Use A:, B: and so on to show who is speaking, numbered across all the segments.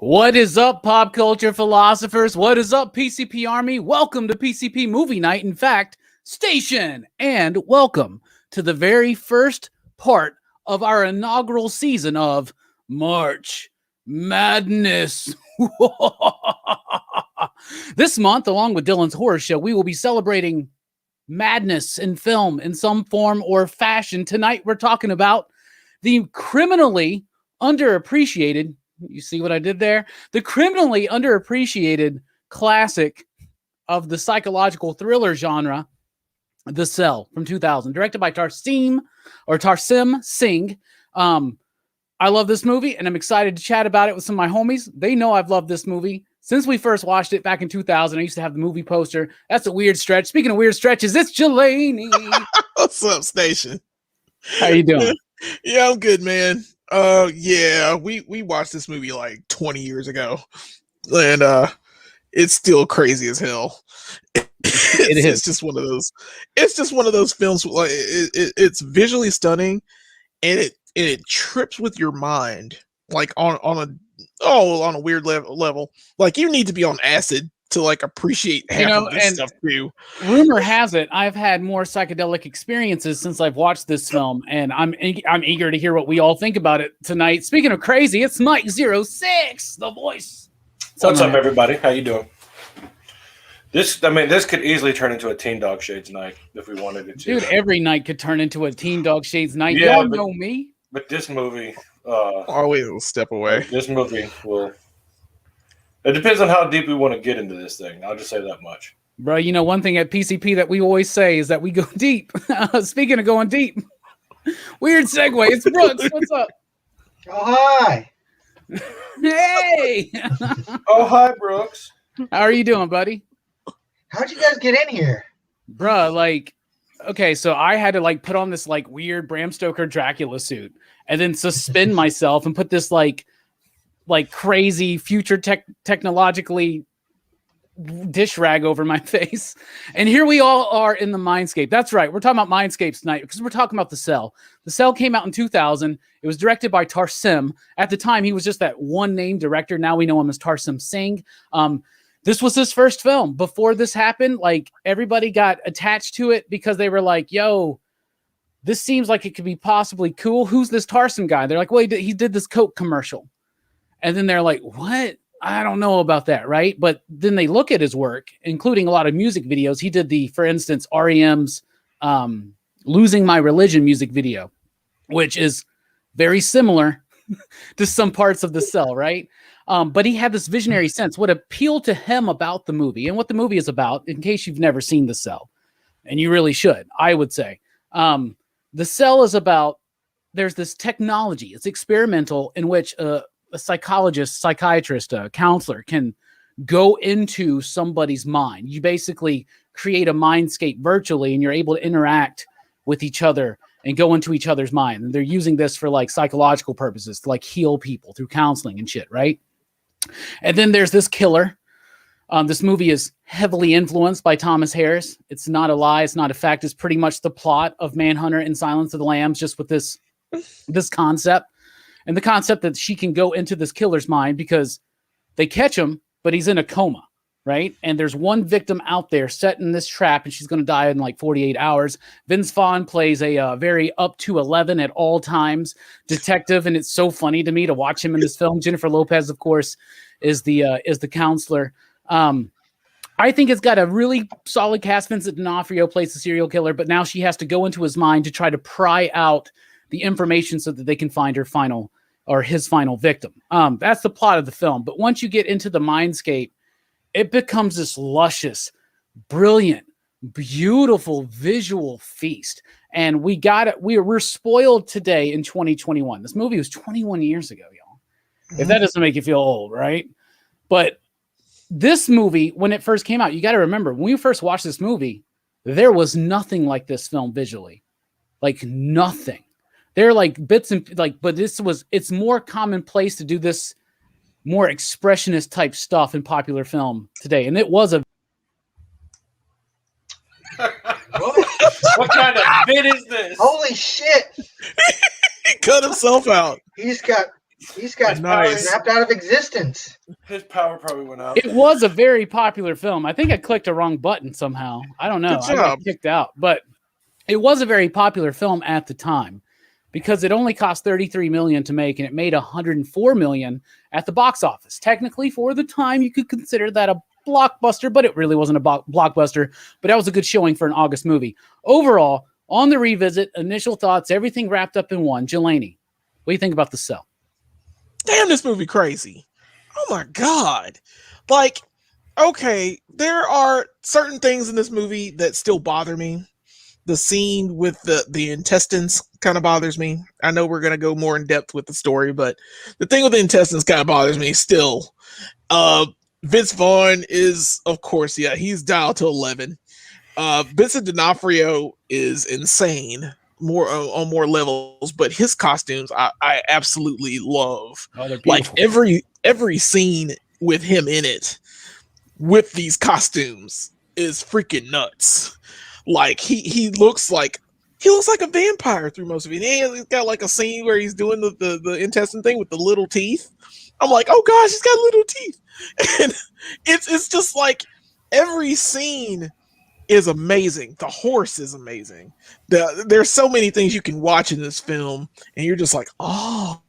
A: What is up, pop culture philosophers? What is up, PCP Army? Welcome to PCP Movie Night. In fact, station, and welcome to the very first part of our inaugural season of March Madness. This month, along with Dylan's Horror Show, we will be celebrating madness in film in some form or fashion. Tonight, we're talking about the criminally underappreciated, you see what I did there? The criminally underappreciated classic of the psychological thriller genre, The Cell from 2000, directed by Tarsem Singh. I love this movie, and I'm excited to chat about it with some of my homies. They know I've loved this movie since we first watched it back in 2000. I used to have the movie poster. That's a weird stretch. Speaking of weird stretches, it's Jelani.
B: What's up, Station?
A: How you doing?
B: Yeah, I'm good, man. Yeah, we watched this movie like 20 years ago, and it's still crazy as hell. It's just one of those. It's just one of those films. Like it's visually stunning, and it trips with your mind, like on a weird level. Like you need to be on acid to like appreciate half of this stuff too.
A: Rumor has it I've had more psychedelic experiences since I've watched this film, and I'm eager to hear what we all think about it tonight. Speaking of crazy, it's Mike 06, the voice.
C: What's up, everybody? How you doing? This could easily turn into a Teen Dog Shades night if we wanted it to.
A: Dude, every night could turn into a Teen Dog Shades night.
C: Yeah,
A: Y'all know me.
C: But this movie,
B: always a step away.
C: This movie will. It depends on how deep we want to get into this thing. I'll just say that much.
A: Bro, you know, one thing at PCP that we always say is that we go deep. Speaking of going deep, weird segue. It's Brooks. What's up?
D: Oh, hi.
A: Hey.
C: Oh, hi, Brooks.
A: How are you doing, buddy?
D: How'd you guys get in here?
A: Bro, like, okay, so I had to like put on this like weird Bram Stoker Dracula suit and then suspend myself and put this like crazy future technologically dish rag over my face. And here we all are in the Mindscape. That's right. We're talking about Mindscapes tonight because we're talking about The Cell. The Cell came out in 2000. It was directed by Tarsem. At the time, he was just that one name director. Now we know him as Tarsem Singh. This was his first film. Before this happened, like everybody got attached to it because they were like, yo, this seems like it could be possibly cool. Who's this Tarsem guy? They're like, well, he did this Coke commercial. And then they're like, what? I don't know about that, right? But then they look at his work, including a lot of music videos. He did for instance, REM's Losing My Religion music video, which is very similar to some parts of The Cell, right? But he had this visionary sense. What appealed to him about the movie and what the movie is about, in case you've never seen The Cell, and you really should, I would say. The Cell is about, there's this technology. It's experimental in which a psychologist, psychiatrist, a counselor can go into somebody's mind. You basically create a mindscape virtually, and you're able to interact with each other and go into each other's mind. And they're using this for like psychological purposes to like heal people through counseling and shit, right? And then there's this killer. This movie is heavily influenced by Thomas Harris. It's not a lie. It's not a fact. It's pretty much the plot of Manhunter and Silence of the Lambs, just with this concept. And the concept that she can go into this killer's mind because they catch him, but he's in a coma, right? And there's one victim out there set in this trap, and she's going to die in like 48 hours. Vince Vaughn plays a very up to 11 at all times detective, and it's so funny to me to watch him in this film. Jennifer Lopez, of course, is the counselor. I think it's got a really solid cast. Vincent D'Onofrio plays the serial killer, but now she has to go into his mind to try to pry out the information so that they can find his final victim. That's the plot of the film. But once you get into the mindscape, it becomes this luscious, brilliant, beautiful visual feast. And we got it. We're spoiled today in 2021. This movie was 21 years ago, y'all. If that doesn't make you feel old, right? But this movie, when it first came out, you got to remember, when we first watched this movie, there was nothing like this film visually. Like nothing. They're like bits and like, but it's more commonplace to do this more expressionist type stuff in popular film today. And it was a.
C: What kind of bit is this?
D: Holy shit.
B: He cut himself out.
D: He's got He's got power
B: Nice.
D: snapped out of existence.
C: His power probably went out.
A: It was a very popular film. I think I clicked a wrong button somehow. I don't know.
B: Good
A: I got
B: job.
A: kicked out, but it was a very popular film at the time because it only cost $33 million to make, and it made $104 million at the box office. Technically, for the time, you could consider that a blockbuster, but it really wasn't a blockbuster. But that was a good showing for an August movie. Overall, on the revisit, initial thoughts, everything wrapped up in one. Jelani, what do you think about The Cell?
B: Damn, this movie crazy. Oh my God. Like, okay, there are certain things in this movie that still bother me. The scene with the intestines kind of bothers me. I know we're going to go more in depth with the story, but the thing with the intestines kind of bothers me still. Vince Vaughn is, of course, yeah, he's dialed to 11. Vincent D'Onofrio is insane more on more levels, but his costumes I absolutely love.
A: Oh, they're
B: Like
A: beautiful.
B: every scene with him in it with these costumes is freaking nuts. Like he looks like a vampire through most of it. And he's got like a scene where he's doing the intestine thing with the little teeth. I'm like, oh gosh, he's got little teeth. And it's just like every scene is amazing. The horse is amazing. There's so many things you can watch in this film, and you're just like, oh.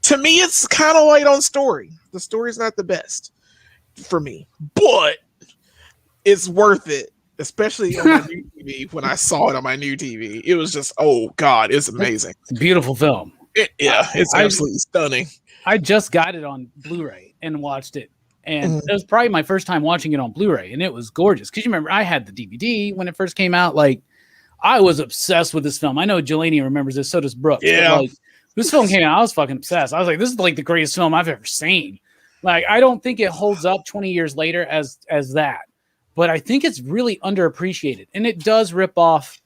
B: To me, it's kind of light on story. The story's not the best for me, but it's worth it, especially on my new TV. When I saw it on my new TV, it was just, oh God, it's amazing.
A: It's a beautiful film.
B: It's absolutely stunning.
A: I just got it on Blu-ray and watched it. And it was probably my first time watching it on Blu-ray, and it was gorgeous. Because you remember, I had the DVD when it first came out. Like, I was obsessed with this film. I know Jelani remembers this, so does Brooks.
B: Yeah.
A: Like, this film came out, I was fucking obsessed. I was like, this is like the greatest film I've ever seen. Like, I don't think it holds up 20 years later as that. But I think it's really underappreciated. And it does rip off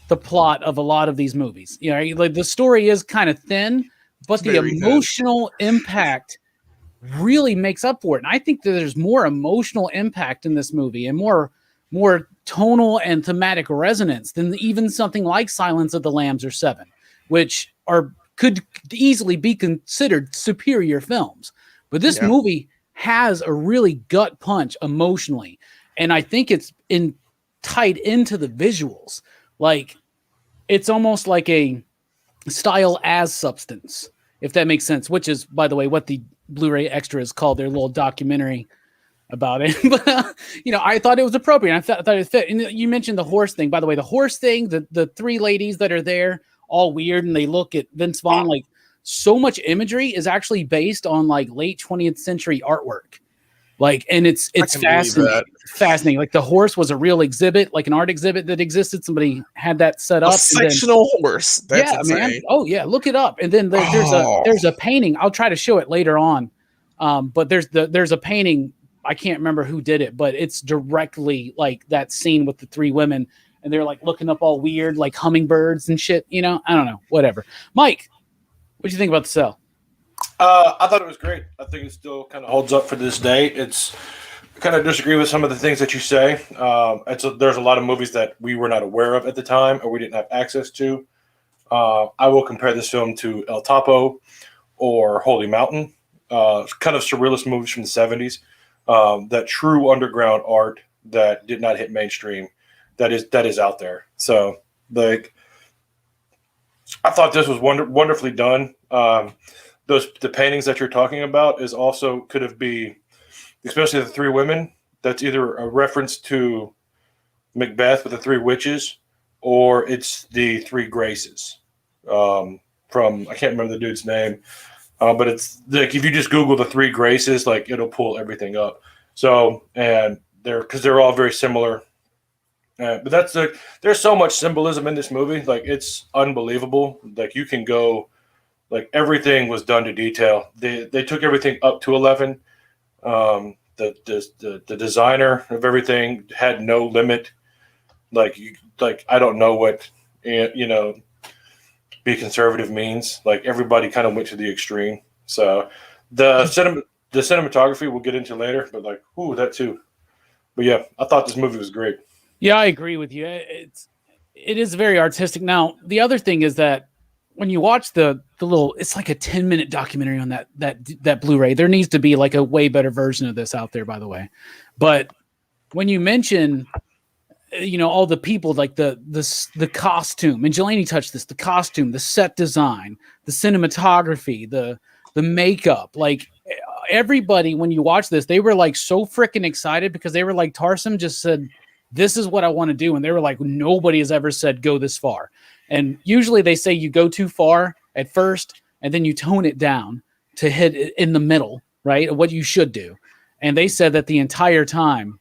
A: the plot of a lot of these movies. You know, like the story is kind of thin, but the emotional impact really makes up for it. And I think that there's more emotional impact in this movie and more tonal and thematic resonance than even something like Silence of the Lambs or Seven, which could easily be considered superior films. But this movie has a really gut punch emotionally. And I think it's tied into the visuals. Like, it's almost like a style as substance, if that makes sense, which is, by the way, what the Blu-ray extra is called, their little documentary about it. But, I thought it was appropriate. I thought it fit. And you mentioned the horse thing. By the way, the horse thing, the three ladies that are there, all weird, and they look at Vince Vaughn, like, so much imagery is actually based on, like, late 20th century artwork. Like, and it's fascinating. Like, the horse was a real exhibit, like an art exhibit that existed. Somebody had that set up.
B: A sectional horse. That's insane.
A: Man. Oh yeah, look it up. And then there's a painting. I'll try to show it later on. But there's a painting. I can't remember who did it, but it's directly like that scene with the three women, and they're like looking up all weird, like hummingbirds and shit. I don't know. Whatever. Mike, what do you think about The Cell?
C: I thought it was great. I think it still kind of holds up for this day. I kind of disagree with some of the things that you say. There's a lot of movies that we were not aware of at the time or we didn't have access to. I will compare this film to El Topo or Holy Mountain, kind of surrealist movies from the 70s. That true underground art that did not hit mainstream, that is out there. So, like, I thought this was wonderfully done. The paintings that you're talking about is also could be, especially the three women. That's either a reference to Macbeth with the three witches, or it's the three graces. From I can't remember the dude's name, but it's like if you just Google the three graces, like it'll pull everything up. So and they're all very similar. But there's so much symbolism in this movie. Like, it's unbelievable. Like, you can go. Like, everything was done to detail. They took everything up to 11. The designer of everything had no limit. Like I don't know what be conservative means. Like, everybody kind of went to the extreme. So the cinematography we'll get into later, but like, that too. But yeah, I thought this movie was great.
A: Yeah, I agree with you. It is very artistic. Now, the other thing is that when you watch the little, it's like a 10-minute documentary on that Blu-ray. There needs to be like a way better version of this out there, by the way. But when you mention, all the people, like the costume, and Jelani touched this, the costume, the set design, the cinematography, the makeup, like everybody, when you watch this, they were like so freaking excited because they were like, Tarsem just said, this is what I want to do. And they were like, nobody has ever said go this far. And usually they say you go too far at first and then you tone it down to hit in the middle, right? Of what you should do. And they said that the entire time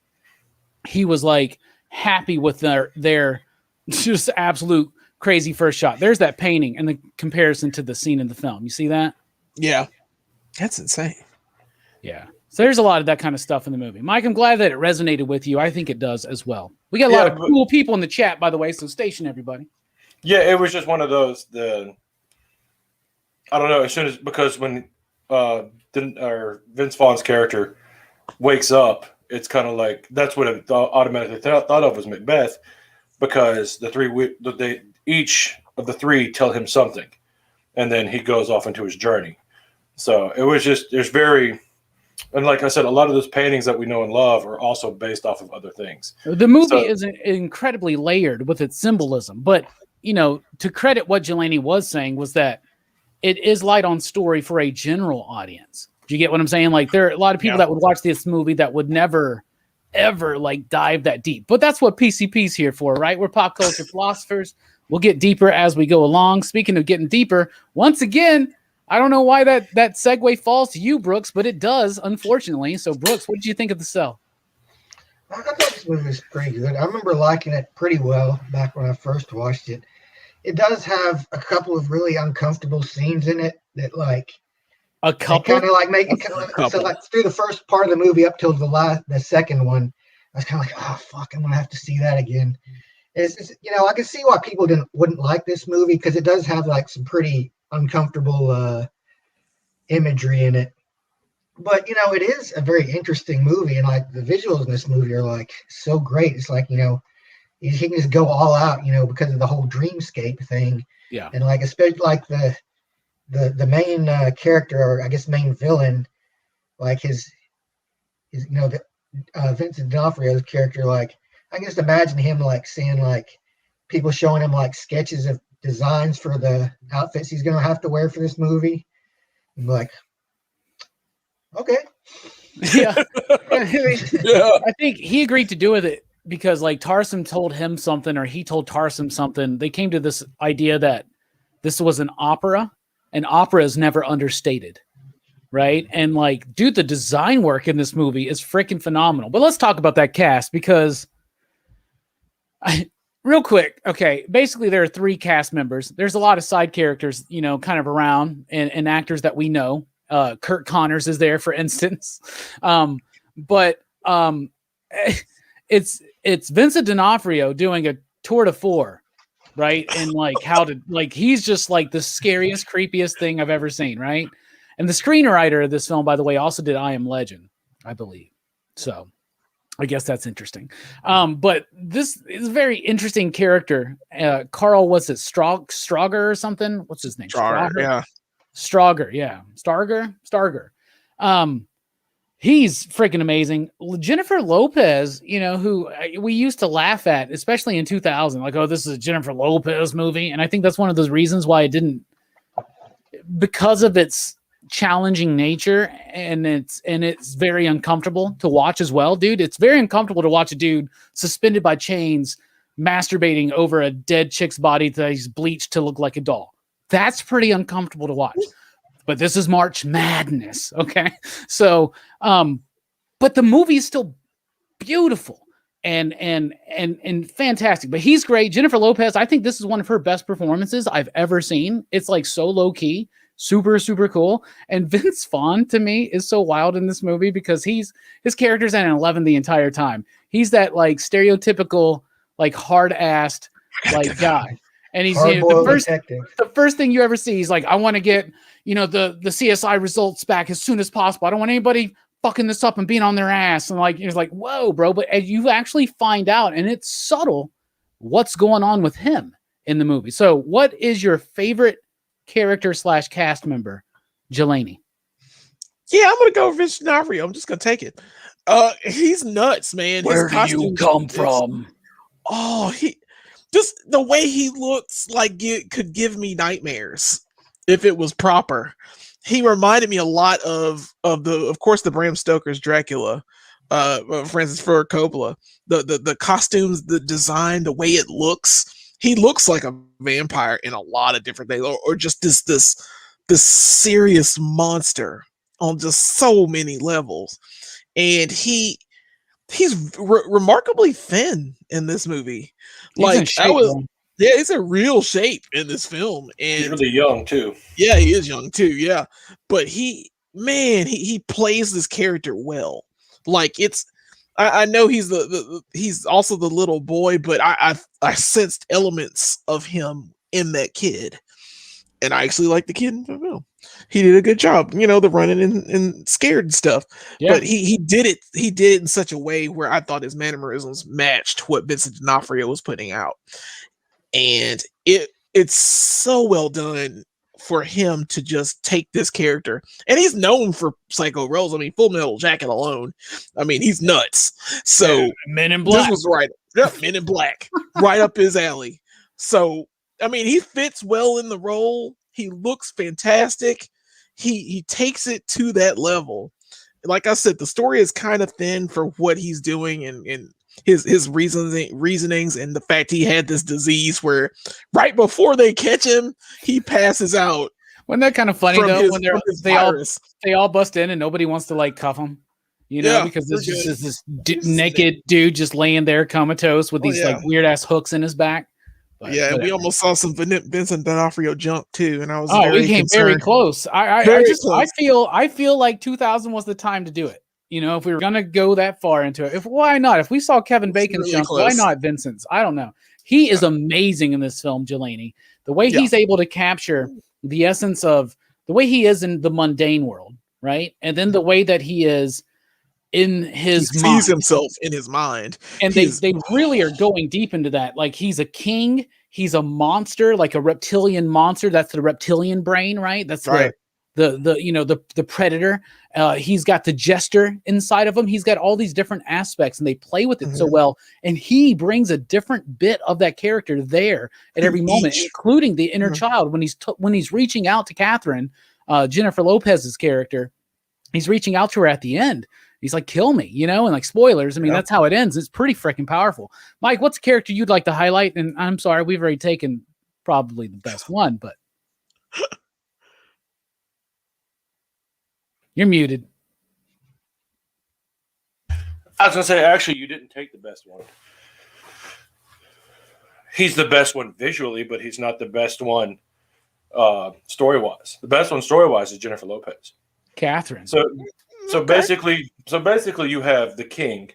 A: he was like happy with their just absolute crazy first shot. There's that painting and the comparison to the scene in the film. You see that?
B: Yeah. That's insane.
A: Yeah. So there's a lot of that kind of stuff in the movie. Mike, I'm glad that it resonated with you. I think it does as well. We got a lot of cool people in the chat, by the way, so station everybody.
C: Yeah, it was just one of those. I don't know. As soon as, because when Vince Vaughn's character wakes up, it's kind of like that's what I automatically thought of was Macbeth, because each of the three tell him something, and then he goes off into his journey. So it was just and like I said, a lot of those paintings that we know and love are also based off of other things.
A: The movie is incredibly layered with its symbolism, but to credit what Jelani was saying was that it is light on story for a general audience. Do you get what I'm saying? Like there are a lot of people that would watch this movie that would never, ever like dive that deep. But that's what PCP's here for, right? We're pop culture philosophers. We'll get deeper as we go along. Speaking of getting deeper, once again, I don't know why that segue falls to you, Brooks, but it does, unfortunately. So, Brooks, what did you think of The Cell?
D: I thought this movie was pretty good. I remember liking it pretty well back when I first watched it. It does have a couple of really uncomfortable scenes in it that, like,
A: a couple,
D: kind of like make it so like through the first part of the movie up till the second one, I was kind of like, oh fuck, I'm gonna have to see that again. It's I can see why people wouldn't like this movie because it does have like some pretty uncomfortable imagery in it. But it is a very interesting movie, and like the visuals in this movie are like so great. It's like he can just go all out, because of the whole dreamscape thing.
A: Yeah, and
D: like especially like the main character, or I guess main villain, like his Vincent D'Onofrio's character, like I can just imagine him like seeing like people showing him like sketches of designs for the outfits he's gonna have to wear for this movie. I'm like, okay.
A: Yeah. I think he agreed to do with it because like Tarsem told him something, or he told Tarsem something. They came to this idea that this was an opera, and opera is never understated. Right. And like, dude, the design work in this movie is freaking phenomenal. But let's talk about that cast because real quick. Okay. Basically, there are 3 cast members. There's a lot of side characters, kind of around and actors that we know. Kurt Connors is there, for instance. But it's Vincent D'Onofrio doing a tour de force, right? And like he's just like the scariest, creepiest thing I've ever seen, right? And the screenwriter of this film, by the way, also did I Am Legend, I believe. So I guess that's interesting. But this is a very interesting character. Carl, what's it? Strauger or something? What's his name?
B: Strauger, yeah.
A: Strauger, yeah. Starger. He's freaking amazing. Jennifer Lopez, who we used to laugh at, especially in 2000, like, oh, this is a Jennifer Lopez movie. And I think that's one of those reasons why it didn't, because of its challenging nature and it's very uncomfortable to watch as well, dude. It's very uncomfortable to watch a dude suspended by chains masturbating over a dead chick's body that he's bleached to look like a doll. That's pretty uncomfortable to watch. But this is March Madness, okay? So, but the movie is still beautiful and fantastic. But he's great. Jennifer Lopez, I think this is one of her best performances I've ever seen. It's like so low key, super, super cool. And Vince Vaughn, to me, is so wild in this movie because his character's at an 11 the entire time. He's that like stereotypical, like hard-assed like guy. And he's the first thing you ever see, he's like, I want to get, the CSI results back as soon as possible. I don't want anybody fucking this up and being on their ass. And like, it's like, whoa, bro. But you actually find out, and it's subtle, what's going on with him in the movie. So what is your favorite character / cast member, Jelani?
B: Yeah, I'm gonna go Vince D'Onofrio. I'm just gonna take it. He's nuts, man.
A: Where do you come from?
B: Oh, he just the way he looks like it could give me nightmares if it was proper. He reminded me a lot of course the Bram Stoker's Dracula, Francis Ford Coppola. The costumes, the design, the way it looks. He looks like a vampire in a lot of different things, or just this serious monster on just so many levels. And he's remarkably thin in this movie. He's in real shape in this film, and
C: he's really young too.
B: Yeah, he is young too. Yeah, but he plays this character well. Like I know he's he's also the little boy, but I sensed elements of him in that kid, and I actually like the kid in the film. He did a good job, the running and scared and stuff. Yeah. But he did it in such a way where I thought his mannerisms matched what Vincent D'Onofrio was putting out, and it's so well done for him to just take this character. And he's known for psycho roles. I mean, Full Metal Jacket alone, I mean, he's nuts. So
A: Men in Black.
B: This was right. Yep, Men in Black, right up his alley. So I mean, he fits well in the role. He looks fantastic. He takes it to that level. Like I said, the story is kind of thin for what he's doing and his reasonings, and the fact he had this disease where right before they catch him, he passes out.
A: Wasn't that kind of funny though? When they all bust in and nobody wants to like cuff him, because there's just this naked dude just laying there comatose with these like weird ass hooks in his back. But
B: and we almost saw some Vincent D'Onofrio jump too, and I was
A: we came very close. I feel like 2000 was the time to do it. If we were gonna go that far into it, why not? If we saw Kevin Bacon's jump, why not Vincent's? I don't know. He is amazing in this film, Jelani. The way he's able to capture the essence of the way he is in the mundane world, right? And then the way that he is in his mind.
B: He sees himself in his mind.
A: And they really are going deep into that. Like he's a king, he's a monster, like a reptilian monster. That's the reptilian brain, right? That's right. The predator. He's got the jester inside of him. He's got all these different aspects, and they play with it so well. And he brings a different bit of that character there at every moment, including the inner child when he's reaching out to Catherine, Jennifer Lopez's character. He's reaching out to her at the end. He's like, "Kill me," and like spoilers. I mean, that's how it ends. It's pretty freaking powerful. Mike, what's a character you'd like to highlight? And I'm sorry, we've already taken probably the best one, but. You're muted.
C: I was going to say, actually, you didn't take the best one. He's the best one visually, but he's not the best one story-wise. The best one story-wise is Jennifer Lopez.
A: Catherine.
C: So basically you have the king,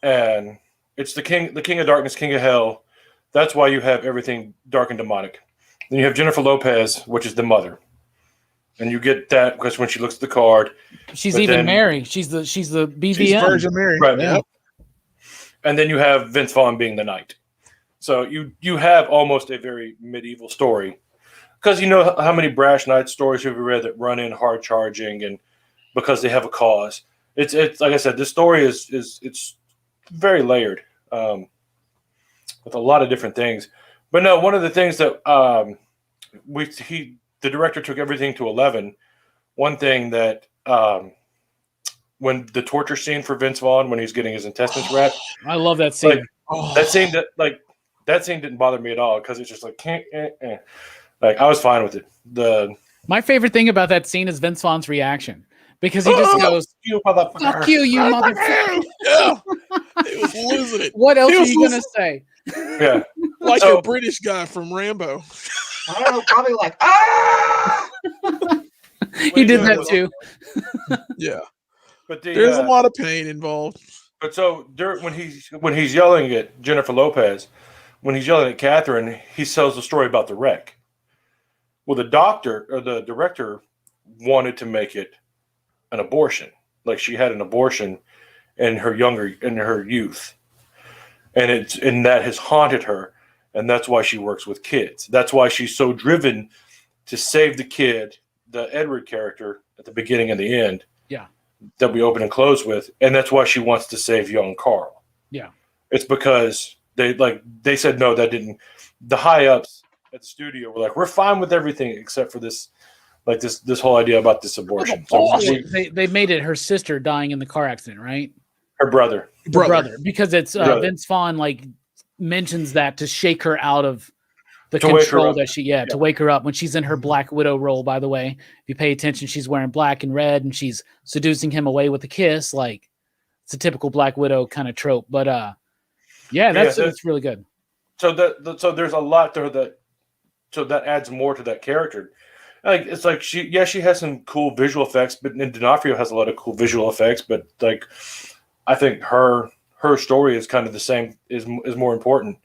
C: and it's the king of darkness, king of hell. That's why you have everything dark and demonic. Then you have Jennifer Lopez, which is the mother. And you get that because when she looks at the card,
A: she's Mary. She's the BVM.
B: She's Virgin Mary,
C: right? Yeah. And then you have Vince Vaughn being the knight. So you have almost a very medieval story, because you know how many brash knight stories have you read that run in hard charging and because they have a cause. It's like I said, this story is it's very layered with a lot of different things. But no, one of the things that the director took everything to 11. One thing that when the torture scene for Vince Vaughn when he's getting his intestines wrapped,
A: I love that scene.
C: That scene didn't bother me at all because it's just like like I was fine with it.
A: My favorite thing about that scene is Vince Vaughn's reaction, because he just goes,
C: "You motherfucker!
A: Fuck you, you motherfucker!"
B: Yeah, he was losing it.
A: What else are you gonna say?
C: Yeah,
B: like a British guy from Rambo.
D: I don't know, probably like, ah!
A: He did that too.
B: Yeah,
C: but
B: there's a lot of pain involved.
C: But so when he's yelling at Jennifer Lopez, when he's yelling at Catherine, he tells the story about the wreck. Well, the doctor or the director wanted to make it an abortion, like she had an abortion in her youth, and that has haunted her. And that's why she works with kids. That's why she's so driven to save the kid, the Edward character at the beginning and the end.
A: Yeah.
C: That we open and close with, and that's why she wants to save young Carl.
A: Yeah.
C: It's because they said no, that didn't. The high ups at the studio were like, we're fine with everything except for this, like this whole idea about this abortion. So
A: they made it her sister dying in the car accident, right?
C: Her brother,
A: because it's Vince Vaughn like mentions that to shake her out of the control that to wake her up when she's in her Black Widow role. By the way, if you pay attention, she's wearing black and red and she's seducing him away with a kiss. Like it's a typical Black Widow kind of trope. But that's really good.
C: So there's a lot to her that adds more to that character. Like it's like she has some cool visual effects, but D'Onofrio has a lot of cool visual effects. But like I think her story is kind of the same, is more important.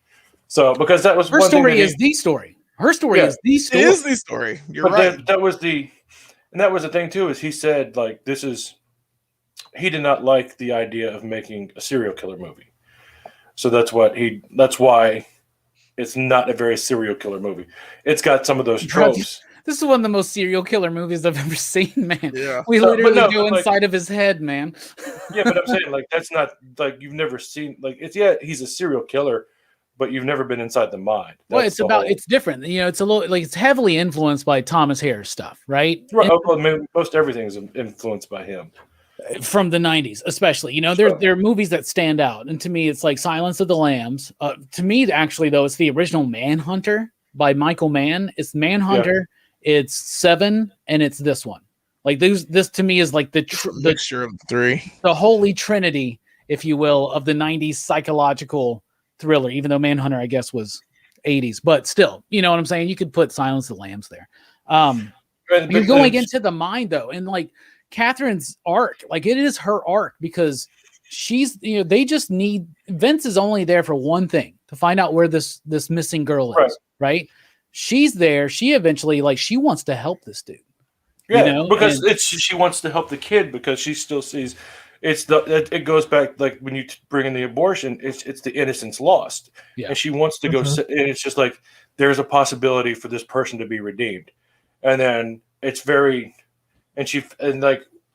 C: So because that was
A: her story is the story. Her story is the story.
B: It is the story. You're right.
C: That was the thing too, is he said like he did not like the idea of making a serial killer movie. So that's why it's not a very serial killer movie. It's got some of those tropes.
A: This is one of the most serial killer movies I've ever seen, man.
B: Yeah.
A: We literally go inside of his head, man.
C: Yeah, but I'm saying like that's not like you've never seen like he's a serial killer, but you've never been inside the mind.
A: It's different. You know, it's a little like it's heavily influenced by Thomas Harris stuff, right?
C: Right. Most everything is influenced by him.
A: From the 90s, especially. You know, there are movies that stand out. And to me, it's like Silence of the Lambs. To me, actually, though, it's the original Manhunter by Michael Mann. It's Manhunter, it's Seven, and it's this one. Like this to me is like the
B: mixture of the three.
A: The holy trinity, if you will, of the 90s psychological thriller, even though Manhunter, I guess, was 80s. But still, you know what I'm saying? You could put Silence of the Lambs there. You're going into the mind, though, and like Catherine's arc, like it is her arc because she's, you know, they just need Vince is only there for one thing, to find out where this missing girl is, right? She's there. She eventually she wants to help this dude.
C: Yeah,
A: you know?
C: Because she wants to help the kid because she still sees it goes back like when you bring in the abortion, it's the innocence lost, and she wants to go, and it's just like there's a possibility for this person to be redeemed, and then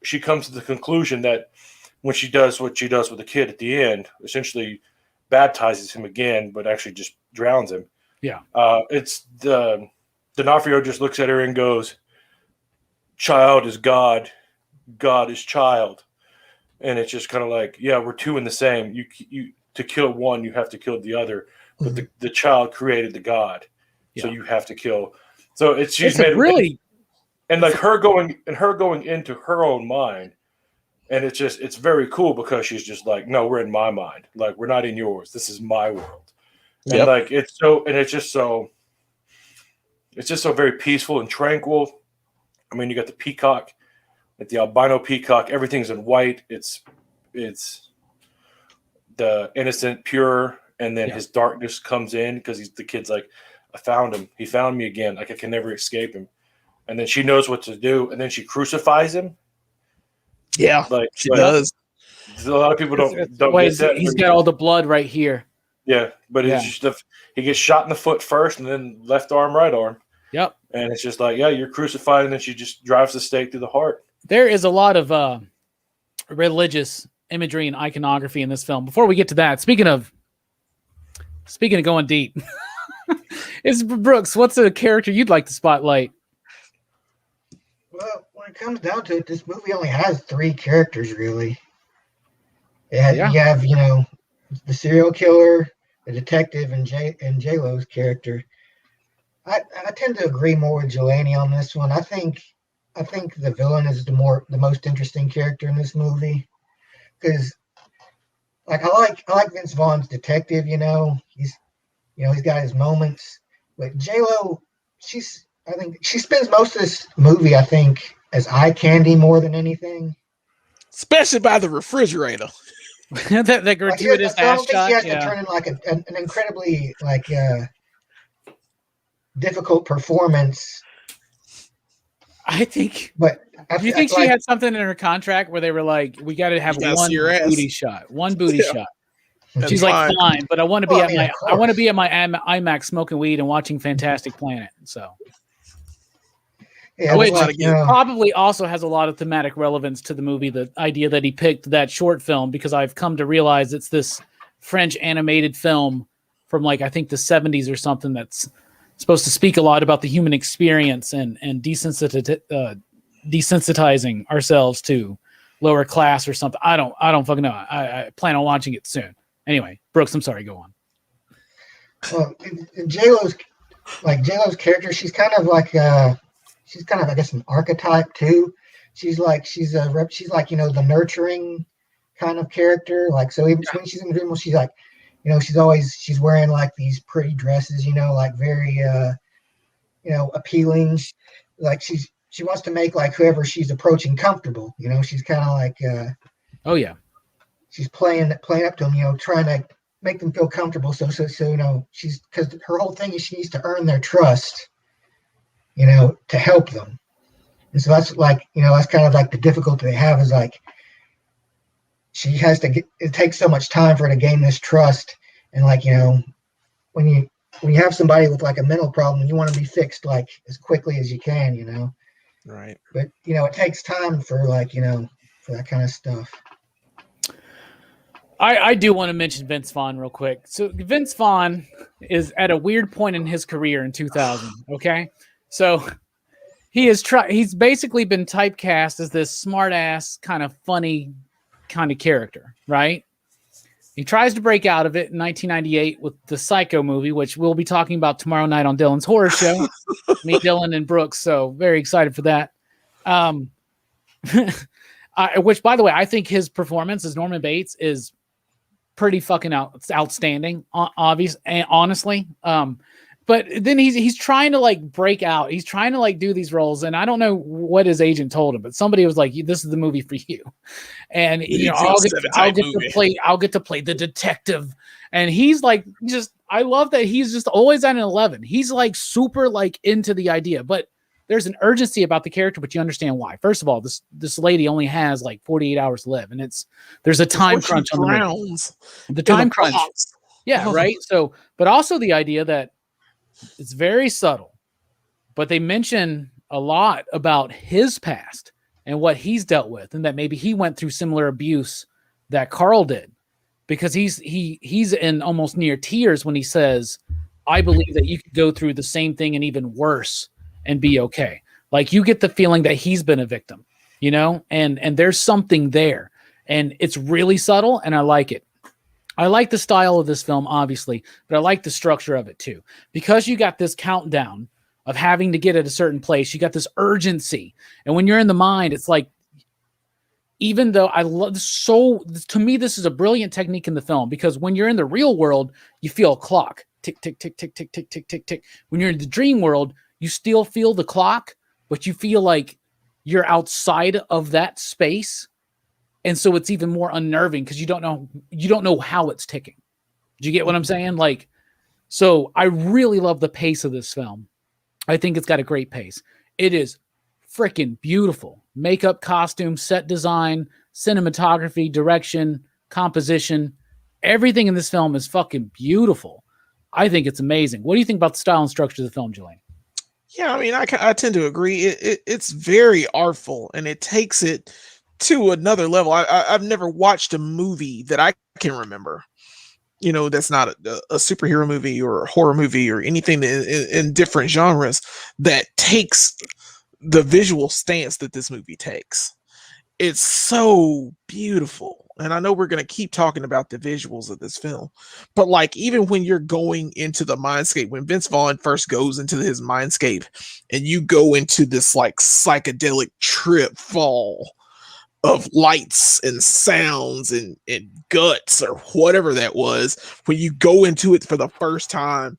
C: she comes to the conclusion that when she does what she does with the kid at the end, essentially baptizes him again, but actually just drowns him.
A: Yeah.
C: It's D'Onofrio just looks at her and goes, "Child is God, God is child," and it's just kind of like, yeah, we're two in the same. You to kill one, you have to kill the other, but the child created the God, so you have to kill. So and like her going into her own mind, and it's very cool because she's just like, no, we're in my mind. Like we're not in yours. This is my world. And like it's just so very peaceful and tranquil. I mean, you got the peacock, like the albino peacock. Everything's in white. It's the innocent, pure, and then his darkness comes in because the kid's like, I found him. He found me again. Like I can never escape him. And then she knows what to do, and then she crucifies him.
B: Yeah, she does.
C: A lot of people don't get that.
A: He's got all the blood right here.
C: Yeah, but it's just he gets shot in the foot first, and then left arm, right arm.
A: Yep. And
C: it's just like, yeah, you're crucified, and then she just drives the stake through the heart.
A: There is a lot of religious imagery and iconography in this film. Before we get to that, speaking of going deep, it's Brooks. What's a character you'd like to spotlight?
D: Well, when it comes down to it, this movie only has 3 characters, really. You have, you know, the serial killer, the detective, and J-Lo's character. I tend to agree more with Jelani on this one. I think the villain is the most interesting character in this movie because, like, I like Vince Vaughn's detective. You know, he's got his moments, but J-Lo, I think she spends most of this movie, I think, as eye candy more than anything.
B: Especially by the refrigerator.
A: that gratuitous ass shot.
D: I don't think she has to turn in like an incredibly difficult performance.
A: I think.
D: But
A: do you think she had something in her contract where they were like, we got to have one booty shot, shot?
B: That's
A: She's
B: fine.
A: like, fine, but I want to be at my IMAX smoking weed and watching Fantastic Planet. So
D: Yeah,
A: which
D: like,
A: probably also has a lot of thematic relevance to the movie. The idea that he picked that short film, because I've come to realize it's this French animated film from like I think the 70s or something that's supposed to speak a lot about the human experience and desensitizing ourselves to lower class or something. I don't fucking know. I plan on watching it soon. Anyway, Brooks, I'm sorry. Go on.
D: Well, in J-Lo's character, she's kind of like I guess an archetype too. She's like the nurturing kind of character. Like, so even when she's in the dream, she's like, she's wearing like these pretty dresses, like very appealing. Like she wants to make like whoever she's approaching comfortable. She's kind of like
A: oh yeah,
D: she's playing up to them, trying to make them feel comfortable. So she's, because her whole thing is she needs to earn their trust, to help them. And so that's like, that's kind of like the difficulty they have is like, she has to it takes so much time for her to gain this trust. And like, when you have somebody with like a mental problem, you want to be fixed like as quickly as you can,
B: Right.
D: But, it takes time for like, for that kind of stuff.
A: I do want to mention Vince Vaughn real quick. So Vince Vaughn is at a weird point in his career in 2000. Okay. So he's basically been typecast as this smart ass kind of funny kind of character, right? He tries to break out of it in 1998 with the Psycho movie, which we'll be talking about tomorrow night on Dylan's Horror Show. Me, Dylan, and Brooks. So very excited for that. Which, by the way, I think his performance as Norman Bates is pretty fucking outstanding, obvious and honestly. But then he's trying to like break out. He's trying to like do these roles, and I don't know what his agent told him, but somebody was like, "This is the movie for you." And I'll get to play the detective. And he's like, I love that he's just always at an 11. He's like super like into the idea, but there's an urgency about the character, but you understand why. First of all, this lady only has like 48 hours to live, and there's a time crunch on the time crunch. Yeah, right. So, but also the idea that it's very subtle, but they mention a lot about his past and what he's dealt with, and that maybe he went through similar abuse that Carl did, because he's in almost near tears when he says, "I believe that you could go through the same thing and even worse and be okay." Like, you get the feeling that he's been a victim, and there's something there, and it's really subtle, and I like it. I like the style of this film, obviously, but I like the structure of it too, because you got this countdown of having to get at a certain place. You got this urgency, and when you're in the mind, it's like, even though to me, this is a brilliant technique in the film, because when you're in the real world, you feel a clock tick, tick, tick, tick, tick, tick, tick, tick, tick. When you're in the dream world, you still feel the clock, but you feel like you're outside of that space. And so it's even more unnerving because you don't know how it's ticking. Do you get what I'm saying? Like, so I really love the pace of this film. I think it's got a great pace. It is freaking beautiful. Makeup, costume, set design, cinematography, direction, composition. Everything in this film is fucking beautiful. I think it's amazing. What do you think about the style and structure of the film, Julian?
B: Yeah, I mean, I tend to agree. It's very artful, and it takes it to another level. I've never watched a movie that I can remember, that's not a superhero movie or a horror movie or anything in different genres that takes the visual stance that this movie takes. It's so beautiful. And I know we're going to keep talking about the visuals of this film, but like, even when you're going into the mindscape, when Vince Vaughn first goes into his mindscape and you go into this like psychedelic trip fall of lights and sounds and guts or whatever that was, when you go into it for the first time,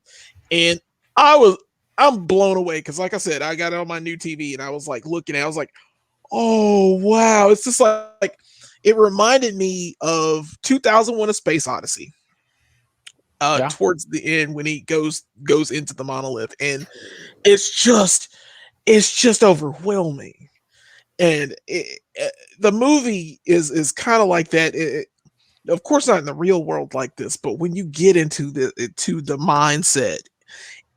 B: and I'm blown away, because like I said, I got it on my new TV and I was like looking at it, I was like, oh wow, it's just like it reminded me of 2001: A Space Odyssey. Towards the end, when he goes into the monolith, and it's just overwhelming. And the movie is kind of like that. Of course, not in the real world like this, but when you get into the mindset,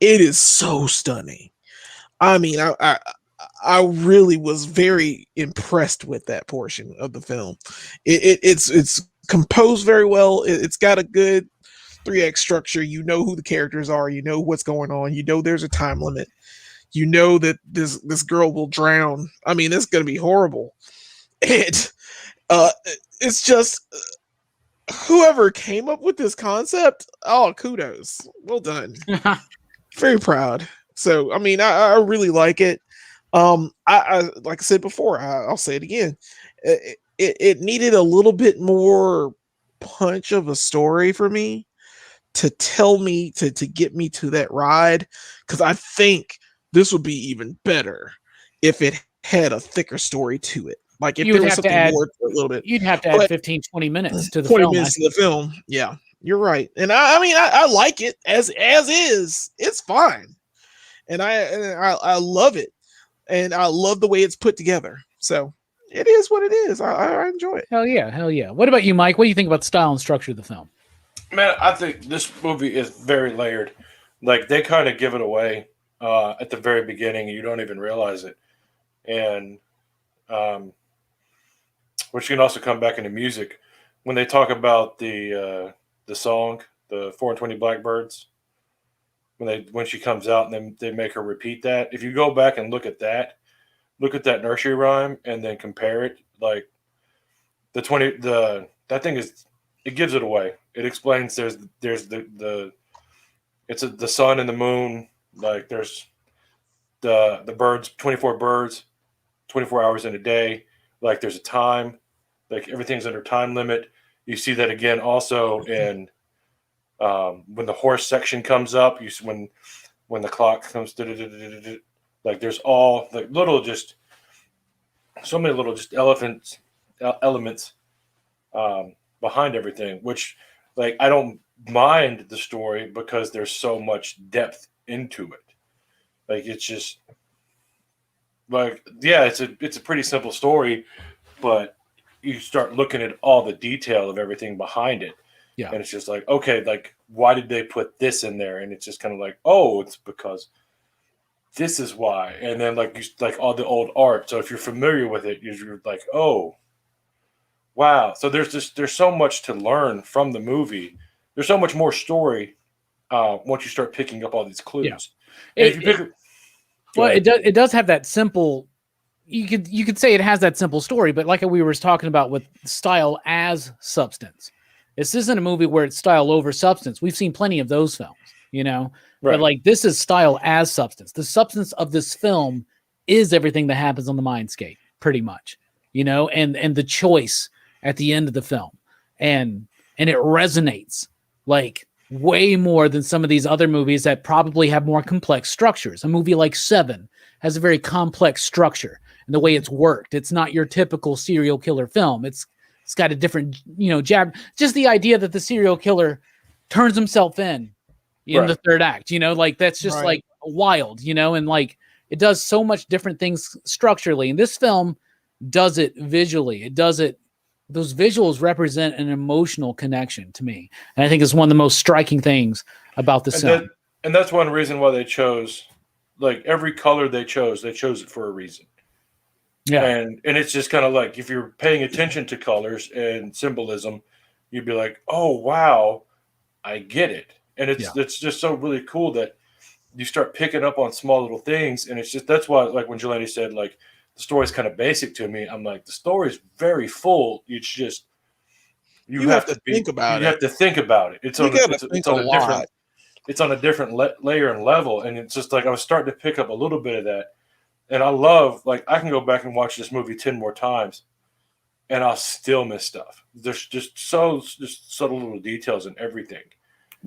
B: it is so stunning. I mean, I really was very impressed with that portion of the film. It's composed very well. It's got a good 3 act structure. You know who the characters are. You know what's going on. You know there's a time limit. You know that this girl will drown. I mean, it's going to be horrible. And it's just whoever came up with this concept. Oh, kudos. Well done. Very proud. So, I mean, I really like it. I like I said before, I'll say it again. It needed a little bit more punch of a story for me to tell me to get me to that ride, because I think this would be even better if it had a thicker story to it. Like if there was something more for a little bit.
A: You'd have to add 15, 20 minutes to the
B: 20
A: film.
B: minutes to the film. Yeah, you're right. And I mean, I like it as is. It's fine. And I love it. And I love the way it's put together. So it is what it is. I enjoy it.
A: Hell yeah. Hell yeah. What about you, Mike? What do you think about the style and structure of the film?
C: Man, I think this movie is very layered. Like they kind of give it away at the very beginning, and you don't even realize it. And which can also come back into music when they talk about the song, the 420 Blackbirds. When she comes out and then they make her repeat that. If you go back and look at that nursery rhyme and then compare it, like that thing is, it gives it away. It explains there's the sun and the moon, like there's the birds, 24 birds, 24 hours in a day, like there's a time, like everything's under time limit. You see that again also in when the horse section comes up, when the clock comes, like there's all like little, just so many little just elements behind everything, which like I don't mind the story because there's so much depth into it. Like it's just like, yeah, it's a pretty simple story, but you start looking at all the detail of everything behind it.
A: Yeah.
C: And it's just like, okay, like why did they put this in there? And it's just kind of like, oh, it's because this is why. And then like like all the old art. So if you're familiar with it, you're like, oh, wow. So there's so much to learn from the movie. There's so much more story once you start picking up all these clues.
A: Yeah.
C: And if you pick
A: it does have that simple. You could say it has that simple story, but like we were talking about with style as substance. This isn't a movie where it's style over substance. We've seen plenty of those films, right. But like this is style as substance. The substance of this film is everything that happens on the Mindscape, pretty much, and the choice at the end of the film, and it resonates like way more than some of these other movies that probably have more complex structures. A movie like Seven has a very complex structure and the way it's worked. It's not your typical serial killer film. It's got a different, jab. Just the idea that the serial killer turns himself in the third act, like that's just like wild, and like it does so much different things structurally. And this film does it visually. Those visuals represent an emotional connection to me. And I think it's one of the most striking things about the film.
C: And that's one reason why they chose, like every color they chose it for a reason. Yeah. And it's just kind of like, if you're paying attention to colors and symbolism, you'd be like, oh, wow, I get it. And it's just so really cool that you start picking up on small little things. And it's just, that's why, like when Jelani said, like, the story's kind of basic to me. I'm like, the story's very full. It's just, you have to think about it. You have to think about it. It's on a different layer and level. And it's just like, I was starting to pick up a little bit of that. And I love, like, I can go back and watch this movie 10 more times and I'll still miss stuff. There's just subtle little details in everything.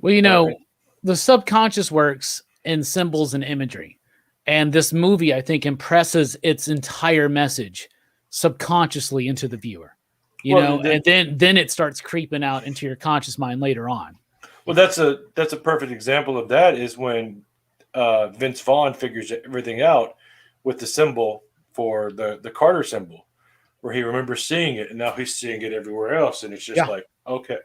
A: Well, the subconscious works in symbols and imagery. And this movie, I think, impresses its entire message subconsciously into the viewer, and then it starts creeping out into your conscious mind later on.
C: Well, that's a perfect example of that is when Vince Vaughn figures everything out with the symbol for the Carter symbol, where he remembers seeing it and now he's seeing it everywhere else. And it's just like, okay.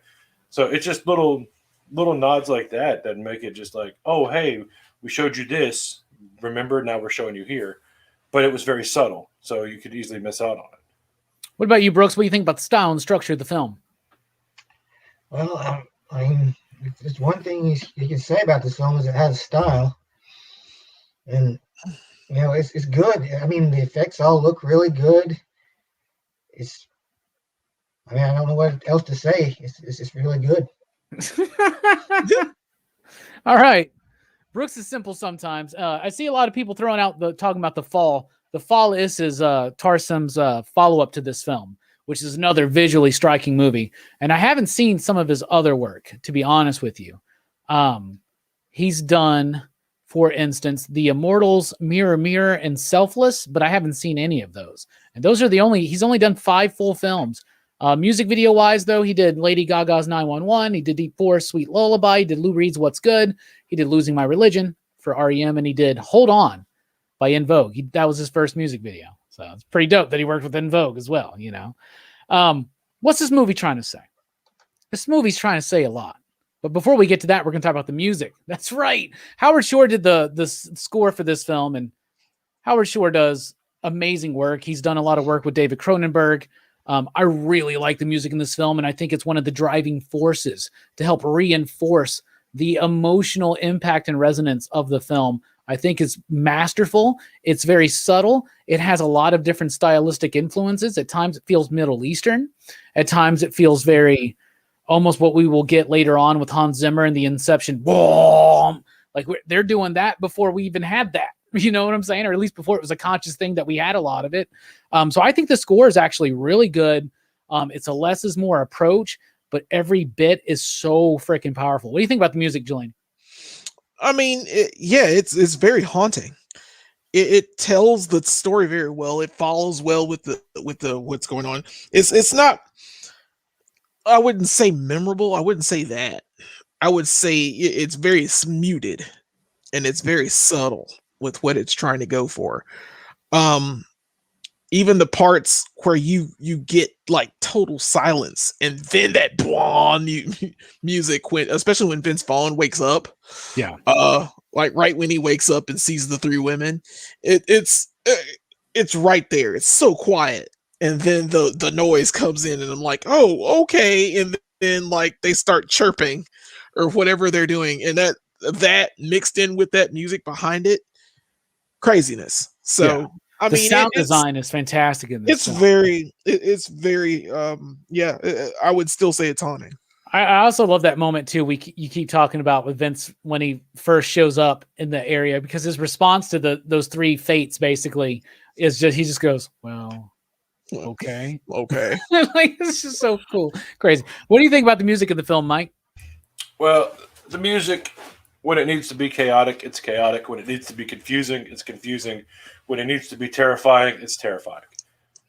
C: So it's just little nods like that make it just like, oh, hey, we showed you this. Remember, now we're showing you here. but it was very subtle, so you could easily miss out on it.
A: What about you, Brooks? What do you think about the style and structure of the film?
D: Well, I mean, it's one thing you can say about this film is it has style, and you know it's good. I mean, the effects all look really good. I mean, I don't know what else to say. It's just really good.
A: All right. Brooks is simple sometimes. I see a lot of people throwing out talking about The Fall. The Fall is Tarsem's follow-up to this film, which is another visually striking movie. And I haven't seen some of his other work, to be honest with you. He's done, for instance, The Immortals, Mirror, Mirror, and Selfless, but I haven't seen any of those. And those are he's only done 5 full films. Music video-wise, though, he did Lady Gaga's 911, he did Deep Forest, Sweet Lullaby, he did Lou Reed's What's Good, he did Losing My Religion for REM, and he did Hold On by En Vogue. That was his first music video. So it's pretty dope that he worked with En Vogue as well, you know. What's this movie trying to say? This movie's trying to say a lot. But before we get to that, we're going to talk about the music. That's right. Howard Shore did the score for this film, and Howard Shore does amazing work. He's done a lot of work with David Cronenberg. I really like the music in this film, and I think it's one of the driving forces to help reinforce the emotional impact and resonance of the film. I think it's masterful. It's very subtle. It has a lot of different stylistic influences. At times it feels Middle Eastern. At times it feels very almost what we will get later on with Hans Zimmer and the Inception. Boom! Like they're doing that before we even had that. You know what I'm saying? Or at least before it was a conscious thing that we had a lot of it. So I think the score is actually really good. It's a less is more approach, but every bit is so freaking powerful. What do you think about the music, Julian?
B: I mean, it's very haunting. It tells the story very well. It follows well with the what's going on. It's not. I wouldn't say memorable. I wouldn't say that. I would say it's very muted, and it's very subtle with what it's trying to go for. Even the parts where you get like total silence and then that music especially when Vince Vaughn wakes up.
A: Yeah.
B: Like right when he wakes up and sees the 3 women, it's right there. It's so quiet. And then the noise comes in and I'm like, oh, okay. And then like they start chirping or whatever they're doing. And that mixed in with that music behind it, craziness. So
A: yeah. I mean, sound design is fantastic in this.
B: It's very I would still say it's haunting.
A: I also love that moment too. You keep talking about with Vince when he first shows up in the area, because his response to those 3 fates basically is he just goes, well, okay.
B: Okay.
A: Like, it's just so cool. Crazy. What do you think about the music of the film, Mike?
C: Well, the music, when it needs to be chaotic, it's chaotic. When it needs to be confusing, it's confusing. When it needs to be terrifying, it's terrifying.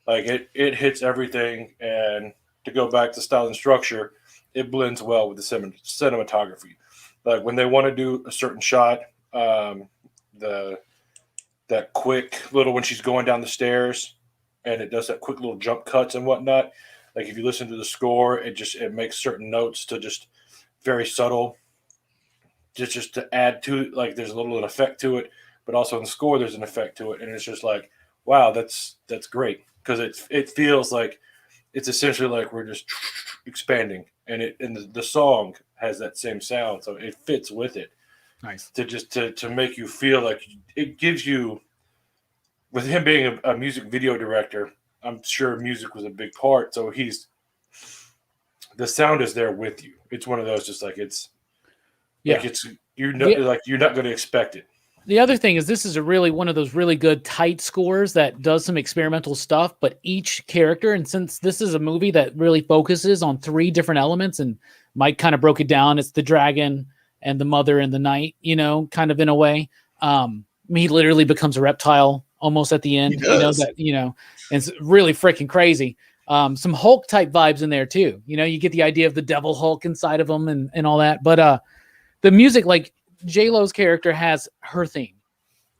C: Like it hits everything. And to go back to style and structure, it blends well with the cinematography. Like when they want to do a certain shot, that quick little when she's going down the stairs, and it does that quick little jump cuts and whatnot. Like if you listen to the score, it makes certain notes to just very subtle, just to add to, like there's a little an effect to it, but also in the score there's an effect to it, and it's just like, wow, that's great, because it feels like it's essentially like we're just expanding, and the song has that same sound, so it fits with it.
A: Nice
C: to make you feel like it gives you. With him being a music video director, I'm sure music was a big part. So the sound is there with you. It's one of those, just like you're not going to expect it.
A: The other thing is this is one of those really good tight scores that does some experimental stuff, but each character, and since this is a movie that really focuses on 3 different elements, and Mike kind of broke it down, it's the dragon and the mother and the knight, kind of in a way. He literally becomes a reptile almost at the end, and it's really freaking crazy. Some Hulk type vibes in there too. You get the idea of the devil Hulk inside of him and all that. But the music, like J-Lo's character has her theme,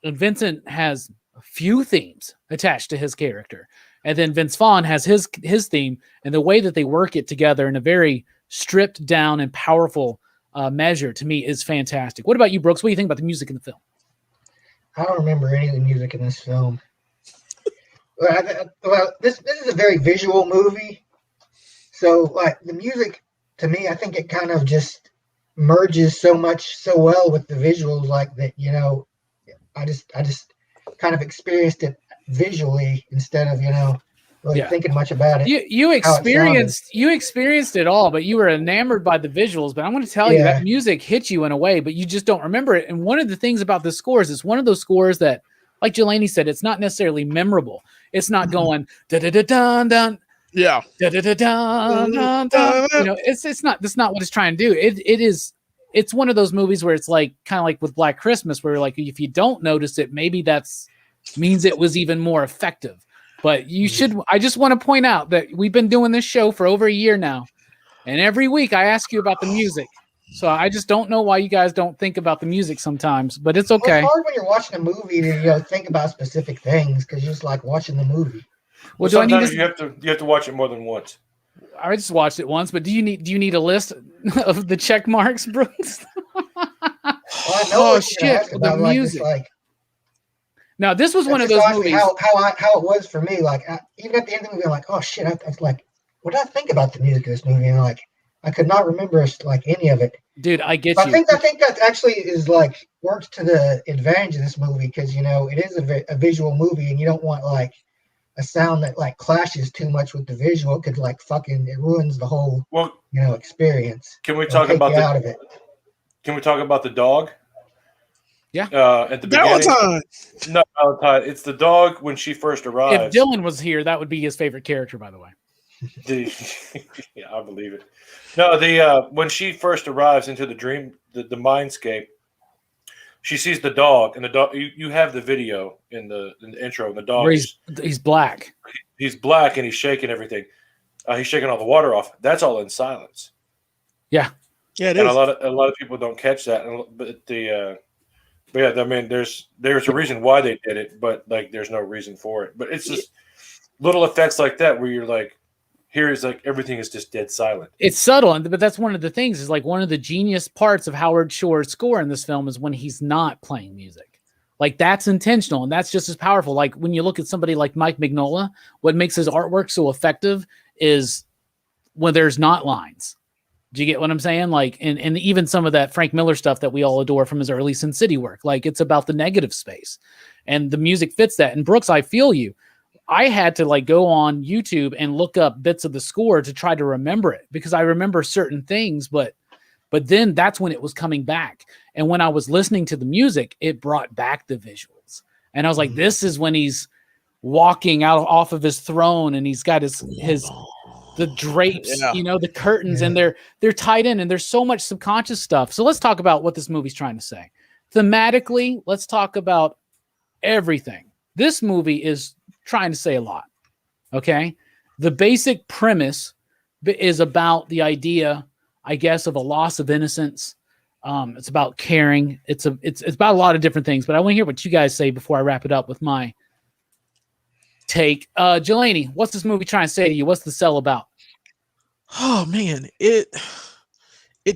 A: and Vincent has a few themes attached to his character. And then Vince Vaughn has his theme, and the way that they work it together in a very stripped down and powerful measure, to me, is fantastic. What about you, Brooks? What do you think about the music in the film?
D: I don't remember any of the music in this film. Well, this is a very visual movie. So like the music, to me, I think it kind of just merges so well with the visuals, like that. I just kind of experienced it visually instead of really thinking much about it.
A: You experienced it all, but you were enamored by the visuals. But I'm going to tell you that music hit you in a way, but you just don't remember it. And one of the things about the scores is one of those scores that, like Jelani said, it's not necessarily memorable. It's not going da da da dun dun.
B: Yeah.
A: Da da da dun dun dun. It's not. That's not what it's trying to do. It's one of those movies where it's like kind of like with Black Christmas, where like if you don't notice it, maybe that's means it was even more effective. But you should. I just want to point out that we've been doing this show for over a year now, and every week I ask you about the music. So I just don't know why you guys don't think about the music sometimes, but it's okay.
D: Well, it's hard when you're watching a movie to think about specific things because you just like watching the movie.
C: Well, sometimes you have to watch it more than once.
A: I just watched it once, but do you need a list of the check marks, Brooks?
D: Well, shit! The music.
A: Now, this was one of those movies.
D: How it was for me. Like even at the end of the movie, I'm like, oh shit! I was like, what did I think about the music of this movie? And like, I could not remember like any of it.
A: Dude, I get
D: you.
A: I
D: think that actually is like works to the advantage of this movie because it is a visual movie, and you don't want like a sound that like clashes too much with the visual. It could like it ruins the whole experience.
C: Can we talk about out of it? Can we talk about the dog?
A: Yeah.
C: At the beginning.
B: Valentine.
C: No, Valentine. It's the dog when she first arrives.
A: If Dylan was here, that would be his favorite character, by the way.
C: Yeah, I believe it. No, when she first arrives into the dream, the mindscape, she sees the dog, and the dog. You have the video in the intro. And the dog.
A: He's black.
C: He's black, and he's shaking everything. He's shaking all the water off. That's all in silence.
A: Yeah.
C: Yeah, it is. A lot of people don't catch that, but yeah, I mean, there's a reason why they did it, but like, there's no reason for it. But it's just little effects like that where you're like, here is like everything is just dead silent.
A: It's subtle, but that's one of the things. Is like one of the genius parts of Howard Shore's score in this film is when he's not playing music. Like that's intentional, and that's just as powerful. Like when you look at somebody like Mike Mignola, what makes his artwork so effective is when there's not lines. Do you get what I'm saying? Like, and even some of that Frank Miller stuff that we all adore from his early Sin City work, like it's about the negative space, and the music fits that. And Brooks, I feel you. I had to like go on YouTube and look up bits of the score to try to remember it because I remember certain things, but then that's when it was coming back. And when I was listening to the music, it brought back the visuals. And I was like, this is when he's walking out off of his throne and he's got the drapes, the curtains, and they're tied in, and there's so much subconscious stuff. So let's talk about what this movie's trying to say. Thematically, let's talk about everything. This movie is trying to say a lot. Okay. The basic premise is about the idea, I guess, of a loss of innocence. It's about caring. It's about a lot of different things, but I want to hear what you guys say before I wrap it up with my take. Jelani, what's this movie trying to say to you? What's the sell about?
B: Oh man, it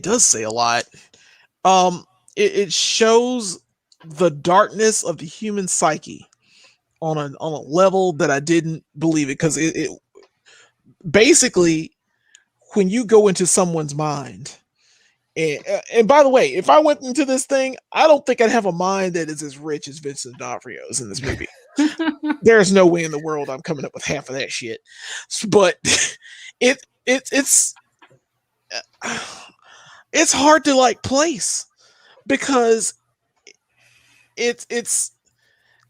B: does say a lot. It shows the darkness of the human psyche on a level that I didn't believe it, because it basically, when you go into someone's mind, and by the way, if I went into this thing, I don't think I'd have a mind that is as rich as Vincent D'Onofrio's in this movie. There's no way in the world I'm coming up with half of that shit. But it's hard to like place, because it's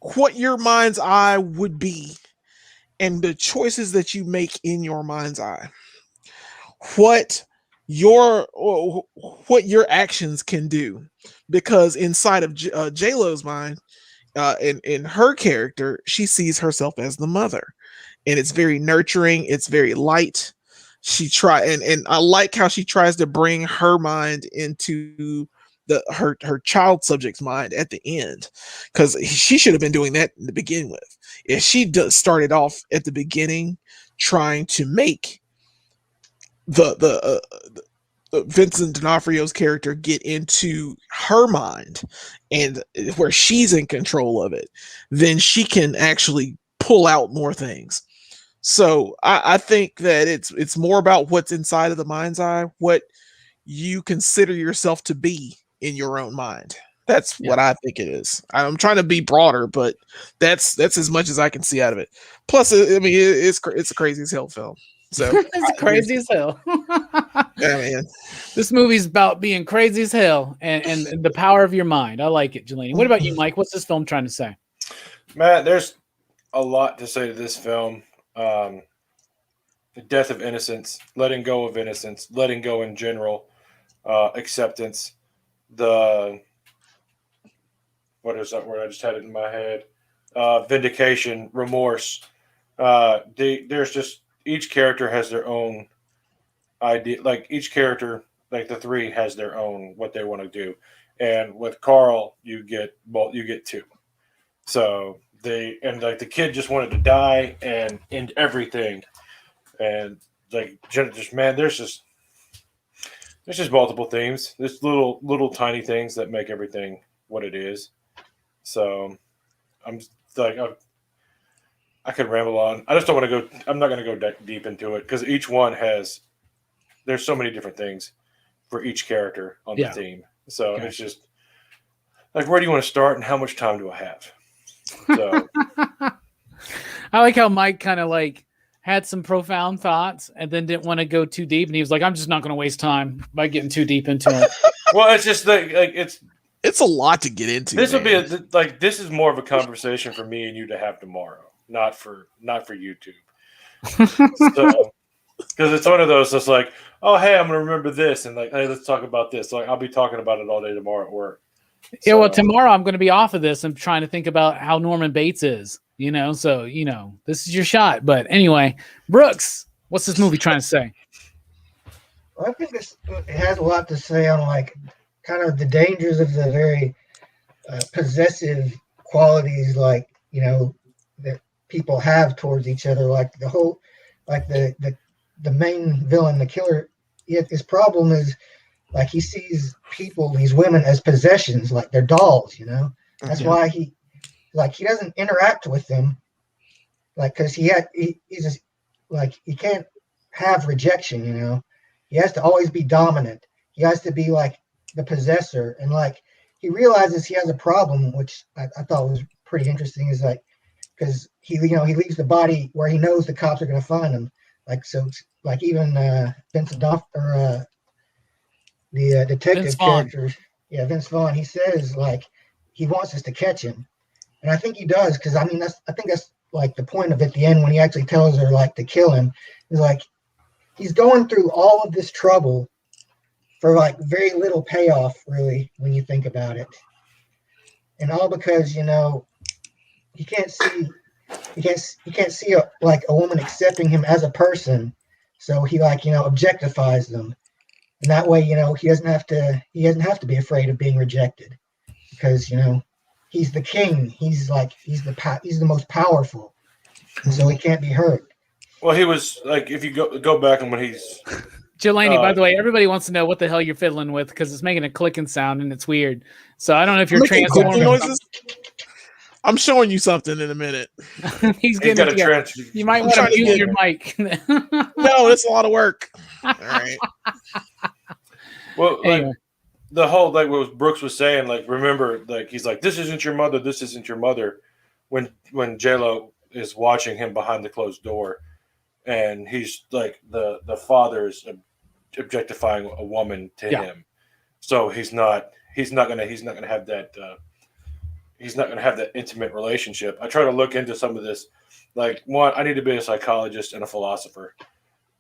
B: what your mind's eye would be, and the choices that you make in your mind's eye, what your actions can do. Because inside of J-Lo's mind, in her character, she sees herself as the mother, and it's very nurturing, it's very light. And I like how she tries to bring her mind into her child subject's mind at the end, because she should have been doing that to begin with. If she started off at the beginning trying to make the Vincent D'Onofrio's character get into her mind and where she's in control of it, then she can actually pull out more things. So I think that it's more about what's inside of the mind's eye, what you consider yourself to be in your own mind. That's what I think it is. I'm trying to be broader, but that's as much as I can see out of it. Plus, I mean, it's a crazy as hell film. So
A: it's crazy as hell.
B: Yeah, man.
A: This movie's about being crazy as hell and the power of your mind. I like it, Jelani. What about you, Mike? What's this film trying to say?
C: Matt, there's a lot to say to this film. The death of innocence, letting go of innocence, letting go in general, acceptance. What is that word? I just had it in my head. Vindication, remorse. There's just each character has their own idea. Like each character, like the three, has their own what they want to do. And with Carl, you get two. So the kid just wanted to die and end everything. And like just man, there's just multiple themes. There's little tiny things that make everything what it is. So I'm like I could ramble on. I just don't want to go. I'm not going to go deep into it because each one there's so many different things for each character on the theme. So It's just like, where do you want to start and how much time do I have? So
A: I like how Mike kind of like had some profound thoughts and then didn't want to go too deep. And he was like, I'm just not going to waste time by getting too deep into it.
C: Well, it's just like
B: it's a lot to get into.
C: This would be this is more of a conversation for me and you to have tomorrow, not for YouTube. So, because it's one of those that's like, oh, hey, I'm going to remember this. And like, hey, let's talk about this. So, like, I'll be talking about it all day tomorrow at work.
A: Yeah, well, tomorrow I'm going to be off of this. I'm trying to think about how Norman Bates is, so, this is your shot. But anyway, Brooks, what's this movie trying to say?
D: Well, I think it has a lot to say on like kind of the dangers of the very possessive qualities, like, that people have towards each other. Like the whole, like the main villain, the killer, his problem is like he sees these women as possessions, like they're dolls, That's why he doesn't interact with them, like, because he's just like, he can't have rejection, He has to always be dominant. He has to be like the possessor, and like he realizes he has a problem, which I thought was pretty interesting. Is like, because he leaves the body where he knows the cops are going to find him. Like, so like even Vincent the detective
A: Vince Vaughn.
D: character, Vince Vaughn, he says like he wants us to catch him, and I think he does, because I think that's like the point of it at the end when he actually tells her like to kill him. Is like he's going through all of this trouble for like very little payoff, really, when you think about it, and all because he can't see a woman accepting him as a person, so he objectifies them. And that way, he doesn't have to be afraid of being rejected, because he's the king. He's the most powerful, and so he can't be hurt.
C: Well, he was like, if you go back and when he's
A: Jelani, by the way, everybody wants to know what the hell you're fiddling with because it's making a clicking sound and it's weird. So I don't know if you're transforming noises.
B: I'm showing you something in a minute.
A: He's got a trend. You might want to mute your mic.
B: No, it's a lot of work. All right.
C: Well, anyway. The whole, like what Brooks was saying, like, remember, like, he's like, this isn't your mother, this isn't your mother, when J-Lo is watching him behind the closed door, and he's like, the father is objectifying a woman to him, so he's not gonna have that intimate relationship. I try to look into some of this, like, one, I need to be a psychologist and a philosopher,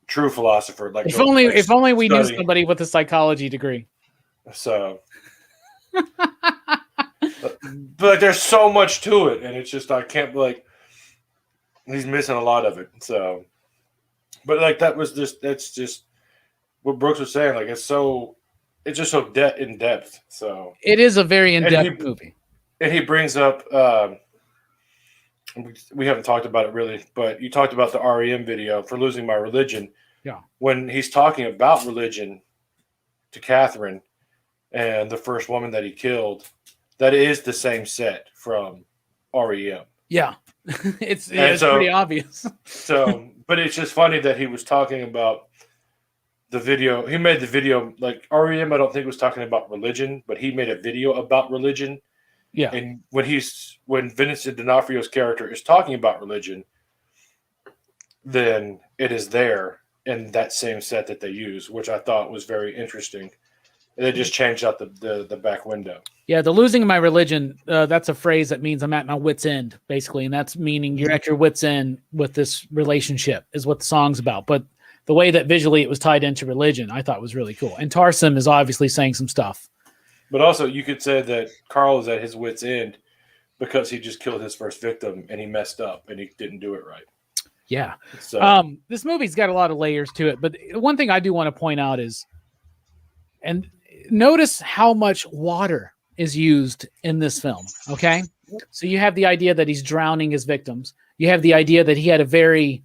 C: true philosopher. Like,
A: if only we knew somebody with a psychology degree.
C: So, but there's so much to it, and it's just, I can't, like, he's missing a lot of it. So, but like that's just what Brooks was saying. Like, it's just so in depth. So
A: it is a very in depth movie.
C: And he brings up, we haven't talked about it really, but you talked about the REM video for Losing My Religion.
A: Yeah. When
C: he's talking about religion to Catherine and the first woman that he killed, that is the same set from REM.
A: Yeah. it's
C: so,
A: pretty obvious.
C: So, but it's just funny that he was talking about the video. He made the video, like REM, I don't think was talking about religion, but he made a video about religion.
A: Yeah.
C: And when Vincent D'Onofrio's character is talking about religion, then it is there in that same set that they use, which I thought was very interesting. And they just changed out the back window.
A: Yeah, the losing of my religion, that's a phrase that means I'm at my wit's end, basically. And that's meaning you're at your wit's end with this relationship is what the song's about. But the way that visually it was tied into religion, I thought was really cool. And Tarsem is obviously saying some stuff.
C: But also you could say that Carl is at his wit's end because he just killed his first victim and he messed up and he didn't do it right.
A: Yeah.
C: So
A: this movie's got a lot of layers to it. But one thing I do want to point out is, and notice how much water is used in this film. Okay. So you have the idea that he's drowning his victims. You have the idea that he had a very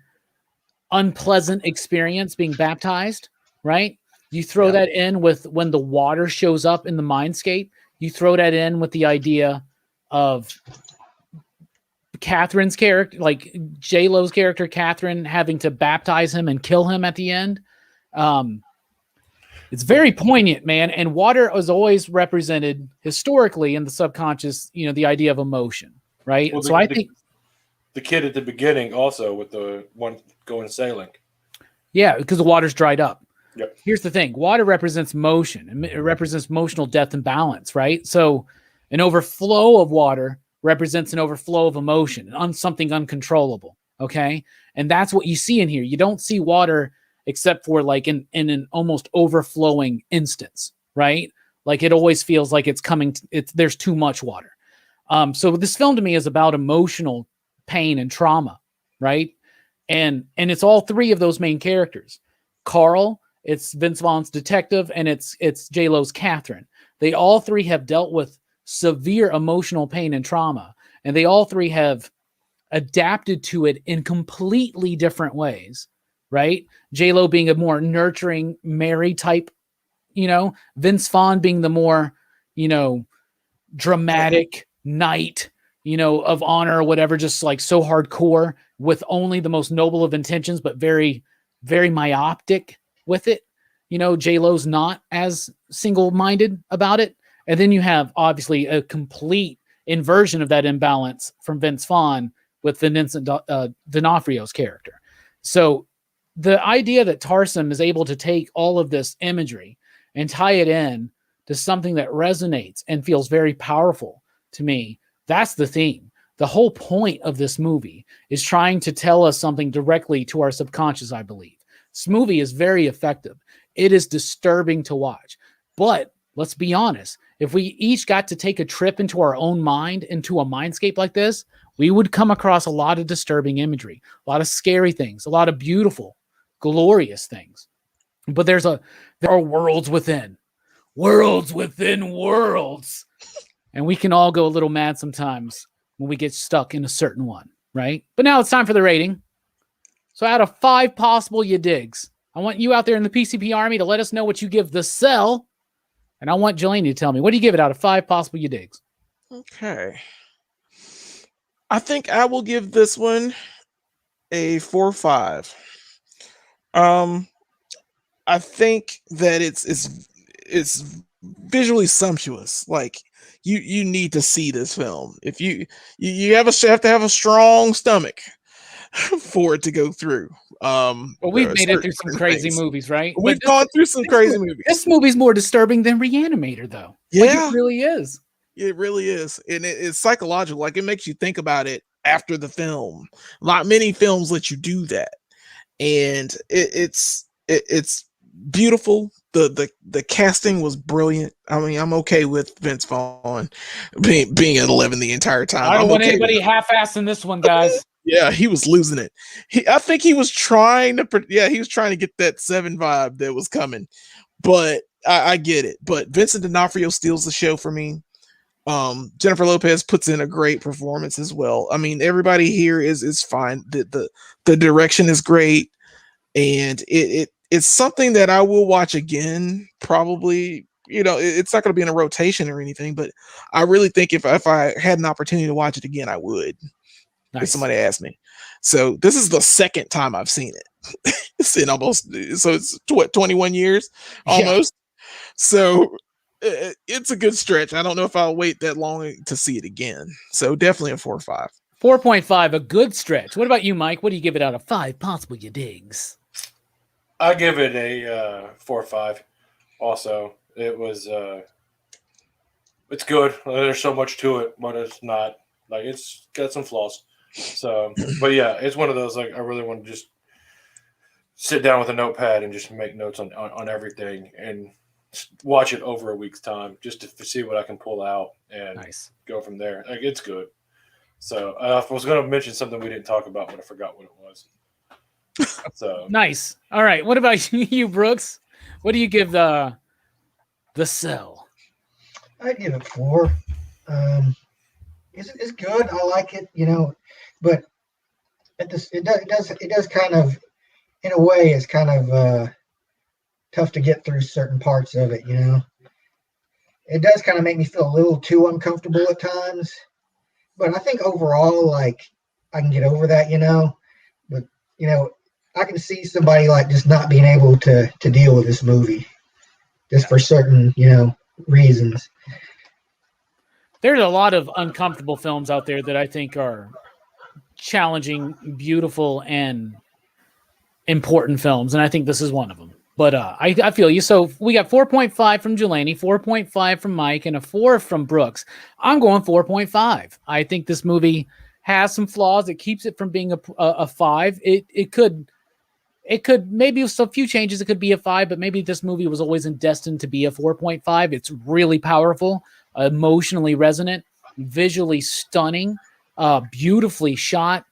A: unpleasant experience being baptized, right? You throw that in with when the water shows up in the mindscape. You throw that in with the idea of Catherine's character, like J-Lo's character, Catherine, having to baptize him and kill him at the end. It's very poignant, man. And water is always represented historically in the subconscious, the idea of emotion, right?
C: Well,
A: so I think
C: the kid at the beginning also with the one going sailing.
A: Yeah, because the water's dried up.
C: Yep.
A: Here's the thing. Water represents motion. And it represents emotional depth and balance, right? So an overflow of water represents an overflow of emotion, something uncontrollable, okay? And that's what you see in here. You don't see water except for like in an almost overflowing instance, right? Like it always feels like it's coming, there's too much water. So this film to me is about emotional pain and trauma, right? And it's all three of those main characters. Carl, it's Vince Vaughn's detective, and it's J-Lo's Catherine. They all three have dealt with severe emotional pain and trauma, and they all three have adapted to it in completely different ways, right? J-Lo being a more nurturing Mary type, Vince Vaughn being the more, dramatic knight, of honor or whatever, just like so hardcore with only the most noble of intentions, but very, very myopic with it. J-Lo's not as single-minded about it. And then you have obviously a complete inversion of that imbalance from Vince Vaughn with Vincent D'Onofrio's character. So the idea that Tarsem is able to take all of this imagery and tie it in to something that resonates and feels very powerful to me, that's the theme. The whole point of this movie is trying to tell us something directly to our subconscious, I believe. This movie is very effective. It is disturbing to watch. But let's be honest, if we each got to take a trip into our own mind, into a mindscape like this, we would come across a lot of disturbing imagery, a lot of scary things, a lot of beautiful, glorious things. But there are worlds within worlds. And we can all go a little mad sometimes when we get stuck in a certain one, right? But now it's time for the rating. So out of 5 possible you digs, I want you out there in the PCP Army to let us know what you give The Cell. And I want Jillian to tell me, what do you give it out of 5 possible you digs?
B: Okay. I think I will give this one a 4-5. I think that it's visually sumptuous. Like you need to see this film. If you have to have a strong stomach for it to go through.
A: Well, we've made it through some crazy movies, right?
B: We've gone through some crazy movies.
A: This movie's more disturbing than Reanimator, though.
B: Yeah,
A: like, it really is.
B: It really is, and it's psychological. Like it makes you think about it after the film. Not many films let you do that, and it's beautiful. The casting was brilliant. I mean, I'm okay with Vince Vaughn being at 11 the entire time.
A: I don't want anybody half-assing this one, guys.
B: Yeah, he was losing it. I think he was trying to get that 7 vibe that was coming, but I get it. But Vincent D'Onofrio steals the show for me. Jennifer Lopez puts in a great performance as well. I mean, everybody here is fine. The direction is great, and it's something that I will watch again. Probably, it's not going to be in a rotation or anything, but I really think if I had an opportunity to watch it again, I would. If somebody asked me. So this is the second time I've seen it. It's in it's 21 years almost. Yeah. So it's a good stretch. I don't know if I'll wait that long to see it again. So definitely a 4 or 5.
A: 4.5, a good stretch. What about you, Mike? What do you give it out of 5 possible you digs?
C: I give it a 4 or 5. Also, it was it's good. There's so much to it, but it's not like it's got some flaws. So, but yeah, it's one of those like I really want to just sit down with a notepad and just make notes on everything and watch it over a week's time just to see what I can pull out and go from there. Like it's good. So I was going to mention something we didn't talk about, but I forgot what it was. So
A: nice. All right. What about you, Brooks? What do you give the Cell?
D: I'd give it 4. It's good. I like it, but it does kind of, in a way, it's kind of tough to get through certain parts of it. It does kind of make me feel a little too uncomfortable at times. But I think overall, like, I can get over that, But, I can see somebody, like, just not being able to deal with this movie. Just for certain, reasons.
A: There's a lot of uncomfortable films out there that I think are challenging, beautiful, and important films. And I think this is one of them. But I feel you. So we got 4.5 from Jelani, 4.5 from Mike, and a 4 from Brooks. I'm going 4.5. I think this movie has some flaws. It keeps it from being a 5. It could maybe with a few changes, it could be a 5, but maybe this movie was always destined to be a 4.5. It's really powerful, emotionally resonant, visually stunning, beautifully shot,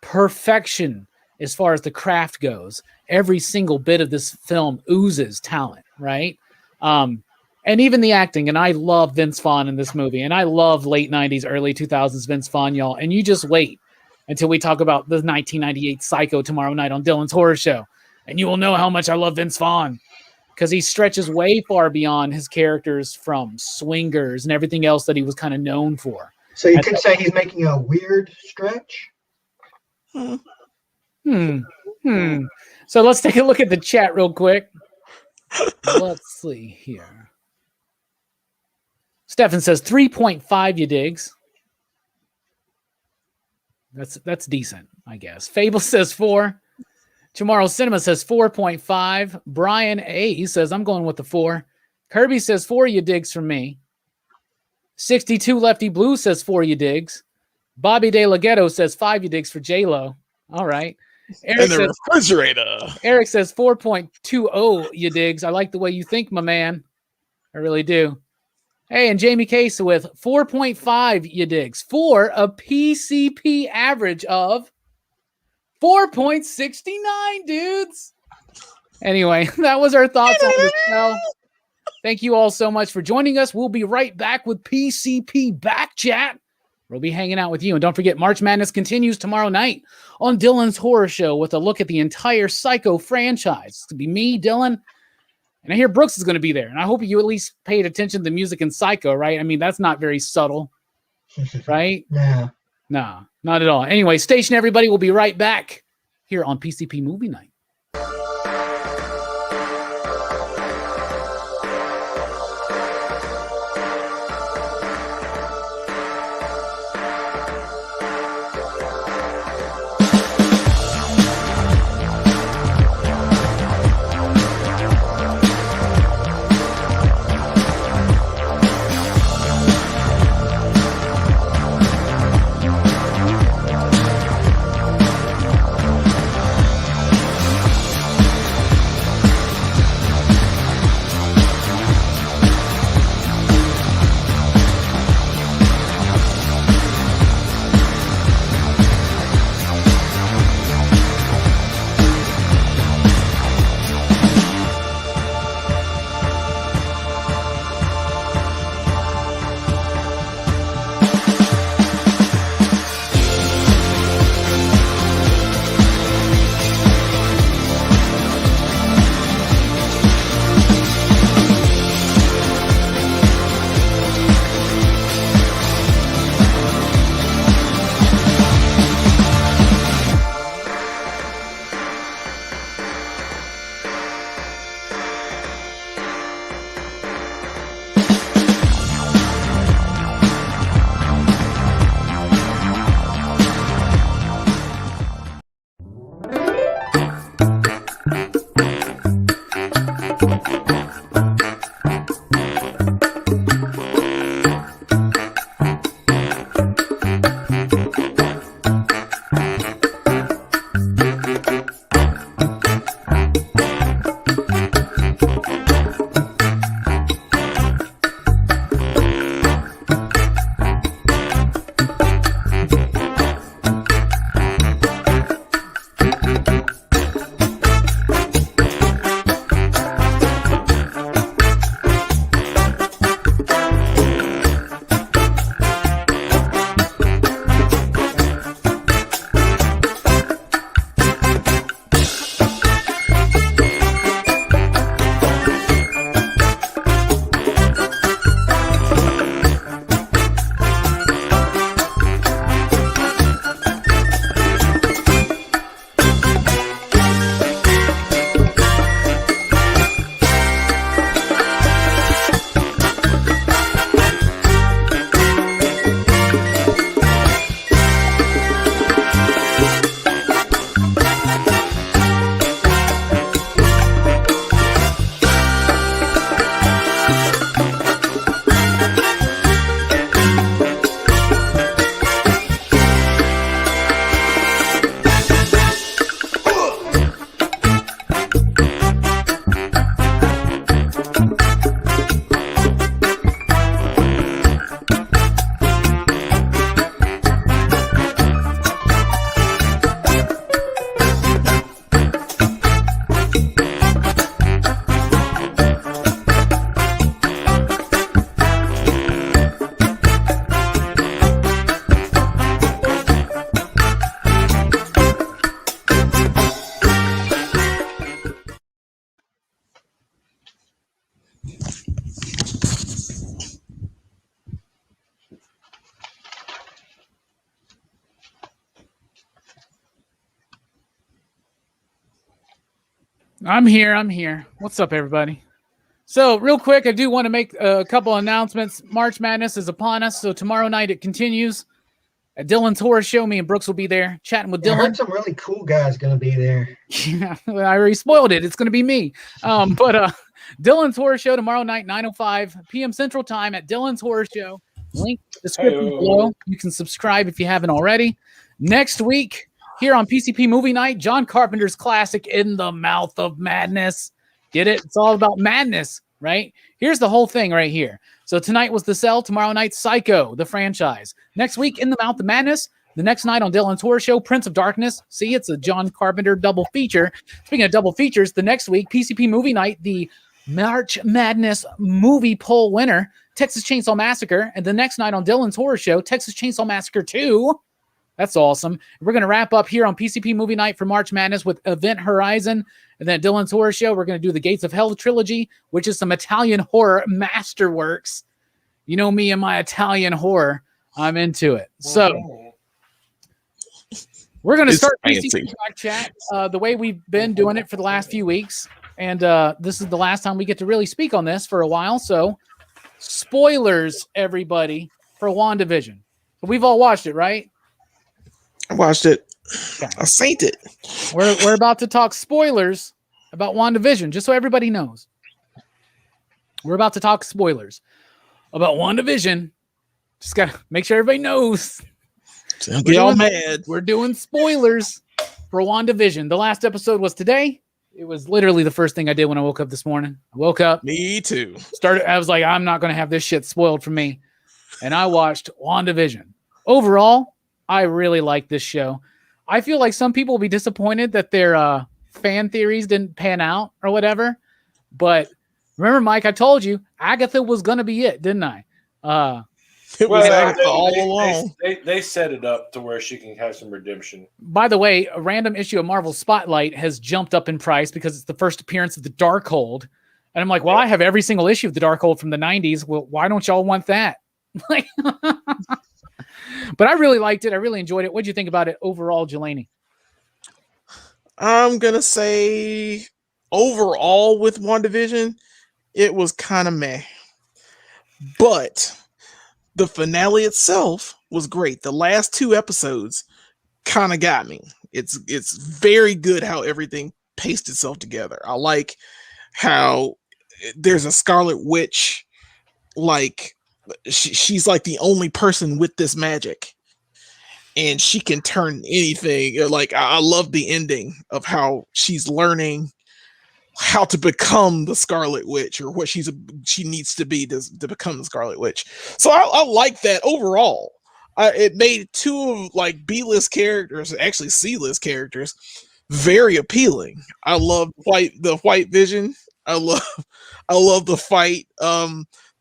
A: perfection as far as the craft goes. Every single bit of this film oozes talent, right? And even the acting, and I love Vince Vaughn in this movie, and I love late 90s, early 2000s Vince Vaughn, y'all, and you just wait until we talk about the 1998 Psycho tomorrow night on Dylan's Horror Show, and you will know how much I love Vince Vaughn, because he stretches way far beyond his characters from Swingers and everything else that he was kind of known for.
D: So you could say he's making a weird stretch?
A: So let's take a look at the chat real quick. Let's see here. Stefan says 3.5 you digs. That's decent, I guess. Fable says 4. Tomorrow Cinema says 4.5. Brian A says I'm going with the 4. Kirby says 4 you digs from me. 62 Lefty Blue says 4 you digs. Bobby De La Ghetto says 5 you digs for J-Lo. All right.
B: Eric says, refrigerator.
A: Eric says 4.20 you digs. I like the way you think, my man. I really do. Hey, and Jamie Case with 4.5 you digs for a PCP average of 4.69, dudes. Anyway, that was our thoughts on the show. Thank you all so much for joining us. We'll be right back with PCP Back Chat. We'll be hanging out with you. And don't forget, March Madness continues tomorrow night on Dylan's Horror Show with a look at the entire Psycho franchise. It's going to be me, Dylan, and I hear Brooks is going to be there. And I hope you at least paid attention to the music in Psycho, right? I mean, that's not very subtle, right?
D: No,
A: not at all. Anyway, station everybody. We'll be right back here on PCP Movie Night. I'm here. What's up, everybody? So, real quick, I do want to make a couple announcements. March Madness is upon us, so tomorrow night it continues at Dylan's Horror Show. Me and Brooks will be there chatting with Dylan.
D: I heard some really cool guys going to be there.
A: Yeah, I already spoiled it. It's going to be me. But Dylan's Horror Show tomorrow night, 9:05 p.m. Central Time at Dylan's Horror Show. Link description below. You can subscribe if you haven't already. Next week, here on PCP Movie Night, John Carpenter's classic, In the Mouth of Madness. Get it? It's all about madness, right? Here's the whole thing right here. So tonight was The Cell. Tomorrow night, Psycho, the franchise. Next week, In the Mouth of Madness. The next night on Dylan's Horror Show, Prince of Darkness. See, it's a John Carpenter double feature. Speaking of double features, the next week, PCP Movie Night, the March Madness movie poll winner, Texas Chainsaw Massacre. And the next night on Dylan's Horror Show, Texas Chainsaw Massacre 2. That's awesome. We're going to wrap up here on PCP Movie Night for March Madness with Event Horizon. And then Dylan's Horror Show, we're going to do the Gates of Hell trilogy, which is some Italian horror masterworks. You know me and my Italian horror. I'm into it. So we're going to start PCP Talk Chat the way we've been doing it for the last few weeks. And this is the last time we get to really speak on this for a while. So spoilers, everybody, for WandaVision. We've all watched it, right?
B: I watched it.
A: Okay.
B: I synced it.
A: We're about to talk spoilers about WandaVision, just so everybody knows. We're about to talk spoilers about WandaVision. Just got to make sure everybody knows.
B: Don't get all mad.
A: We're doing spoilers for WandaVision. The last episode was today. It was literally the first thing I did when I woke up this morning. I woke up.
B: Me too.
A: I was like, I'm not going to have this shit spoiled for me. And I watched WandaVision. Overall, I really like this show. I feel like some people will be disappointed that their fan theories didn't pan out or whatever. But remember, Mike, I told you Agatha was going to be it, didn't I?
B: It was Agatha all along.
C: They set it up to where she can have some redemption.
A: By the way, a random issue of Marvel Spotlight has jumped up in price because it's the first appearance of the Darkhold. And I'm like, well, I have every single issue of the Darkhold from the 90s. Well, why don't y'all want that? Like, but I really liked it. I really enjoyed it. What'd you think about it overall, Jelani?
B: I'm going to say overall with WandaVision, it was kind of meh. But the finale itself was great. The last two episodes kind of got me. It's very good how everything paced itself together. I like how there's a Scarlet Witch, like she's like the only person with this magic, and she can turn anything. Like I love the ending of how she's learning how to become the Scarlet Witch, or what she needs to be to become the Scarlet Witch. So I like that overall. It made two of like B-list characters, actually C-list characters, very appealing. I love the White Vision. I love the fight.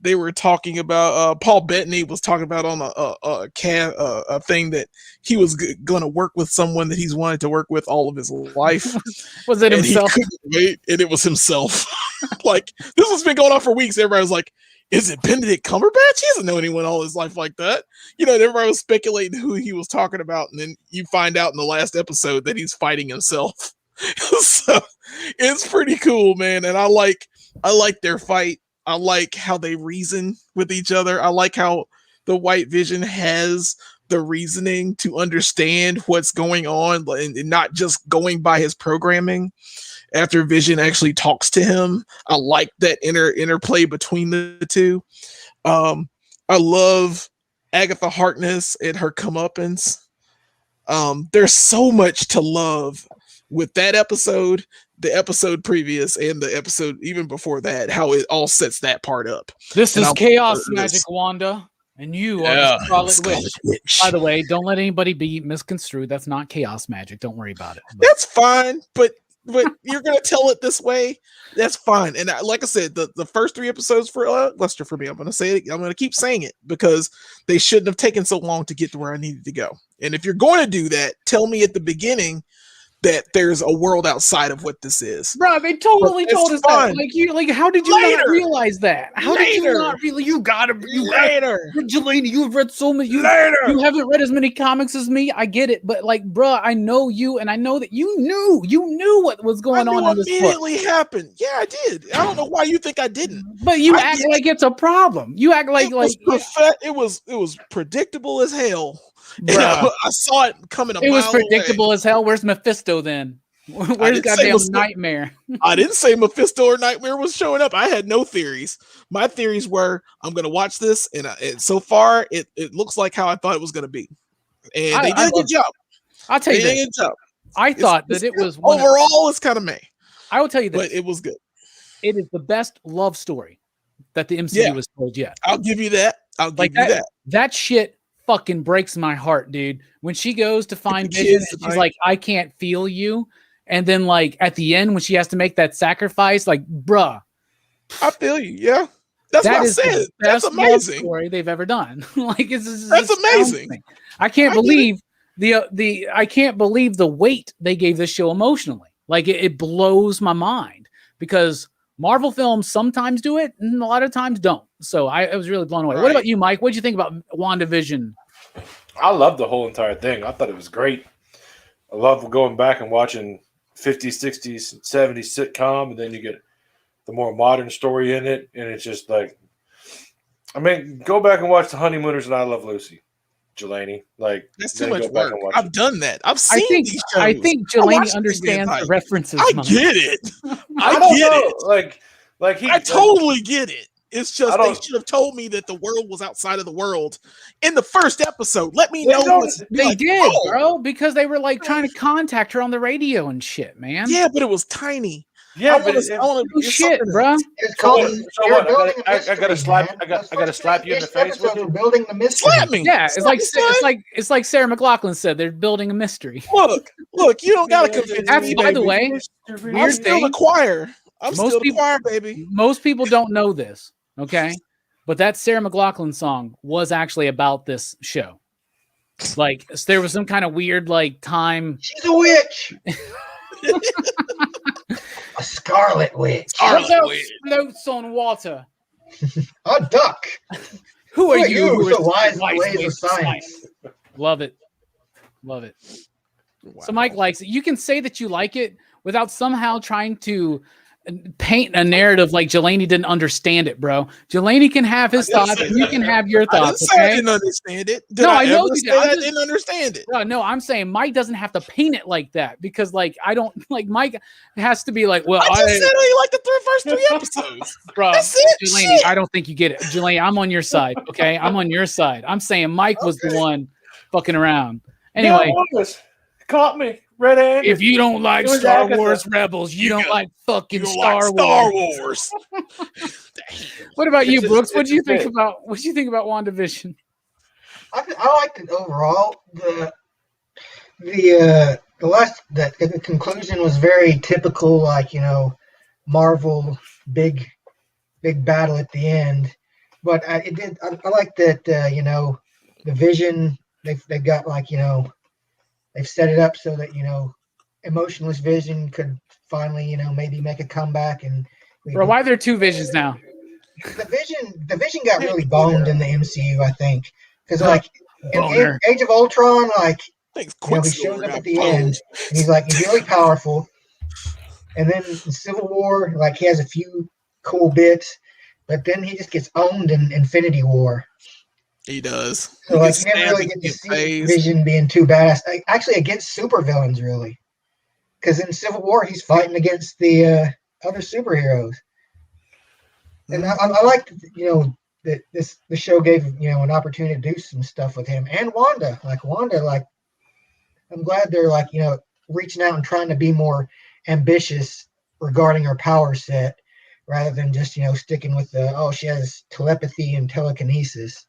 B: They were talking about Paul Bettany was talking about on a thing that he was going to work with someone that he's wanted to work with all of his life.
A: Was it himself?
B: He couldn't wait, and it was himself. Like, this has been going on for weeks. Everybody was like, is it Benedict Cumberbatch? He doesn't know anyone all his life like that. You know, and everybody was speculating who he was talking about, and then you find out in the last episode that he's fighting himself. So it's pretty cool, man. And I like their fight. I like how they reason with each other. I like how the White Vision has the reasoning to understand what's going on, and not just going by his programming. After Vision actually talks to him, I like that interplay between the two. I love Agatha Harkness and her comeuppance. There's so much to love with that episode, the episode previous, and the episode even before that, how it all sets that part up.
A: This is chaos magic, Wanda, and you are the Scarlet Witch. By the way, don't let anybody be misconstrued. That's not chaos magic. Don't worry about it.
B: That's fine, but you're gonna tell it this way. That's fine. And like I said, the first three episodes for Lester, for me, I'm gonna say it. I'm gonna keep saying it because they shouldn't have taken so long to get to where I needed to go. And if you're going to do that, tell me at the beginning that there's a world outside of what this is.
A: Bro, they totally told us that. Like, how did you not realize that? How did you not really? You gotta. Jelani, you've read so many. You haven't read as many comics as me. I get it, but like, bro, I know you, and I know that you knew what was going on in this book.
B: Immediately happened. Yeah, I did. I don't know why you think I didn't.
A: But you act like it's a problem. You act like
B: it was predictable as hell. I saw it coming.
A: It was predictable as hell. Where's Mephisto then? Where's goddamn Nightmare?
B: I didn't say Mephisto or Nightmare was showing up. I had no theories. My theories were I'm going to watch this, and so far it looks like how I thought it was going to be, and they did a good job.
A: I'll tell you this. I thought that it was
B: overall it's kind of meh.
A: I will tell you this,
B: but it was good.
A: It is the best love story that the MCU has told yet.
B: I'll give you that. I'll give you that.
A: That shit fucking breaks my heart, dude. When she goes to find Vision, and she's like, I can't feel you. And then, like, at the end, when she has to make that sacrifice, like, bruh.
B: I feel you, yeah. That's what I said. That's amazing.
A: Story they've ever done. Like,
B: that's amazing.
A: I can't believe I can't believe the weight they gave this show emotionally. Like, it blows my mind because Marvel films sometimes do it and a lot of times don't. So I was really blown away. Right. What about you, Mike? What did you think about WandaVision?
C: I loved the whole entire thing. I thought it was great. I love going back and watching 50s, 60s, 70s sitcom, and then you get the more modern story in it. And it's just like, I mean, go back and watch The Honeymooners and I Love Lucy. Jelani, like
B: that's too much work. I've done that. I've seen these shows.
A: I think Jelani understands the references.
B: I get it. I get it. I totally get it. It's just they should have told me that the world was outside of the world in the first episode. Let me know.
A: They did, bro, because they were like trying to contact her on the radio and shit, man.
B: Yeah, but it was tiny.
C: Yeah,
A: I want to do shit, bro.
D: It's called.
C: I gotta slap you in the face with it.
D: Building the mystery.
B: Slap me.
A: Yeah, it's like Sarah McLachlan said. They're building a mystery.
B: Look, you don't gotta convince me.
A: By the way,
B: I'm still the choir. I'm still the choir, baby.
A: Most people don't know this, okay? But that Sarah McLachlan song was actually about this show. Like, there was some kind of weird, like, time.
D: She's a witch. A scarlet witch.
A: Floats on water.
D: A duck.
A: Who are you?
D: Who is so wise in the ways of science?
A: Love it. Wow. So Mike likes it. You can say that you like it without somehow trying to paint a narrative like Jelani didn't understand it, bro. Jelani can have his thoughts. You can have your thoughts.
B: I didn't understand it. I know you did. I didn't understand it.
A: No, I'm saying Mike doesn't have to paint it like that because, like, I don't like Mike has to be like, well,
B: I just said I like the first three episodes,
A: bro.
B: That's it.
A: Jelani, I don't think you get it, Jelani. I'm on your side, okay? I'm on your side. I'm saying Mike was the one fucking around. Anyway,
C: caught me. Red-handed.
A: If you don't like Star Wars Rebels, you don't like fucking Star Wars. What about you, Brooks? What do you think about WandaVision?
D: I liked it overall. The conclusion was very typical, like, Marvel big battle at the end. But I like that the Vision they've got, like, they've set it up so that, emotionless Vision could finally, maybe make a comeback. And
A: bro, why are there two Visions now?
D: The Vision got really boned in the MCU, I think, because like in Age of Ultron, like he shows up at the end and he's like he's really powerful, and then in Civil War, like he has a few cool bits, but then he just gets owned in Infinity War.
B: He does.
D: So like you never really get to see Vision being too badass. Actually, against supervillains, really, because in Civil War he's fighting against the other superheroes. And I like that the show gave an opportunity to do some stuff with him and Wanda. Like I'm glad they're like reaching out and trying to be more ambitious regarding her power set rather than just sticking with she has telepathy and telekinesis.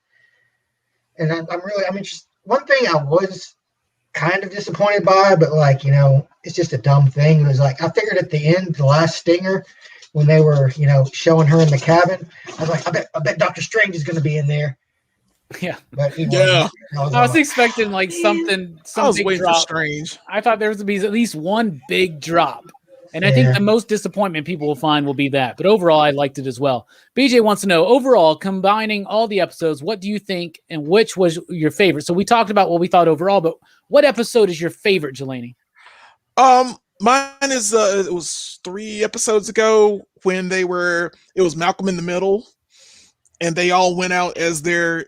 D: And I'm just one thing I was kind of disappointed by, but it's just a dumb thing. It was like I figured at the end, the last stinger, when they were showing her in the cabin, I was like, I bet Doctor Strange is going to be in there.
A: Yeah.
D: But he
B: Yeah.
D: wasn't.
A: I was expecting like some
B: I was
A: big
B: waiting
A: drop.
B: for Strange.
A: I thought there was to be at least one big drop. And I think the most disappointment people will find will be that. But overall, I liked it as well. BJ wants to know, overall, combining all the episodes, what do you think and which was your favorite? So we talked about what we thought overall, but what episode is your favorite, Jelani?
B: Mine is it was 3 episodes ago when it was Malcolm in the Middle, and they all went out as their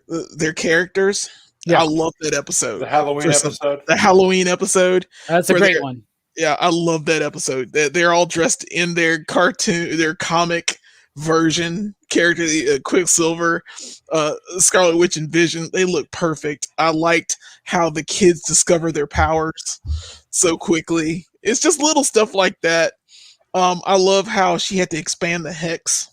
B: characters. Yeah. I love that episode.
C: The Halloween episode.
B: The Halloween episode.
A: That's a great one.
B: Yeah, I love that episode. They're all dressed in their comic version character, Quicksilver, Scarlet Witch, and Vision. They look perfect. I liked how the kids discover their powers so quickly. It's just little stuff like that. I love how she had to expand the hex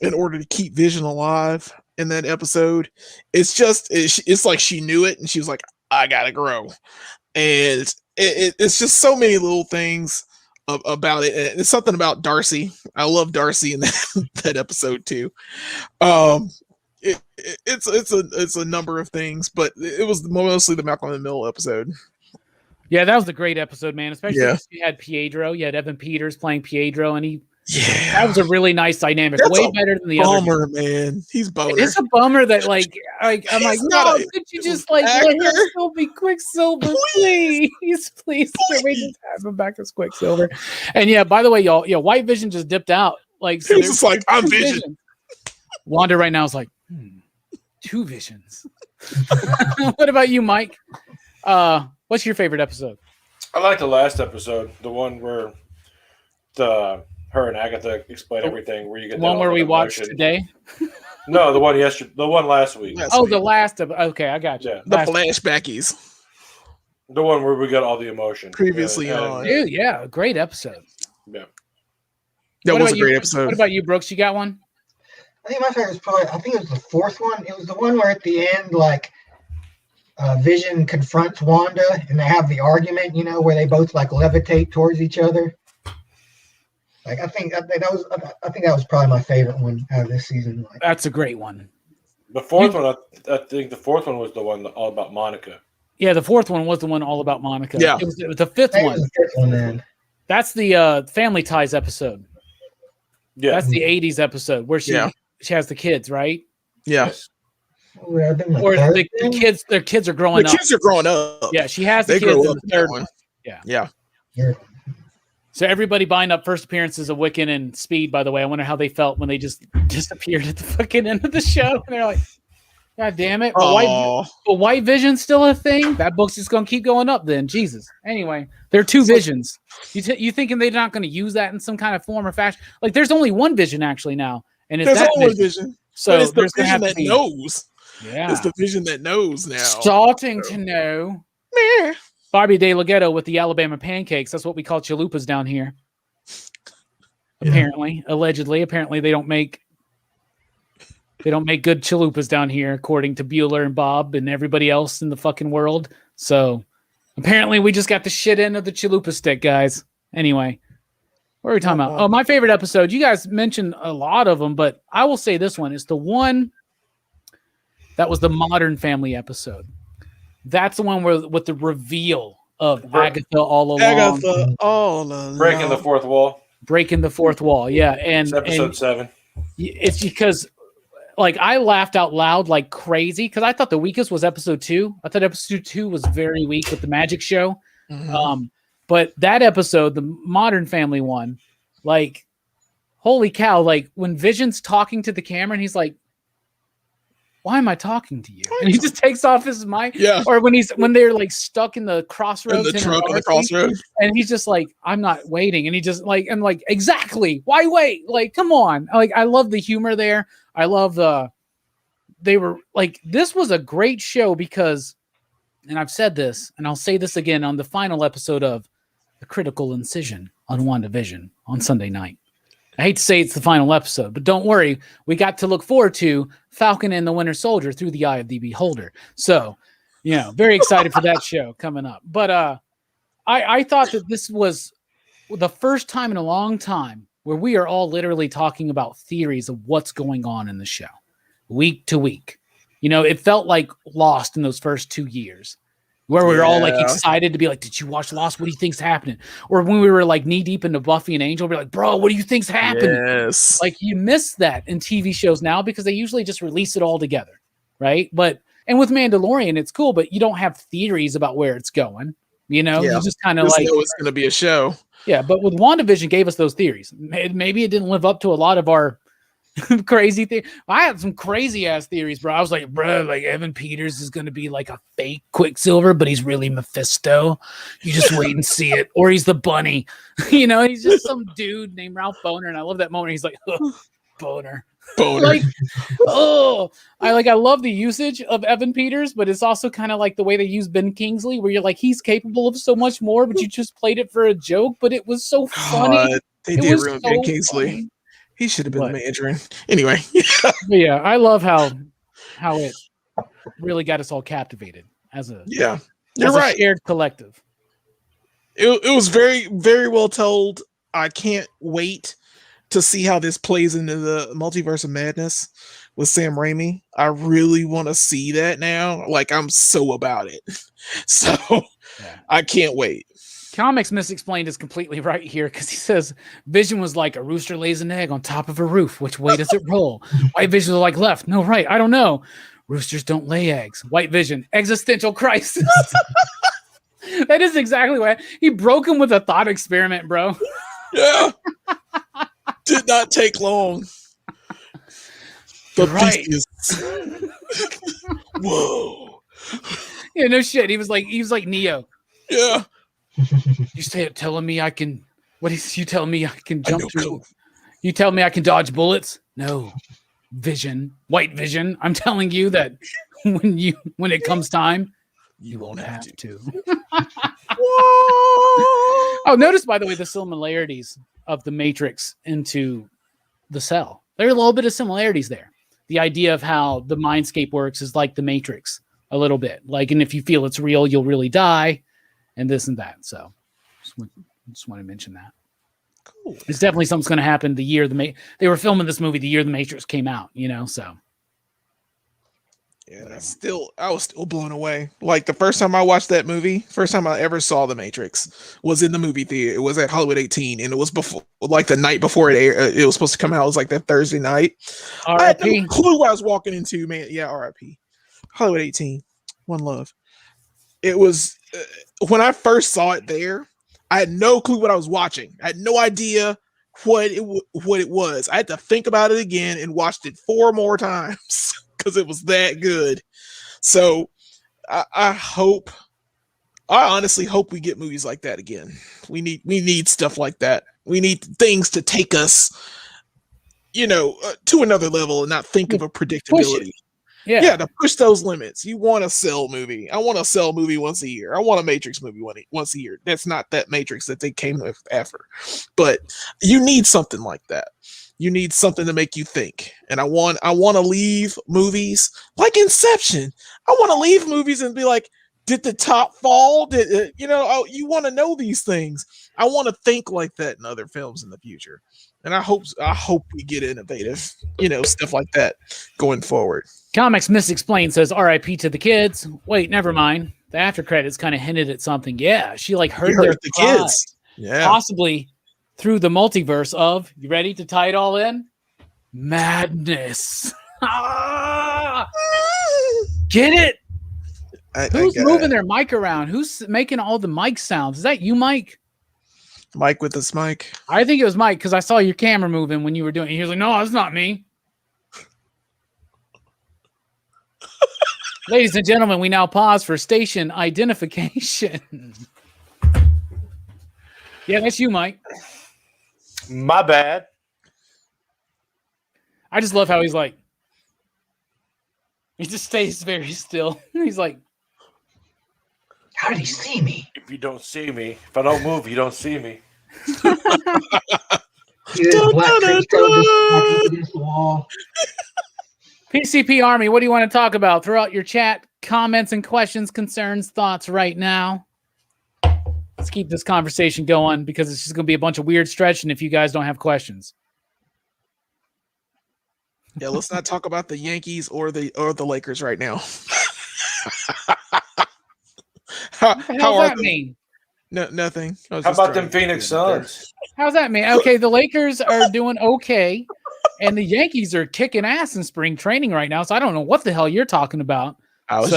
B: in order to keep Vision alive in that episode. It's like she knew it and she was like, I gotta grow. And it's just so many little things about it. And it's something about Darcy. I love Darcy in that episode too. It's a number of things, but it was mostly the Malcolm in the Middle episode.
A: Yeah, that was a great episode, man. Especially because you had Pietro. You had Evan Peters playing Pietro, and that was a really nice dynamic.
B: That's
A: way better than the other.
B: Bummer, man. He's boner.
A: It's a bummer that I'm like, no, could you just like let him still be Quicksilver, please? Please. Can we just have him back as Quicksilver? And yeah, by the way, y'all, White Vision just dipped out. Like, so
B: he was just like, I'm Vision.
A: Wanda right now is like, 2 visions. What about you, Mike? What's your favorite episode?
C: I like the last episode, the one where her and Agatha explain everything. Where you get
A: the one where we watched today.
C: No, the one last week.
A: The last of. Okay, I got you.
C: Yeah.
B: The flashbackies.
C: The one where we got all the emotion
B: previously on.
A: Dude, yeah, great episode.
C: Yeah,
B: that was a great episode.
A: What about you, Brooks? You got one?
D: I think my favorite was probably. I think it was the 4th one. It was the one where at the end, like, Vision confronts Wanda and they have the argument, where they both like levitate towards each other. Like I think that was probably my favorite one out of this season. Like,
A: that's a great one.
C: The 4th one, I think the 4th one was the one all about Monica.
A: Yeah, the 4th one was the one all about Monica.
B: Yeah,
A: it was the 5th one.
D: The 5th one then.
A: That's the Family Ties episode.
C: Yeah,
A: that's the 80s episode where she has the kids, right?
B: Yeah.
C: Yes.
A: Or the kids, their kids are growing up.
B: The kids are growing up.
A: Yeah, she has the kids in the 3rd one.
B: Yeah.
A: So everybody buying up first appearances of Wiccan and Speed, by the way. I wonder how they felt when they just disappeared at the fucking end of the show. And they're like, God damn it. But White Vision's still a thing? That book's just going to keep going up then. Jesus. Anyway, there are 2 visions. You thinking they're not going to use that in some kind of form or fashion? Like, there's only one Vision actually now. And it's that
B: only Vision.
A: So
B: but it's the Vision that knows.
A: Yeah.
B: It's the Vision that knows now.
A: Starting to know.
B: Meh.
A: Barbie De Laghetto with the Alabama pancakes. That's what we call chalupas down here. Apparently. Allegedly. Apparently they don't make good chalupas down here, according to Bueller and Bob and everybody else in the fucking world. So apparently we just got the shit end of the chalupa stick, guys. Anyway. What are we talking about? Oh, my favorite episode. You guys mentioned a lot of them, but I will say this one is the one that was the Modern Family episode. That's the one with the reveal of Agatha all along.
B: Agatha all along.
C: Breaking the 4th wall.
A: Breaking the 4th wall. Yeah. And
C: it's episode 7.
A: It's because like I laughed out loud like crazy because I thought the weakest was episode 2. I thought episode 2 was very weak with the magic show. Mm-hmm. But that episode, the Modern Family one, like, holy cow, like when Vision's talking to the camera and he's like, why am I talking to you? And he just takes off his mic.
B: Yeah.
A: Or when they're like stuck in the crossroads.
B: In the trunk of the crossroads.
A: And he's just like, I'm not waiting. And he just like, I'm like, exactly. Why wait? Like, come on. Like, I love the humor there. I love they were like, this was a great show because, and I've said this, and I'll say this again on the final episode of The Critical Incision on WandaVision on Sunday night. I hate to say it's the final episode, but don't worry. We got to look forward to Falcon and the Winter Soldier through the eye of the beholder. So, very excited for that show coming up. But I thought that this was the first time in a long time where we are all literally talking about theories of what's going on in the show week to week. You know, it felt like Lost in those first 2 years, where we were all like excited to be like, did you watch Lost? What do you think's happening? Or when we were like knee deep into Buffy and Angel, we're like, bro, what do you think's happening?
B: Yes.
A: Like you miss that in TV shows now because they usually just release it all together. Right. And with Mandalorian, it's cool, but you don't have theories about where it's going. You know, you just kind of like
B: know it's going to be a show.
A: Yeah. But with WandaVision gave us those theories. Maybe it didn't live up to a lot of our crazy thing. I had some crazy ass theories, bro. I was like, bro, like Evan Peters is going to be like a fake Quicksilver, but he's really Mephisto. You just wait and see it. Or he's the bunny, you know, he's just some dude named Ralph Boner. And I love that moment. He's like, oh, Boner. Like, I love the usage of Evan Peters, but it's also kind of like the way they use Ben Kingsley, where you're like, he's capable of so much more, but you just played it for a joke, but it was so funny.
B: They did ruin Ben Kingsley. Funny. He should have been the Mandarin. Anyway.
A: Yeah, I love how it really got us all captivated as a
B: you're right.
A: Shared collective.
B: It was very, very well told. I can't wait to see how this plays into the multiverse of madness with Sam Raimi. I really want to see that now. Like, I'm so about it. So I can't wait.
A: Comics Misexplained is completely right here because he says Vision was like a rooster lays an egg on top of a roof. Which way does it roll? White Vision was like left. No, right. I don't know. Roosters don't lay eggs. White Vision, existential crisis. That is exactly what he broke him with a thought experiment, bro.
B: Yeah. Did not take long. But
A: right.
B: Whoa.
A: Yeah, no shit. He was like Neo.
B: Yeah.
A: You telling me I can? What is you telling me I can jump through? You tell me I can dodge bullets? No, Vision, White Vision. I'm telling you that when it comes time, you won't have to. Oh, notice by the way the similarities of the Matrix into the Cell. There are a little bit of similarities there. The idea of how the mindscape works is like the Matrix a little bit. Like, and if you feel it's real, you'll really die. And this and that. So just want to mention that. Cool. It's definitely something's going to happen the year they were filming this movie the year The Matrix came out, you know, so.
B: Yeah, I was still blown away. Like the first time I watched that movie, first time I ever saw The Matrix was in the movie theater. It was at Hollywood 18 and it was before, like the night before it was supposed to come out. It was like that Thursday night. I had no clue what I was walking into, man. Yeah, RIP. Hollywood 18. One love. It was when I first saw it there, I had no clue what I was watching. I had no idea what it was. I had to think about it again and watched it 4 more times because it was that good. So I honestly hope we get movies like that again. We need stuff like that. We need things to take us, to another level and not think of a predictability. Yeah, to push those limits. You want a Cell movie. I want a Cell movie once a year. I want a Matrix movie once a year. That's not that Matrix that they came with after. But you need something like that. You need something to make you think. And I want to leave movies like Inception. I want to leave movies and be like, did the top fall? You want to know these things. I want to think like that in other films in the future. And I hope we get innovative, stuff like that going forward.
A: Comics Misexplained says RIP to the kids. Wait, never mind. The after credits kind of hinted at something. Yeah, she heard the kids. Yeah. Possibly through the multiverse of, you ready to tie it all in? Madness. Get it? Who's moving their mic around? Who's making all the mic sounds? Is that you, Mike?
B: Mike with this mic.
A: I think it was Mike because I saw your camera moving when you were doing it. He was like, no, that's not me. Ladies and gentlemen, we now pause for station identification. Yeah, that's you, Mike.
C: My bad.
A: I just love how he's like, he just stays very still. He's like,
D: how did he see me?
C: If you don't see me, if I don't move, you don't see me.
A: PCP Army, what do you want to talk about? Throw out your chat, comments, and questions, concerns, thoughts right now. Let's keep this conversation going because it's just going to be a bunch of weird stretching if you guys don't have questions.
B: Yeah, let's not talk about the Yankees or the Lakers right now. how
A: What the hell
B: are
A: does that mean?
B: No, nothing.
C: How about them Phoenix Suns?
A: How's that mean? Okay, the Lakers are doing okay, and the Yankees are kicking ass in spring training right now. So I don't know what the hell you're talking about.
B: I was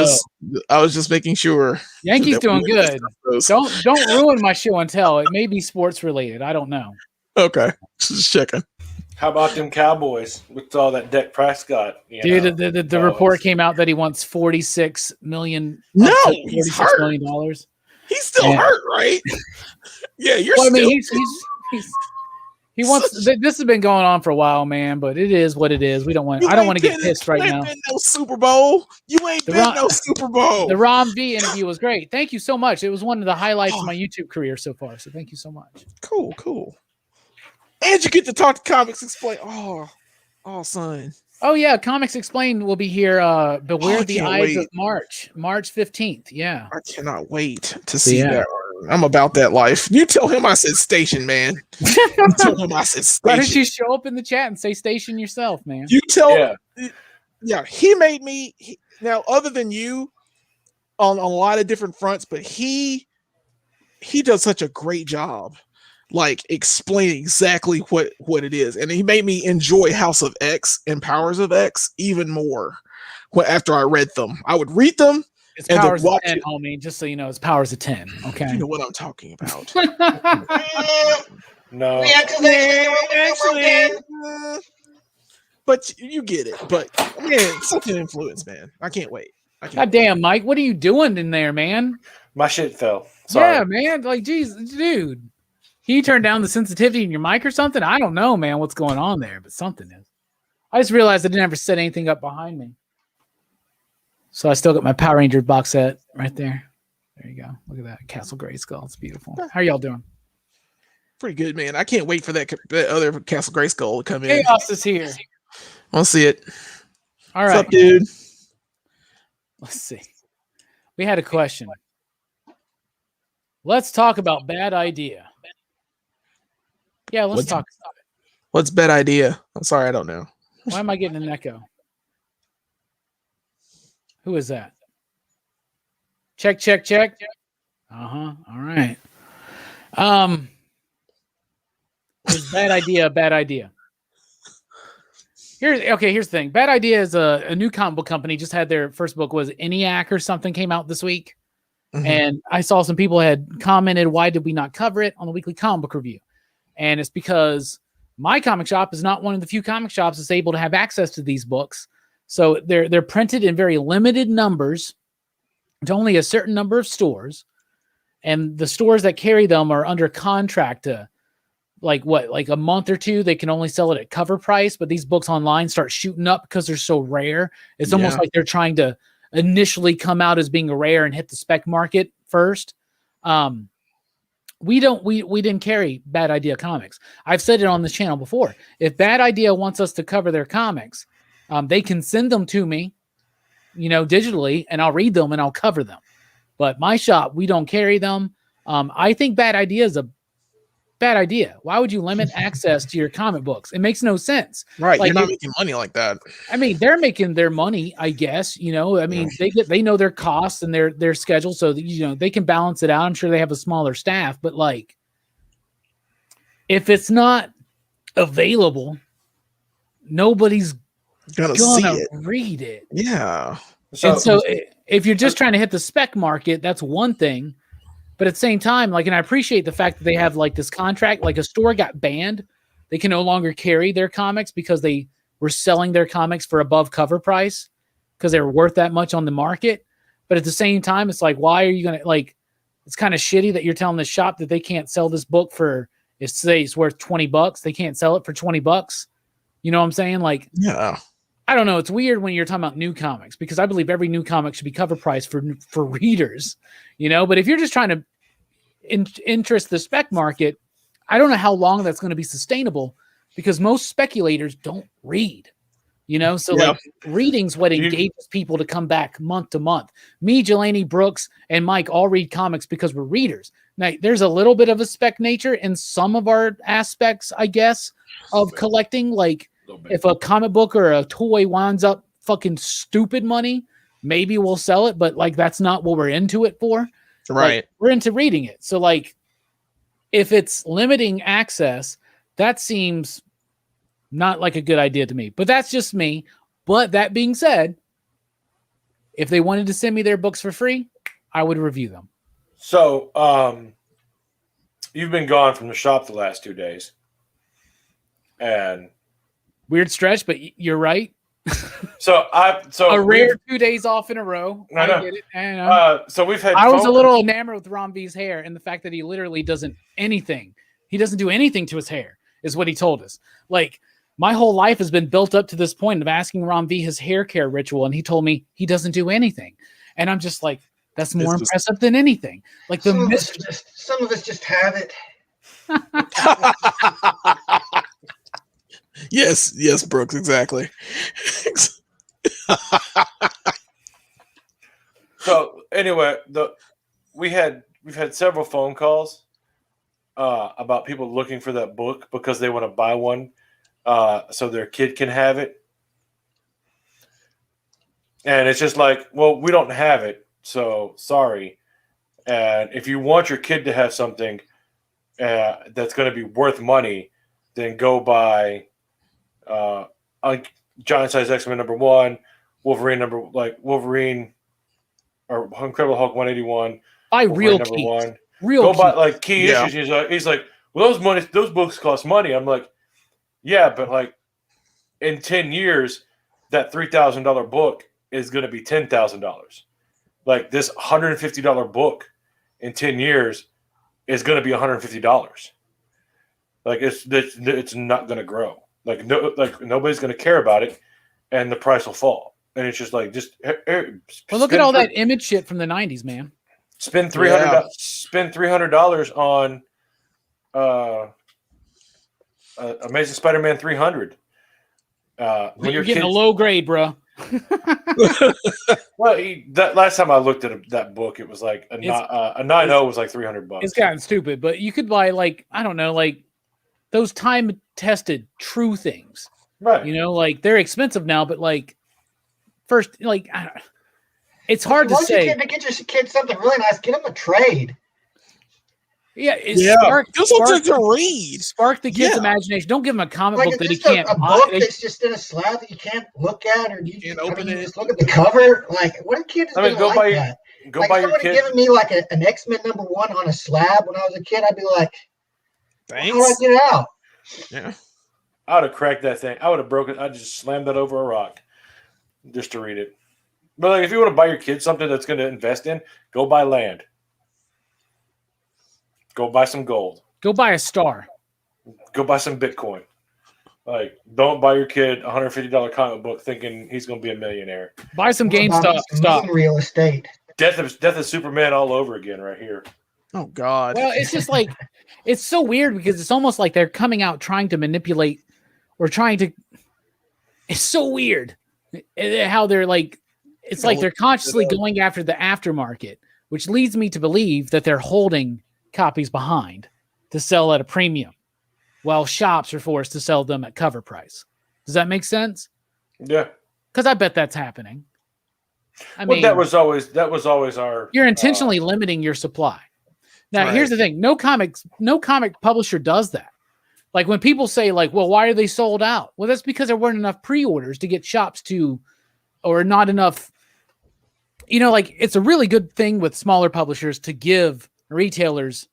B: just making sure.
A: Yankees doing good. Don't ruin my show and tell. It may be sports related. I don't know.
B: Okay, just checking.
C: How about them Cowboys with all that Dak Prescott?
A: Dude, the report came out that he wants $46 million.
B: No, he's hurt. $46 million. He's still hurt, right? Yeah, you're. Well, I mean,
A: he wants. This has been going on for a while, man. But it is what it is. We don't want. I don't want to get pissed right now.
B: No Super Bowl. You ain't been no Super Bowl.
A: The Rom V interview was great. Thank you so much. It was one of the highlights of my YouTube career so far. So thank you so much.
B: Cool. And you get to talk to Comics Explain. Oh, son.
A: Oh yeah, Comics Explained will be here. Beware the Eyes of March 15th. Yeah,
B: I cannot wait to see that. I'm about that life. You tell him I said station, man. You tell him I said station.
A: Why don't you show up in the chat and say station yourself, man?
B: You tell. Yeah, he made me. Now, other than you, on a lot of different fronts, but he does such a great job. Like explaining exactly what it is, and he made me enjoy House of X and Powers of X even more. After I read them, I would read them.
A: It's Powers of 10, homie. Just so you know, it's Powers of 10. Okay,
B: you know what I'm talking about.
C: No,
B: but you get it. But man, such an influence, man. I can't wait.
A: God damn, Mike, what are you doing in there, man?
C: My shit fell. Sorry.
A: Yeah, man. Like, geez, dude. Can you turn down the sensitivity in your mic or something? I don't know, man, what's going on there, but something is. I just realized I didn't ever set anything up behind me. So I still got my Power Rangers box set right there. There you go. Look at that. Castle Grayskull. It's beautiful. How are y'all doing?
B: Pretty good, man. I can't wait for that other Castle Grayskull to come in.
A: Chaos is here.
B: I'll see it.
A: All right.
B: What's up, dude?
A: Let's see. We had a question. Let's talk about Bad Idea. Yeah, let's talk about it.
B: What's Bad Idea? I'm sorry, I don't know.
A: Why am I getting an echo? Who is that? Check. All right. Is Bad Idea a bad idea? Here's the thing. Bad Idea is a new comic book company. Just had their first book, was ENIAC or something, came out this week. Mm-hmm. And I saw some people had commented, why did we not cover it on the weekly comic book review? And it's because my comic shop is not one of the few comic shops that's able to have access to these books. So they're printed in very limited numbers to only a certain number of stores. And the stores that carry them are under contract to like a month or two. They can only sell it at cover price, but these books online start shooting up because they're so rare. It's almost like they're trying to initially come out as being rare and hit the spec market first. We didn't carry Bad Idea comics. I've said it on this channel before. If Bad Idea wants us to cover their comics, they can send them to me, digitally, and I'll read them and I'll cover them. But my shop, we don't carry them. I think Bad Idea is a bad idea. Why would you limit access to your comic books? It makes no sense.
B: Right. Like, you're not making money like that.
A: I mean, they're making their money, I guess, they know their costs and their schedule. So that, they can balance it out. I'm sure they have a smaller staff, but like, if it's not available, nobody's gonna read it.
B: Yeah.
A: So if you're just trying to hit the spec market, that's one thing. But at the same time, and I appreciate the fact that they have this contract, a store got banned. They can no longer carry their comics because they were selling their comics for above cover price because they were worth that much on the market. But at the same time, it's why are you going to it's kind of shitty that you're telling the shop that they can't sell this book for, it's worth $20. They can't sell it for $20. You know what I'm saying?
B: Yeah.
A: I don't know. It's weird when you're talking about new comics because I believe every new comic should be cover price for readers, but if you're just trying to interest the spec market, I don't know how long that's going to be sustainable because most speculators don't read, so reading's what engages people to come back month to month. Me, Jelani, Brooks, and Mike all read comics because we're readers. Now, there's a little bit of a spec nature in some of our aspects, I guess, of collecting. If a comic book or a toy winds up fucking stupid money, maybe we'll sell it, but like that's not what we're into it for.
B: Right.
A: Like, we're into reading it. So like if it's limiting access, that seems not like a good idea to me. But that's just me. But that being said, if they wanted to send me their books for free, I would review them.
C: So, you've been gone from the shop the last 2 days. And
A: weird stretch, but you're right.
C: So
A: a rare 2 days off in a row.
C: I know.
A: Get it. I know.
C: So we've had.
A: I was a little enamored with Ron V's hair and the fact that he literally doesn't anything. He doesn't do anything to his hair, is what he told us. Like my whole life has been built up to this point of asking Ron V his hair care ritual, and he told me he doesn't do anything. And I'm just like, that's more impressive than anything. Like the
D: some of us just have it.
B: Yes, Brooks, exactly.
C: So anyway, we've had several phone calls about people looking for that book because they want to buy one so their kid can have it. And it's just like, well, we don't have it, so sorry. And if you want your kid to have something that's going to be worth money, then go buy Giant Size X-Men #1, Wolverine or Incredible Hulk 181.
A: Buy real
C: #1.
A: Real
C: go buy like key issues. He's like, well, those books cost money. I'm like, yeah, but like in 10 years, that $3,000 book is going to be $10,000. Like this $150 book in 10 years is going to be $150. Like it's not going to grow. Like nobody's going to care about it, and the price will fall. And it's just like
A: well, look at all that image shit from the 90s, man.
C: Spend $300. Spend $300 on Amazing Spider-Man 300. When
A: you're getting a low grade, bro.
C: Well, that last time I looked at that book, it was like a 9.0 was like $300.
A: It's gotten stupid, but you could buy like I don't know, like those time-tested true things,
C: right?
A: You know, like they're expensive now, but like first, like it's hard to say.
D: To get your kid something really nice, get them a trade.
A: Yeah,
B: spark to read.
A: Spark the kid's imagination. Don't give him a comic book that he can't
D: buy. A book that's just in a slab that you can't look at, or you can't open it. Just look at the cover. Like, what a kid is going to like that?
C: Go buy your kid.
D: Giving me like an X-Men #1 on a slab when I was a kid, I'd be like,
B: thanks.
D: How do I get it out?
C: Yeah, I would have cracked that thing. I would have broken. I just slammed that over a rock just to read it. But like, if you want to buy your kid something that's going to invest in, go buy land. Go buy some gold.
A: Go buy a star.
C: Go buy some Bitcoin. Like, don't buy your kid a $150 comic book thinking he's going to be a millionaire.
A: Buy some GameStop stock.
D: Real estate.
C: Death of Superman all over again right here.
B: Oh, God.
A: Well, it's just like, it's so weird because it's almost like they're coming out trying to manipulate or trying to. It's so weird how they're like, it's like they're consciously going after the aftermarket, which leads me to believe that they're holding copies behind to sell at a premium while shops are forced to sell them at cover price. Does that make sense?
C: Yeah.
A: Because I bet that's happening. I
C: mean,
A: mean,
C: that was always our.
A: You're intentionally limiting your supply. Now, here's the thing: no comic publisher does that. Like when people say, like, "Well, why are they sold out?" Well, that's because there weren't enough pre-orders to get shops to, or not enough. You know, like it's a really good thing with smaller publishers to give retailers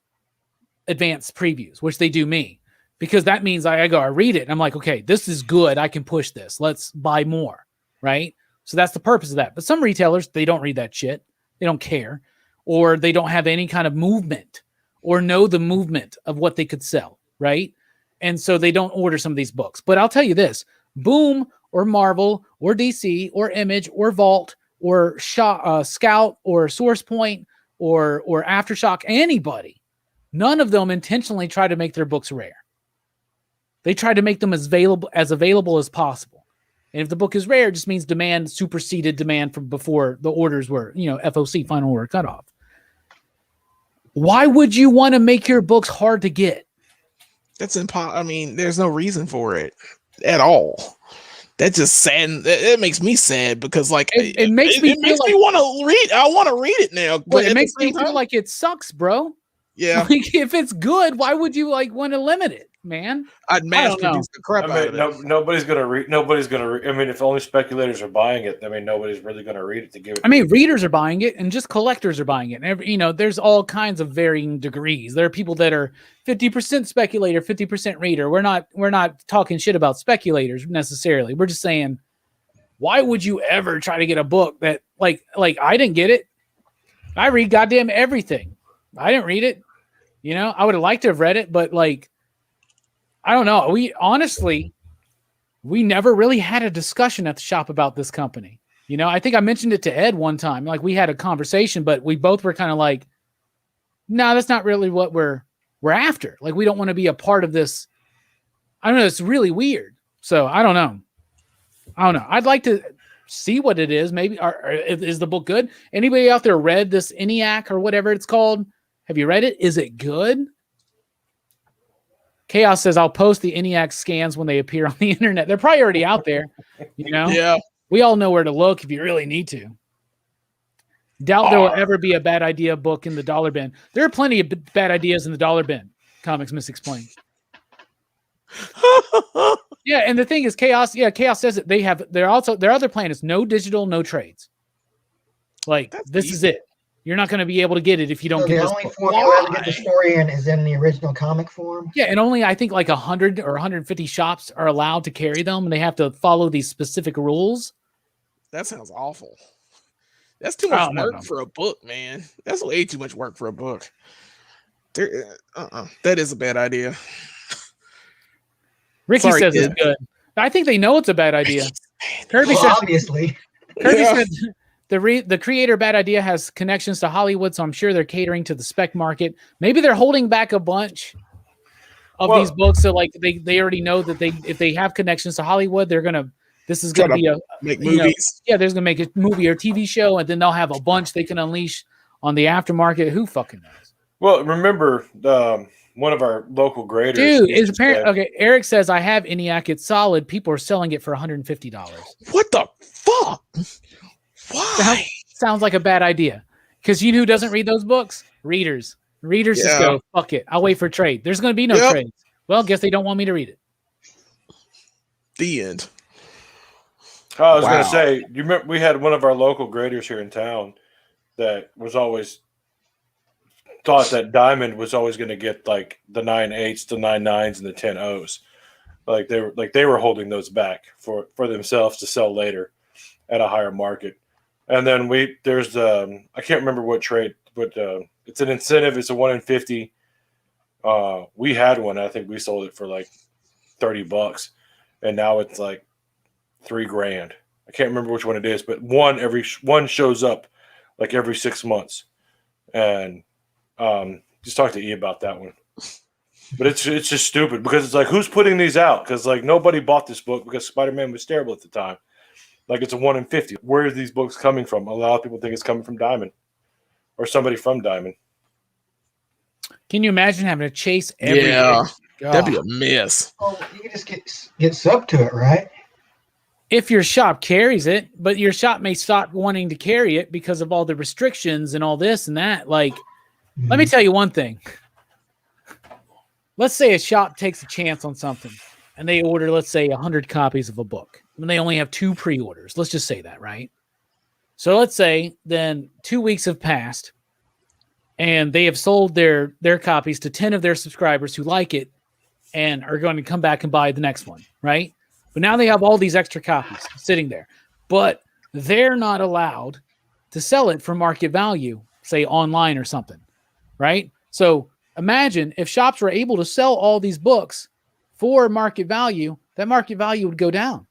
A: advanced previews, which they do me, because that means I read it and I'm like, okay, this is good. I can push this. Let's buy more. Right. So that's the purpose of that. But some retailers, they don't read that shit. They don't care, or they don't have any kind of movement or know the movement of what they could sell. Right. And so they don't order some of these books. But I'll tell you this, Boom or Marvel or DC or Image or Vault or Scout or Source Point or Aftershock, anybody, none of them intentionally try to make their books rare. They try to make them as available as possible. And if the book is rare, it just means demand superseded demand from before the orders were, FOC, final order cutoff. Why would you want to make your books hard to get?
B: That's impossible. I mean, there's no reason for it. at all. That just sad. It makes me sad because like
A: it makes me
B: want to read. I want to read it now.
A: But it makes me feel like it sucks, bro.
B: Yeah.
A: Like if it's good, why would you like want to limit it, man?
B: I'd mass produce the crap out of it.
C: Nobody's gonna read. I mean, if only speculators are buying it, I mean, nobody's really gonna read it to give it.
A: I mean, readers are buying it, and just collectors are buying it. And there's all kinds of varying degrees. There are people that are 50% speculator, 50% reader. We're not talking shit about speculators necessarily. We're just saying, why would you ever try to get a book that like I didn't get it? I read goddamn everything. I didn't read it. I would have liked to have read it, but like, I don't know. We never really had a discussion at the shop about this company. I think I mentioned it to Ed one time. Like we had a conversation, but we both were kind of like, no, that's not really what we're after. Like, we don't want to be a part of this. I don't know. It's really weird. So I don't know. I'd like to see what it is. Maybe is the book good? Anybody out there read this ENIAC or whatever it's called? Have you read it? Is it good? Chaos says, I'll post the ENIAC scans when they appear on the internet. They're probably already out there.
B: Yeah.
A: We all know where to look if you really need to. Doubt there will ever be a bad idea book in the dollar bin. There are plenty of bad ideas in the dollar bin. Comics Misexplained. Yeah, and the thing is, Chaos says that their other plan is no digital, no trades. Like, this is it. You're not going to be able to get it if you don't get this book.
D: The only form you'll ever get the story in is in the original comic form.
A: Yeah, and only I think like 100 or 150 shops are allowed to carry them, and they have to follow these specific rules.
B: That sounds awful. That's too much work for a book, man. That's way too much work for a book. That is a bad idea.
A: Ricky says it's good. I think they know it's a bad idea. Kirby says
D: obviously.
A: Kirby said the creator Bad Idea has connections to Hollywood, so I'm sure they're catering to the spec market. Maybe they're holding back a bunch of these books, so like they already know that if they have connections to Hollywood, this is gonna be
B: make movies.
A: There's gonna make a movie or TV show, and then they'll have a bunch they can unleash on the aftermarket. Who fucking knows?
C: Well, remember one of our local graders.
A: Dude, is apparent. Okay, Eric says I have ENIAC. It's solid. People are selling it for $150.
B: What the fuck? Why?
A: Sounds like a bad idea. Because you know who doesn't read those books? Readers. Readers just go, fuck it. I'll wait for trade. There's going to be no trades. Well, guess they don't want me to read it.
B: The end.
C: I was going to say, you remember we had one of our local graders here in town that was always thought that Diamond was always going to get like the 9.8s, the 9.9s, and the 10.0s. Like they were holding those back for themselves to sell later at a higher market. And then there's I can't remember what trade, but it's an incentive. It's a 1 in 50. We had one. I think we sold it for like $30, and now it's like $3,000. I can't remember which one it is, but one shows up like every 6 months. And just talk to E about that one. But it's just stupid because it's like, who's putting these out? Because like nobody bought this book because Spider-Man was terrible at the time. Like it's a 1 in 50. Where are these books coming from? A lot of people think it's coming from Diamond or somebody from Diamond.
A: Can you imagine having to chase every?
B: Yeah, that'd be a mess.
D: Oh, you can just get sub to it, right?
A: If your shop carries it, but your shop may stop wanting to carry it because of all the restrictions and all this and that. Like, let me tell you one thing. Let's say a shop takes a chance on something and they order, let's say, 100 copies of a book. And they only have 2 pre-orders. Let's just say that, right? So let's say then 2 weeks have passed and they have sold their copies to 10 of their subscribers who like it and are going to come back and buy the next one, right? But now they have all these extra copies sitting there. But they're not allowed to sell it for market value, say online or something, right? So imagine if shops were able to sell all these books for market value, that market value would go down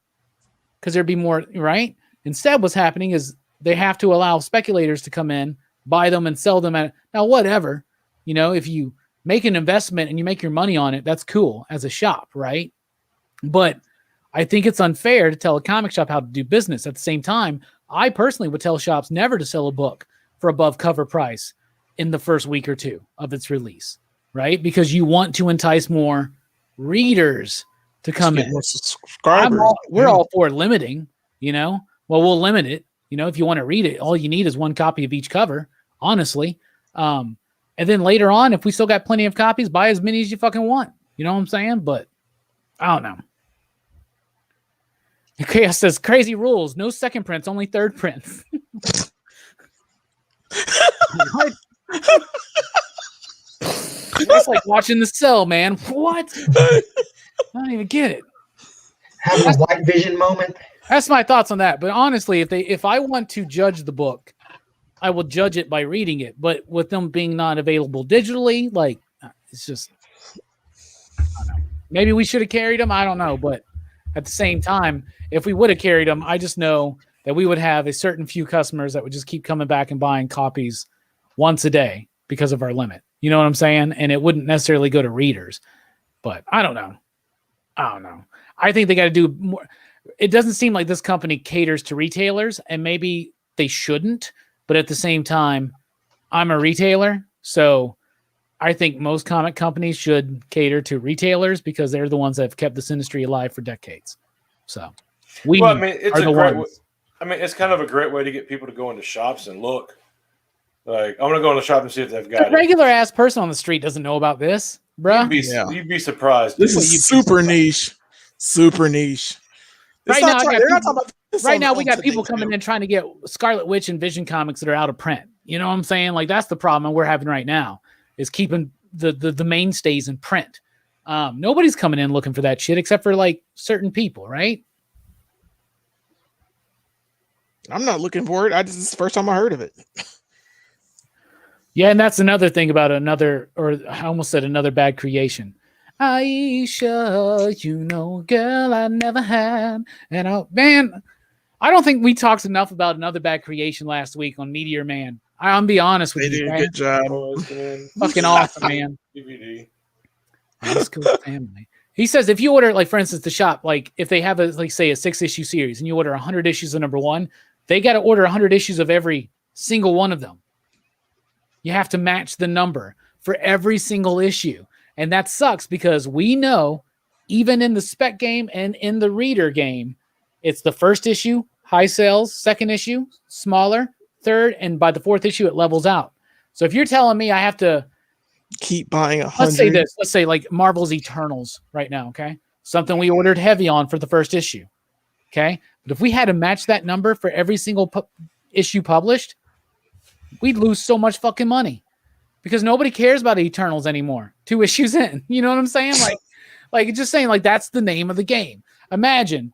A: because there'd be more, right? Instead, what's happening is they have to allow speculators to come in, buy them and sell them at, now whatever, if you make an investment and you make your money on it, that's cool as a shop, right? But I think it's unfair to tell a comic shop how to do business. At the same time, I personally would tell shops never to sell a book for above cover price in the first week or two of its release, right? Because you want to entice more readers to come in.
B: More subscribers.
A: We're all for limiting, well, we'll limit it. If you want to read it, all you need is one copy of each cover, honestly. And then later on, if we still got plenty of copies, buy as many as you fucking want. You know what I'm saying? But I don't know. Chaos says crazy rules. No second prints, only third prints. What? That's like watching The Cell, man. What? I don't even get it.
D: Having a white vision moment.
A: That's my thoughts on that. But honestly, if I want to judge the book, I will judge it by reading it. But with them being not available digitally, like it's just, I don't know. Maybe we should have carried them. I don't know. But at the same time, if we would have carried them, I just know that we would have a certain few customers that would just keep coming back and buying copies once a day because of our limit. You know what I'm saying? And it wouldn't necessarily go to readers. But I don't know. I think they got to do more. It doesn't seem like this company caters to retailers, and maybe they shouldn't. But at the same time, I'm a retailer, so I think most comic companies should cater to retailers because they're the ones that have kept this industry alive for decades. So
C: it's kind of a great way to get people to go into shops and look. Like, I'm gonna go in the shop and see if they've got
A: a regular ass person on the street doesn't know about this, bro.
C: You'd be surprised.
B: This is super niche. Super niche.
A: Right now, we got people coming in trying to get Scarlet Witch and Vision comics that are out of print. You know what I'm saying? Like, that's the problem we're having right now is keeping the mainstays in print. Nobody's coming in looking for that shit except for like certain people, right?
B: I'm not looking for it. This is the first time I heard of it.
A: Yeah, and that's another thing about another bad creation. Aisha, girl I never had. And I don't think we talked enough about another bad creation last week on Meteor Man. I'm be honest with you.
B: They did a good job.
A: Fucking awesome, man. DVD. Family. He says if you order, like for instance, the shop, like if they have a 6-issue series and you order 100 issues of number 1, they got to order 100 issues of every single one of them. You have to match the number for every single issue. And that sucks because we know, even in the spec game and in the reader game, it's the first issue, high sales, second issue, smaller, third, and by the fourth issue, it levels out. So if you're telling me I have to
B: keep buying 100,
A: let's say this, let's say like Marvel's Eternals right now, okay? Something we ordered heavy on for the first issue, okay? But if we had to match that number for every single issue published, we'd lose so much fucking money. Because nobody cares about Eternals anymore. 2 issues in. You know what I'm saying? Like just saying, like, that's the name of the game. Imagine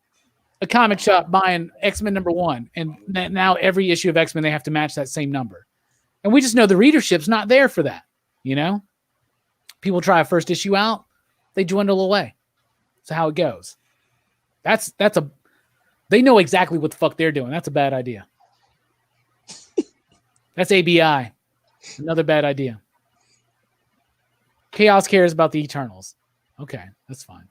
A: a comic shop buying X-Men number 1, and now every issue of X-Men, they have to match that same number. And we just know the readership's not there for that. People try a first issue out, they dwindle away. That's how it goes. They know exactly what the fuck they're doing. That's a bad idea. That's ABI. Another bad idea. Chaos cares about the Eternals. Okay, that's fine.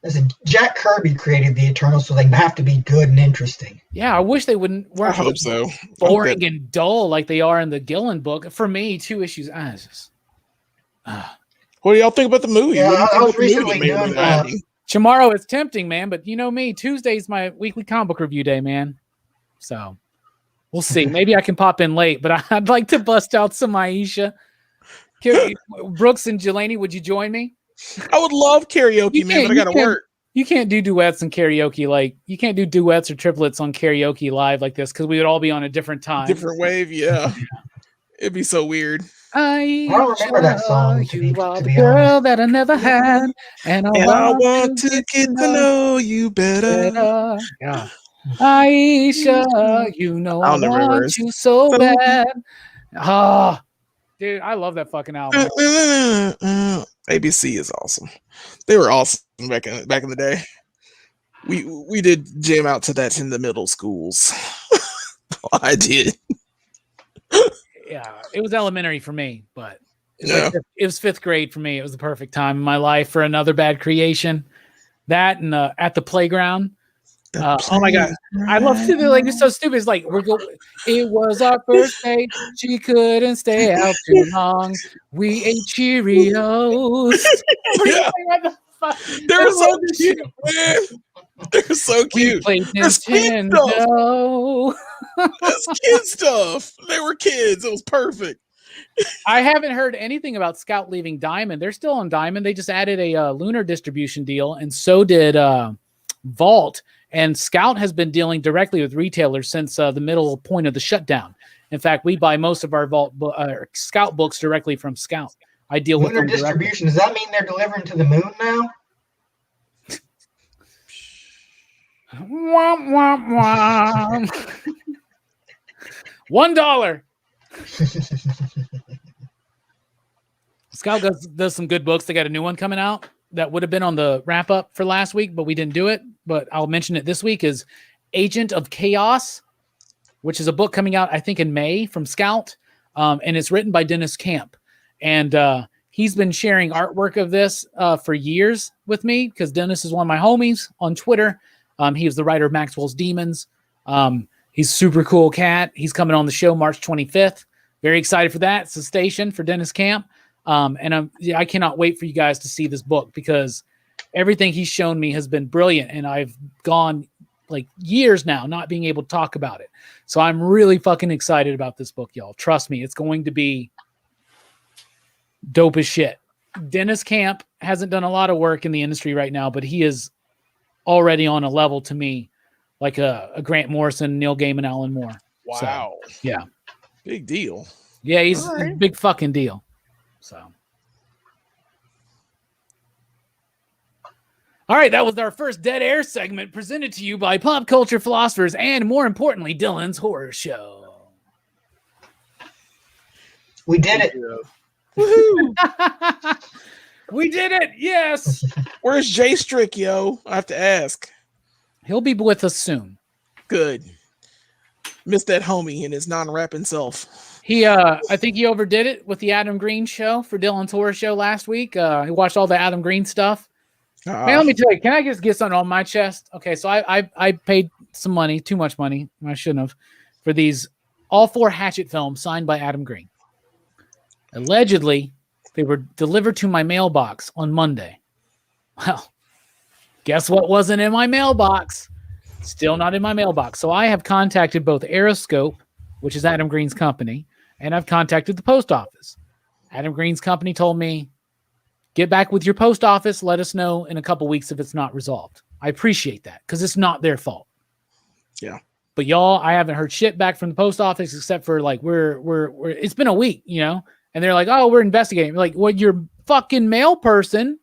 D: Listen, Jack Kirby created the Eternals, so they have to be good and interesting.
A: Yeah, I wish they weren't
B: I hope so.
A: Boring and dull like they are in the Gillen book. For me, 2 issues.
B: What do y'all think about the movie?
D: Yeah, I was recently doing
A: Tomorrow is tempting, man, but you know me, Tuesday's my weekly comic book review day, man. So we'll see. Maybe I can pop in late, but I'd like to bust out some Aisha. Brooks and Jelani, would you join me?
B: I would love karaoke, man, but I gotta work.
A: You can't do duets and karaoke. Like, you can't do duets or triplets on karaoke live like this because we would all be on a different time.
B: Different wave, yeah. It'd be so weird.
D: I don't remember that song.
A: You are the girl that I never had, and I want
B: to get to know you better.
A: Yeah. Aisha, I want you so bad. Ah, dude, I love that fucking album.
B: ABC is awesome. They were awesome back in the day. We did jam out to that in the middle schools. I did.
A: Yeah, it was elementary for me, but it was 5th grade for me. It was the perfect time in my life for another bad creation. That and at the playground. Oh my god, I love to do like it's so stupid. It's like it was our first date. She couldn't stay out too long. We ate Cheerios.
B: They're so cute, man. They're so cute.
A: That's kid stuff.
B: That's kid stuff. They were kids. It was perfect.
A: I haven't heard anything about Scout leaving Diamond. They're still on Diamond. They just added a lunar distribution deal, and so did Vault. And Scout has been dealing directly with retailers since the middle point of the shutdown. In fact, we buy most of our Scout books directly from Scout. I deal with
D: lunar distribution. Does that mean they're delivering to the moon now?
A: Womp, womp, womp. $1. Scout does some good books. They got a new one coming out that would have been on the wrap up for last week, but we didn't do it. But I'll mention it this week is Agent of Chaos, which is a book coming out, I think, in May from Scout. And it's written by Dennis Camp. And he's been sharing artwork of this for years with me because Dennis is one of my homies on Twitter. He was the writer of Maxwell's Demons. He's a super cool cat. He's coming on the show March 25th. Very excited for that. It's a station for Dennis Camp. And I cannot wait for you guys to see this book because everything he's shown me has been brilliant. And I've gone like years now not being able to talk about it. So I'm really fucking excited about this book, y'all. Trust me, it's going to be dope as shit. Dennis Camp hasn't done a lot of work in the industry right now, but he is already on a level to me like a Grant Morrison, Neil Gaiman, Alan Moore.
B: Wow.
A: So, yeah.
B: Big deal.
A: Yeah, he's a big fucking deal. So. All right, that was our first Dead Air segment presented to you by Pop Culture Philosophers and, more importantly, Dylan's Horror Show.
D: We did it.
B: Woohoo!
A: We did it. Yes.
B: Where's Jay Strick, yo? I have to ask.
A: He'll be with us soon.
B: Good. Missed that homie and his non-rapping self.
A: He, I think he overdid it with the Adam Green show for Dylan's Horror Show last week. He watched all the Adam Green stuff. Man, let me tell you, can I just get something on my chest? Okay, so I paid some money, too much money, I shouldn't have, for these all 4 Hatchet films signed by Adam Green. Allegedly, they were delivered to my mailbox on Monday. Well, guess what wasn't in my mailbox? Still not in my mailbox. So I have contacted both Aeroscope, which is Adam Green's company, and I've contacted the post office. Adam Green's company told me, get back with your post office. Let us know in a couple weeks if it's not resolved. I appreciate that because it's not their fault.
B: Yeah.
A: But y'all, I haven't heard shit back from the post office except for like we're it's been a week, you know, and they're like, oh, we're investigating. Like, well, your fucking mail person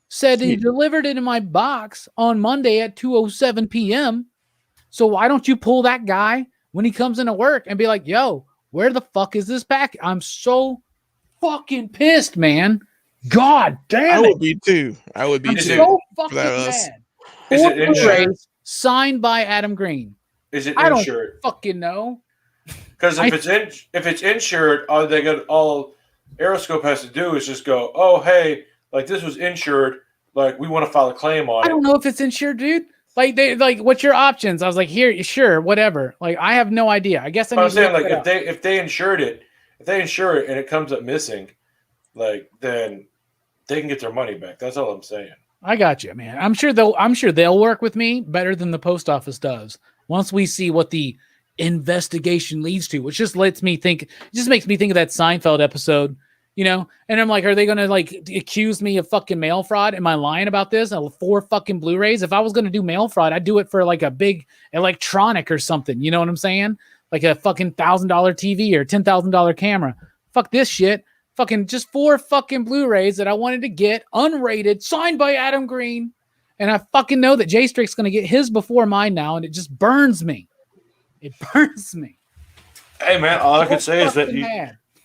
A: said he delivered it in my box on Monday at 2:07 p.m. So why don't you pull that guy when he comes into work and be like, yo, where the fuck is this pack? I'm so fucking pissed, man. God damn it.
B: I would be too.
A: I'm so fucking mad. 4 Blu-rays signed by Adam Green.
C: Is it
A: I don't
C: insured?
A: fucking know.
C: Because if it's insured, all Aeroscope has to do is just go, oh hey, like this was insured, like we want to file a claim on it.
A: I don't know if it's insured, dude. Like what's your options? I was like, here, sure, whatever. Like I have no idea. I guess
C: I'm saying like if they insure it and it comes up missing, like then they can get their money back. That's all I'm saying.
A: I got you, man. I'm sure they'll work with me better than the post office does. Once we see what the investigation leads to, which just makes me think of that Seinfeld episode, you know? And I'm like, are they going to like accuse me of fucking mail fraud? Am I lying about this? 4 fucking Blu-rays. If I was going to do mail fraud, I'd do it for like a big electronic or something. You know what I'm saying? Like a fucking $1,000 TV or $10,000 camera. Fuck this shit. Fucking just 4 fucking Blu-rays that I wanted to get unrated, signed by Adam Green. And I fucking know that Jay Strick's going to get his before mine now. And it just burns me. It burns me.
C: Hey man, all I can say is that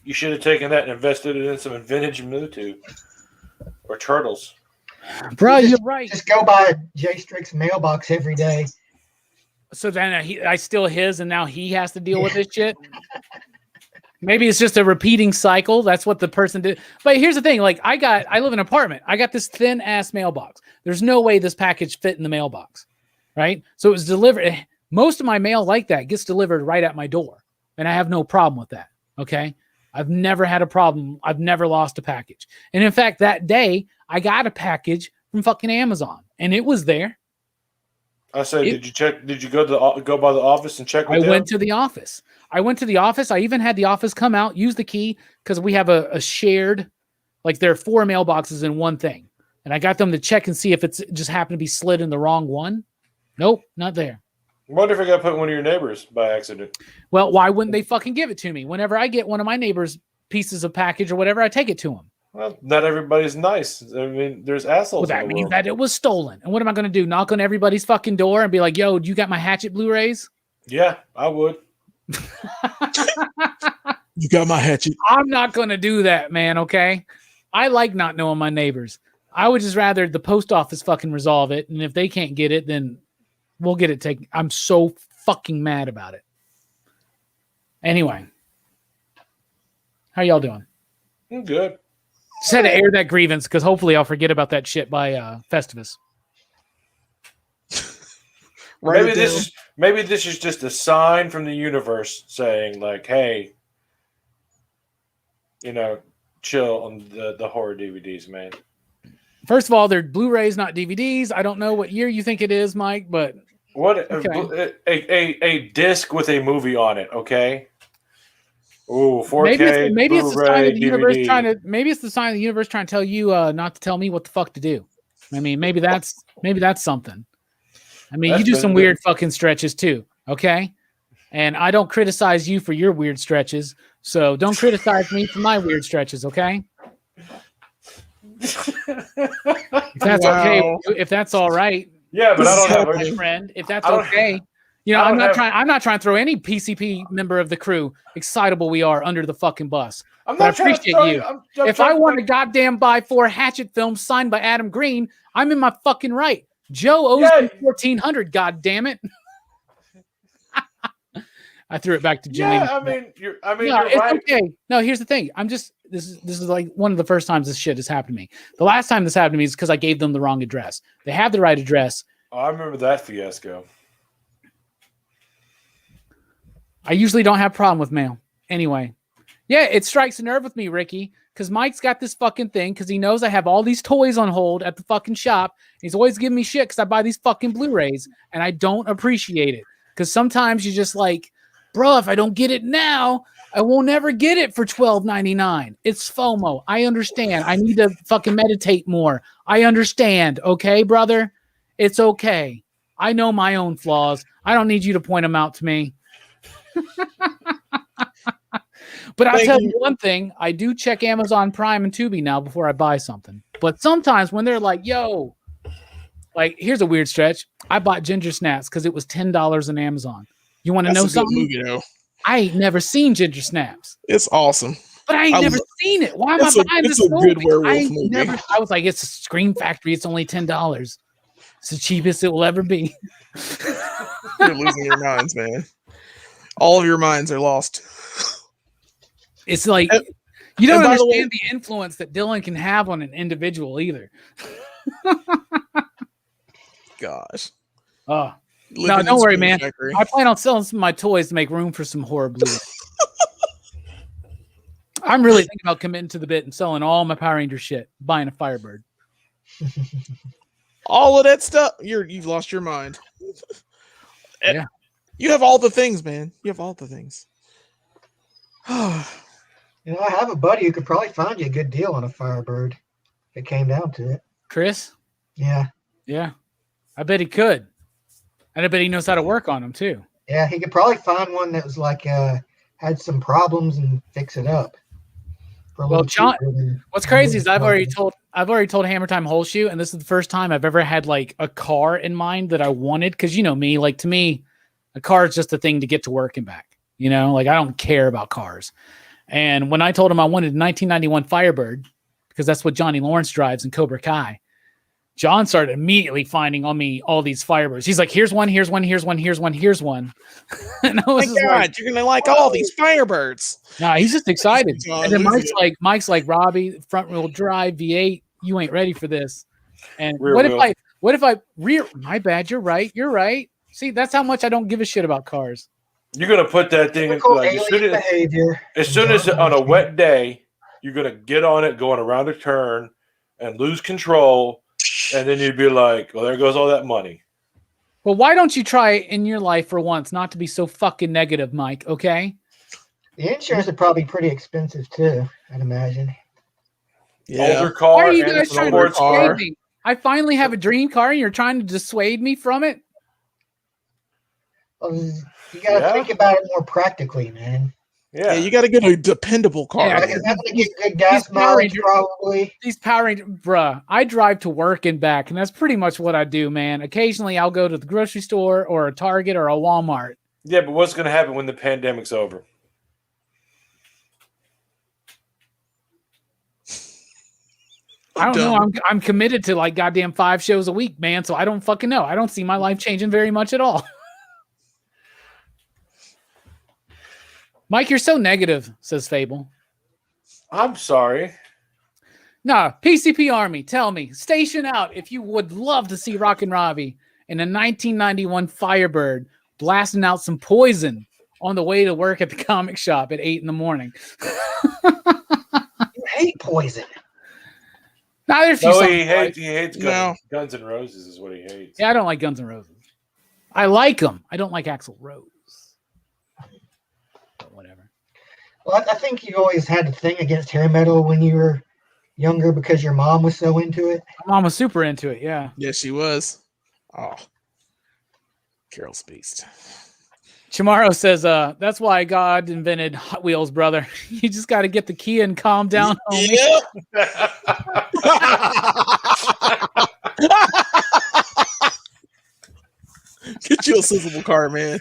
C: you should have taken that and invested it in some vintage Mewtwo or turtles.
A: Bro, you're right.
D: Just go by Jay Strick's mailbox every day.
A: So then I steal his and now he has to deal with this shit. Maybe it's just a repeating cycle. That's what the person did. But here's the thing. Like I live in an apartment. I got this thin ass mailbox. There's no way this package fit in the mailbox. Right. So it was delivered. Most of my mail like that gets delivered right at my door. And I have no problem with that. Okay. I've never had a problem. I've never lost a package. And in fact, that day I got a package from fucking Amazon, and it was there.
C: I said, did you check? Did you go by the office and check?
A: I went to the office. I even had the office come out, use the key, because we have a shared, like there are 4 mailboxes in one thing. And I got them to check and see if it's just happened to be slid in the wrong one. Nope, not there.
C: What if I got put in one of your neighbors by accident?
A: Well, why wouldn't they fucking give it to me? Whenever I get one of my neighbors' pieces of package or whatever, I take it to them.
C: Well, not everybody's nice. I mean, there's assholes.
A: Well, that means that it was stolen. And what am I going to do? Knock on everybody's fucking door and be like, yo, you got my Hatchet Blu-rays?
C: Yeah, I would.
B: You got my Hatchet.
A: I'm not going to do that, man, okay? I like not knowing my neighbors. I would just rather the post office fucking resolve it. And if they can't get it, then we'll get it taken. I'm so fucking mad about it. Anyway. How y'all doing?
C: I'm good.
A: Just had to air that grievance because hopefully I'll forget about that shit by Festivus.
C: Maybe this is just a sign from the universe saying, like, hey, chill on the horror DVDs, man.
A: First of all, they're Blu-rays, not DVDs. I don't know what year you think it is, Mike, but
C: what
A: okay.
C: a disc with a movie on it, okay? Ooh, 4K.
A: Maybe it's the sign of the universe
C: DVD.
A: trying to tell you not to tell me what the fuck to do. I mean, maybe that's something. I mean, you do some weird fucking stretches too, okay? And I don't criticize you for your weird stretches, so don't criticize me for my weird stretches, okay? If that's okay, if that's all right.
C: Yeah, but I don't have
A: my friend. If that's okay. I'm not trying to throw any PCP member of the crew, Excitable we are, under the fucking bus. I appreciate you. If I want to goddamn buy 4 Hatchet films signed by Adam Green, I'm in my fucking right. Joe owes me $1,400. God damn it! I threw it back to Jimmy.
C: Yeah, you're
A: it's
C: right.
A: Okay. No, here's the thing. This is like one of the first times this shit has happened to me. The last time this happened to me is because I gave them the wrong address. They have the right address.
C: Oh, I remember that fiasco.
A: I usually don't have a problem with mail. Anyway. Yeah, it strikes a nerve with me, Ricky, because Mike's got this fucking thing because he knows I have all these toys on hold at the fucking shop. He's always giving me shit because I buy these fucking Blu-rays, and I don't appreciate it. Because sometimes you're just like, bro, if I don't get it now, I won't ever get it for $12.99. It's FOMO. I understand. I need to fucking meditate more. I understand. Okay, brother? It's okay. I know my own flaws. I don't need you to point them out to me. But I'll tell you one thing. I do check Amazon Prime and Tubi now before I buy something. But sometimes when they're like, yo, like, here's a weird stretch. I bought Ginger Snaps because it was $10 on Amazon. You want to know something?
B: Movie, though.
A: I ain't never seen Ginger Snaps.
B: It's awesome.
A: But I ain't never seen it. Why am I buying this movie?
B: Good werewolf movie.
A: I was like, it's a Scream Factory. It's only $10. It's the cheapest it will ever be.
B: You're losing your minds, man. All of your minds are lost.
A: It's like, you don't understand the influence that Dylan can have on an individual either.
B: Gosh.
A: No, don't worry, man. Factory. I plan on selling some of my toys to make room for some horror Blu-ray. I'm really thinking about committing to the bit and selling all my Power Ranger shit, buying a Firebird.
B: All of that stuff. You've lost your mind.
A: Yeah.
B: You have all the things, man. You have all the things.
D: I have a buddy who could probably find you a good deal on a Firebird if it came down to it.
A: Chris?
D: Yeah.
A: Yeah. I bet he could. And I bet he knows how to work on them too.
D: Yeah, he could probably find one that was like had some problems and fix it up.
A: Well, John, what's crazy is I've already told Hammer Time Holeshoe, and this is the first time I've ever had like a car in mind that I wanted. Because you know me, like to me, a car is just a thing to get to work and back. You know, like I don't care about cars. And when I told him I wanted a 1991 Firebird, because that's what Johnny Lawrence drives in Cobra Kai, John started immediately finding on me all these Firebirds. He's like, here's one, here's one, here's one, here's one, here's one. And I was
B: like, you're gonna like all these Firebirds.
A: Nah, he's just excited. And then Mike's like, Robbie, front wheel drive V8, you ain't ready for this. And what if I my bad, you're right. See, that's how much I don't give a shit about cars.
C: You're gonna put that thing in, like, as soon as on a wet day, you're gonna get on it going around a turn and lose control And then you'd be like, well, there goes all that money.
A: Well, why don't you try in your life for once not to be so fucking negative, Mike, okay?
D: The insurance would probably be pretty expensive too, I'd imagine.
B: Yeah.
C: Older car.
A: Why are you
C: and
A: guys
C: it's an
A: trying to
C: older
A: dissuade
C: car.
A: me? I finally have a dream car and you're trying to dissuade me from it?
D: Well, you got to think about it more practically, man.
B: Yeah, you got to get a dependable car.
A: Yeah,
D: Like, it's not going to get good gas mileage, probably.
A: These Power Rangers, bruh, I drive to work and back, and that's pretty much what I do, man. Occasionally, I'll go to the grocery store or a Target or a Walmart.
C: Yeah, but what's going to happen when the pandemic's over?
A: I don't know. I'm committed to like goddamn 5 shows a week, man. So I don't fucking know. I don't see my life changing very much at all. Mike, you're so negative, says Fable.
C: I'm sorry.
A: Nah, PCP Army, tell me, station out if you would love to see Rockin' Robbie in a 1991 Firebird blasting out some poison on the way to work at the comic shop at 8 a.m.
D: You hate poison.
A: Nah, there's a few songs
C: he hates Guns N' Roses is what he hates.
A: Yeah, I don't like Guns N' Roses. I like them. I don't like Axl Rose. But whatever.
D: Well, I think you always had a thing against hair metal when you were younger because your mom was so into it.
A: My mom was super into it, yeah.
B: Yes, she was. Oh. Carol's Beast.
A: Chamorro says, that's why God invented Hot Wheels, brother. You just got to get the key and calm down, homie.
B: Yep. Get you a scissable car, man.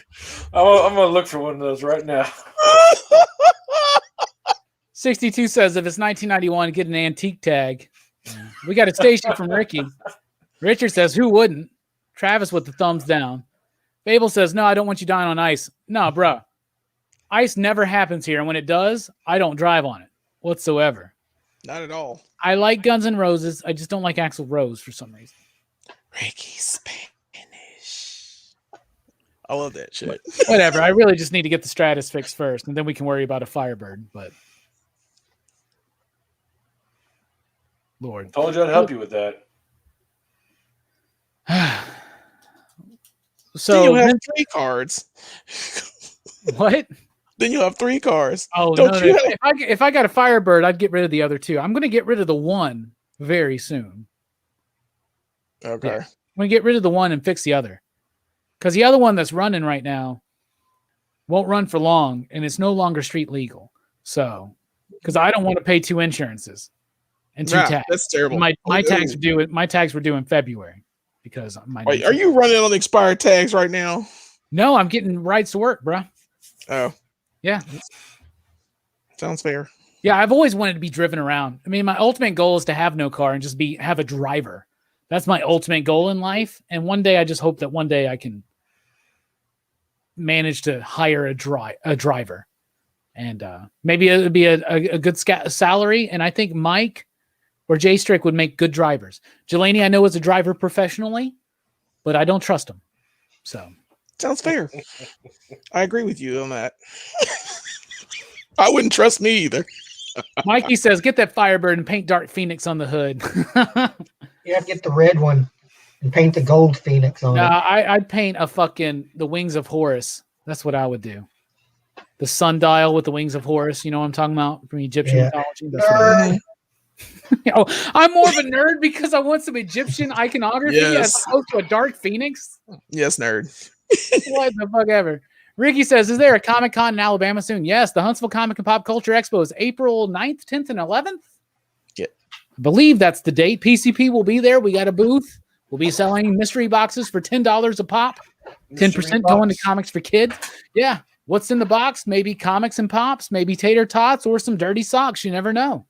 C: I'm going to look for one of those right now.
A: 62 says, if it's 1991, get an antique tag. We got a station from Ricky. Richard says, who wouldn't? Travis with the thumbs down. Fable says, no, I don't want you dying on ice. No, bro. Ice never happens here. And when it does, I don't drive on it whatsoever.
B: Not at all.
A: I like Guns N' Roses. I just don't like Axl Rose for some reason.
B: Ricky Spanish. I love that shit.
A: Whatever. I really just need to get the Stratus fixed first, and then we can worry about a Firebird. But Lord.
C: Told you I'd help you with that.
B: So then you'll have 3 cards.
A: What?
B: Then you'll have 3 cars.
A: Oh,
B: don't
A: no,
B: you?
A: No. If I got a Firebird, I'd get rid of the other 2. I'm going to get rid of the one very soon.
B: Okay.
A: Yeah. I'm going to get rid of the one and fix the other. Because the other one that's running right now won't run for long, and it's no longer street legal. So, because I don't want to pay 2 insurances and 2 tags.
B: That's terrible.
A: My tags are due. My tags were due in February because
B: Wait, are you running on expired tags right now?
A: No, I'm getting rights to work, bro.
B: Oh,
A: yeah.
B: Sounds fair.
A: Yeah, I've always wanted to be driven around. I mean, my ultimate goal is to have no car and just have a driver. That's my ultimate goal in life. And one day, I just hope that one day I can manage to hire a driver, and maybe it would be a good salary. And I think Mike or Jay Strick would make good drivers. Jelani, I know, is a driver professionally, but I don't trust him. So
B: sounds fair. I agree with you on that. I wouldn't trust me either.
A: Mikey says, get that Firebird and paint Dark Phoenix on the hood.
D: You have to get the red one and paint the gold Phoenix on it.
A: I'd paint the wings of Horus. That's what I would do. The sundial with the wings of Horus. You know what I'm talking about from Egyptian mythology? That's what I would do. I'm more of a nerd because I want some Egyptian iconography as opposed to a Dark Phoenix.
B: Yes, nerd.
A: What the fuck ever. Ricky says, is there a Comic-Con in Alabama soon? Yes, the Huntsville Comic and Pop Culture Expo is April 9th, 10th, and 11th.
B: Yeah.
A: I believe that's the date. PCP will be there. We got a booth. We'll be selling mystery boxes for $10 a pop. 10% going to comics for kids. Yeah. What's in the box? Maybe comics and pops, maybe tater tots, or some dirty socks. You never know.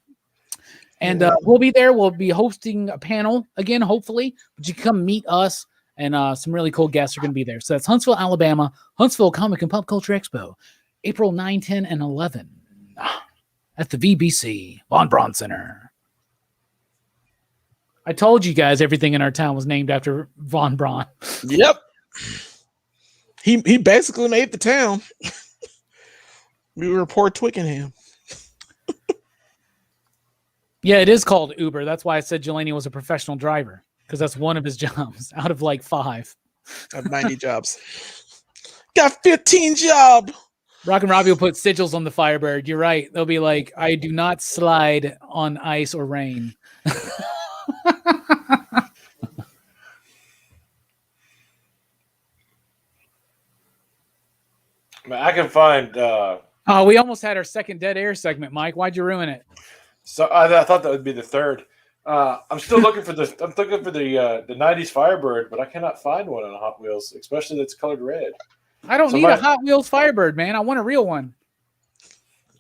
A: And we'll be there. We'll be hosting a panel again, hopefully. But you can come meet us, and some really cool guests are going to be there. So that's Huntsville, Alabama, Huntsville Comic and Pop Culture Expo, April 9, 10, and 11 at the VBC Von Braun Center. I told you guys everything in our town was named after Von Braun.
B: Yep. He basically made the town. We were poor Twickenham.
A: Yeah, it is called Uber. That's why I said Jelani was a professional driver. because that's one of his jobs out of like 5.
B: I have 90 jobs. Got 15 job.
A: Rockin' Robbie will put sigils on the Firebird. You're right. They'll be like, I do not slide on ice or rain.
C: I can find.
A: Oh, we almost had our second dead air segment, Mike. Why'd you ruin it?
C: So I thought that would be the third. I'm still looking for the. I'm looking for the '90s Firebird, but I cannot find one on Hot Wheels, especially that's colored red.
A: I don't need a Hot Wheels Firebird, man. I want a real one.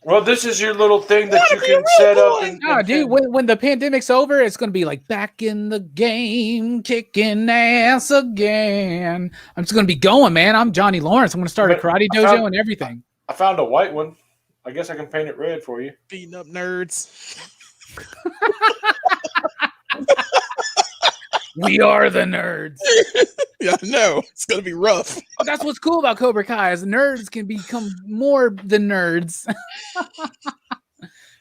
C: Well, this is your little thing that you can set up.
A: Dude, when the pandemic's over, it's going to be like back in the game, kicking ass again. I'm just going to be going, man. I'm Johnny Lawrence. I'm going to start a karate dojo and everything.
C: I found a white one. I guess I can paint it red for you.
B: Beating up nerds.
A: We are the nerds.
B: Yeah, I know. It's going to be rough.
A: That's what's cool about Cobra Kai is nerds can become more than nerds.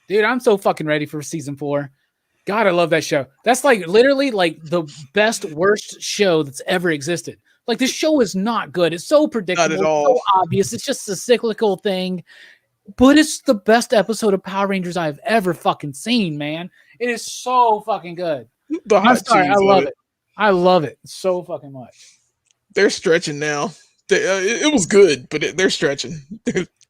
A: Dude, I'm so fucking ready for season 4. God, I love that show. That's like literally like the best, worst show that's ever existed. Like this show is not good. It's so predictable.
B: Not at all.
A: So obvious. It's just a cyclical thing. But it's the best episode of Power Rangers I've ever fucking seen, man. It is so fucking good. I'm sorry. I love it. I love it so fucking much.
B: They're stretching now. It was good, but they're stretching.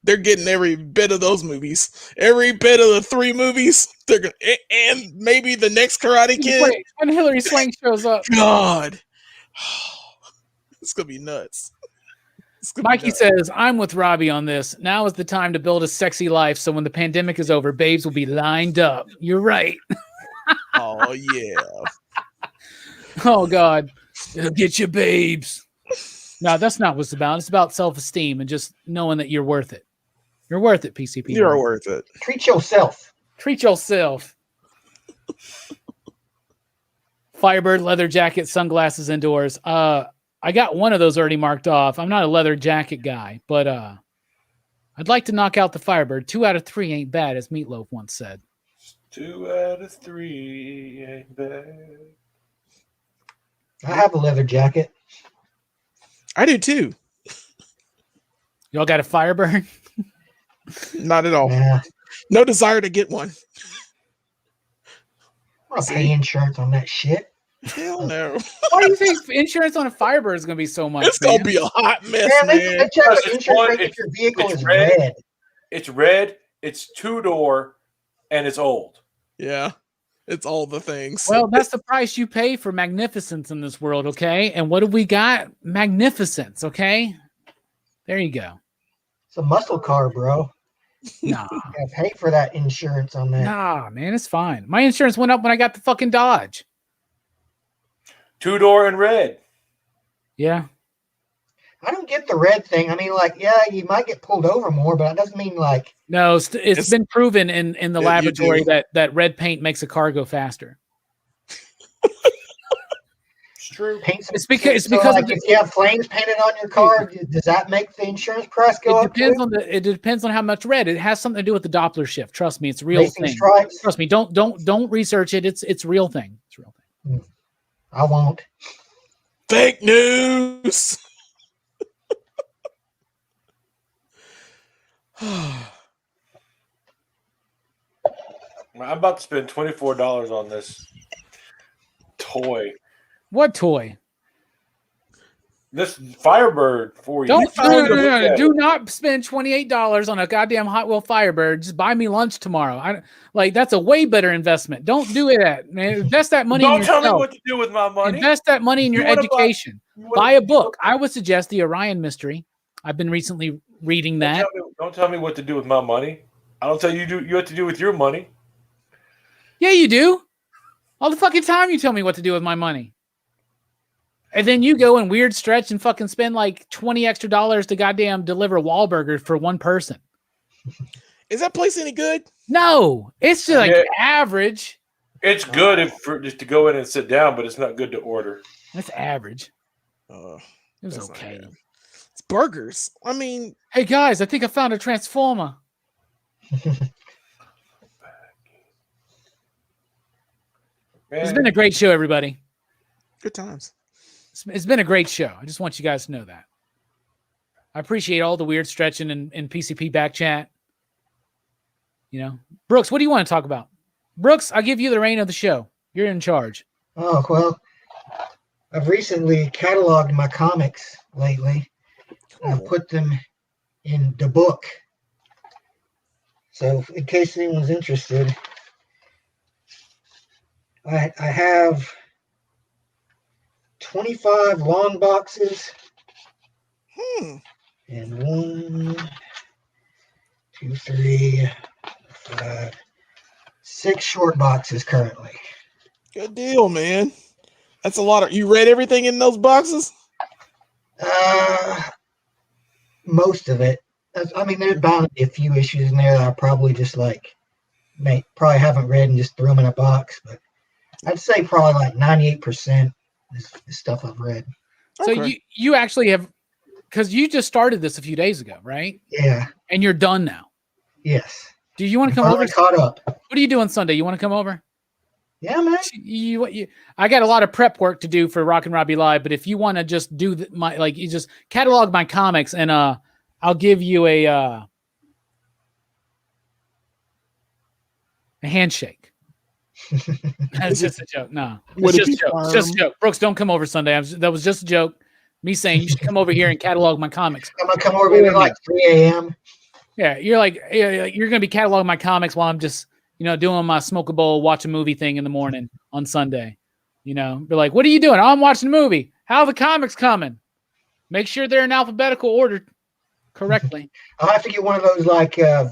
B: They're getting every bit of those movies. Every bit of the 3 movies. They're gonna, and maybe the next Karate Kid.
A: Wait, when Hilary Swank shows up.
B: God. It's going to be nuts.
A: Mikey says, I'm with Robbie on this. Now is the time to build a sexy life so when the pandemic is over, babes will be lined up. You're right.
B: Oh, yeah.
A: Oh, God. It'll get you babes. No, that's not what it's about. It's about self-esteem and just knowing that you're worth it. You're worth it, PCP.
B: You're worth it.
D: Treat yourself.
A: Treat yourself. Firebird, leather jacket, sunglasses indoors. I got one of those already marked off. I'm not a leather jacket guy, but I'd like to knock out the Firebird. 2 out of 3 ain't bad, as Meatloaf once said.
C: 2 out of 3 ain't bad.
D: I have a leather jacket.
B: I do too.
A: Y'all got a Firebird?
B: Not at all.
D: Yeah.
B: No desire to get one.
D: I'm gonna pay insurance on that shit.
B: Hell no.
A: Why do you think insurance on a Firebird is going to be so much?
B: It's going to be a hot mess,
D: Man,
B: man.
D: they check the insurance rate if your vehicle is red.
C: It's red, it's 2-door, and it's old.
B: Yeah. It's all the things.
A: Well, that's the price you pay for magnificence in this world, okay? And what have we got? Magnificence, okay? There you go.
D: It's a muscle car, bro.
A: Nah.
D: You gotta pay for that insurance on that.
A: Nah, man, it's fine. My insurance went up when I got the fucking Dodge.
C: 2-door and red.
A: Yeah.
D: I don't get the red thing. I mean, like, yeah, you might get pulled over more, but it doesn't mean like.
A: No, it's been proven in the laboratory that red paint makes a car go faster.
C: It's true.
A: It's because
D: like if you have flames painted on your car, does that make the insurance price go up?
A: It depends on how much red. It has something to do with the Doppler shift. Trust me, it's a real
D: Racing
A: thing.
D: stripes?
A: Trust me. Don't research it. It's a real thing. It's a real thing.
D: I won't.
B: Fake news.
C: I'm about to spend $24 on this toy.
A: What toy?
C: This Firebird for you.
A: No. Do not spend $28 on a goddamn Hot Wheel Firebird. Just buy me lunch tomorrow. That's a way better investment. Don't do it, man. Invest that money.
C: Don't tell me what to do with my money.
A: Invest that money in your education. Buy a book. I would suggest the Orion Mystery. I've been recently reading that.
C: Don't tell me what to do with my money. I don't tell you what to do with your money.
A: Yeah, you do. All the fucking time you tell me what to do with my money. And then you go and weird stretch and fucking spend like $20 extra to goddamn deliver Wahlburgers for one person.
B: Is that place any good?
A: No, it's just average.
C: It's good just to go in and sit down, but it's not good to order.
A: It's average.
B: It
A: was okay.
B: It's burgers. I mean,
A: hey guys, I think I found a transformer. It's been a great show, everybody.
B: Good times.
A: It's been a great show. I just want you guys to know that. I appreciate all the weird stretching in PCP back chat. You know, Brooks, what do you want to talk about? Brooks, I'll give you the reign of the show. You're in charge.
D: Oh, well, I've recently cataloged my comics lately.
B: Cool.
D: I've put them in the book. So in case anyone's interested, I have 25 long boxes and 1, 2, 3, 5, 6 short boxes currently.
B: Good deal, man. That's a lot of. You read everything in those boxes?
D: Most of it. I mean, there's bound to be a few issues in there that I probably just probably haven't read and just threw them in a box. But I'd say probably like 98% is stuff I've read.
A: So you actually have, because you just started this a few days ago, right?
D: Yeah.
A: And you're done now.
D: Yes.
A: Do you want to come over?
D: Caught up.
A: What are you doing Sunday? You want to come over?
D: Yeah, man.
A: I got a lot of prep work to do for Rockin' Robbie Live, but if you want to just do you just catalog my comics and I'll give you a handshake. That's just a joke. No, it's just a joke. It's just a joke. Brooks, don't come over Sunday. That was just a joke. Me saying you should come over here and catalog my comics.
D: I'm gonna come over maybe like 3 a.m.
A: Yeah, you're gonna be cataloging my comics while I'm just doing my smoke a bowl, watch a movie thing in the morning on Sunday. Be like, what are you doing? Oh, I'm watching a movie. How are the comics coming? Make sure they're in alphabetical order correctly.
D: I'll have to get one of those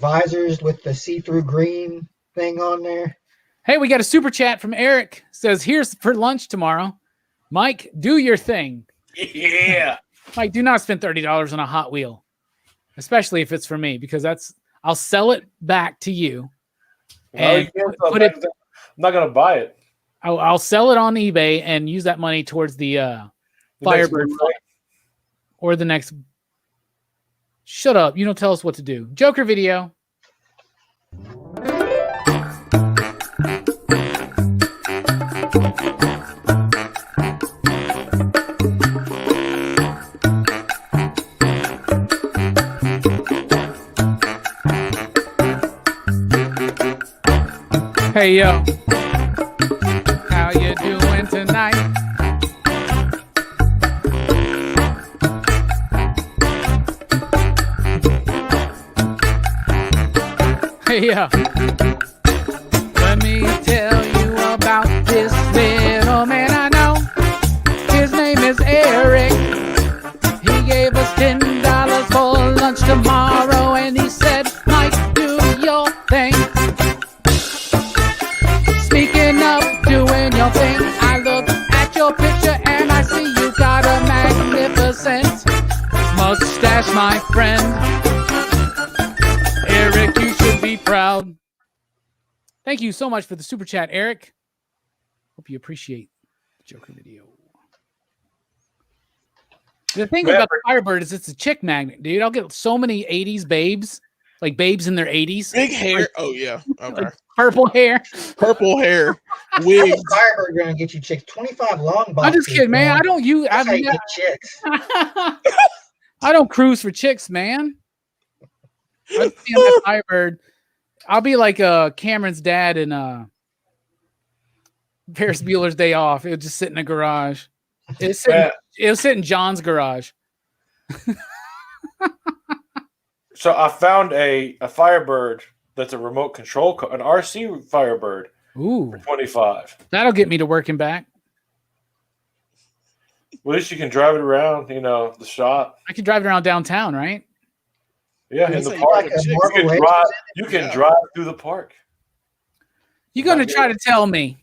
D: visors with the see-through green thing on there.
A: Hey, we got a super chat from Eric. Says, here's for lunch tomorrow. Mike, do your thing.
C: Yeah.
A: Mike, do not spend $30 on a Hot Wheel, especially if it's for me, because I'll sell it back to you. And
C: I'm not going to buy it.
A: I'll sell it on eBay and use that money towards the Firebird fight or the next. Shut up. You don't tell us what to do. Joker video. Hey, yo. How you doing tonight? Hey, yo. Let me tell you about this little man I know. His name is Eric. He gave us $10 for lunch tomorrow, and he said, Mike, do your thing. Speaking of doing your thing, I look at your picture and I see you got a magnificent mustache, my friend. Eric, you should be proud. Thank you so much for the super chat, Eric. Hope you appreciate the Joker video. The thing about the Firebird is it's a chick magnet, dude. I'll get so many 80s babes, like babes in their 80s.
B: Big hair. Oh, yeah. Okay.
A: Like purple hair.
B: Purple hair. Wigs.
D: Firebird gonna get you chicks. 25 long boxes.
A: I'm just kidding, man. I don't use.
D: That's how you get chicks.
A: I don't cruise for chicks, man. I'll be on that Firebird. I'll be like Cameron's dad in Ferris Bueller's Day Off. It'll just sit in a garage. It'll sit in John's garage.
C: So I found a Firebird that's a remote control, an RC Firebird.
A: Ooh,
C: for 25.
A: That'll get me to work and back.
C: Well, at least you can drive it around, the shop.
A: I can drive it around downtown, right?
C: Yeah, in the park. You can drive through the park.
A: You're going to try to tell me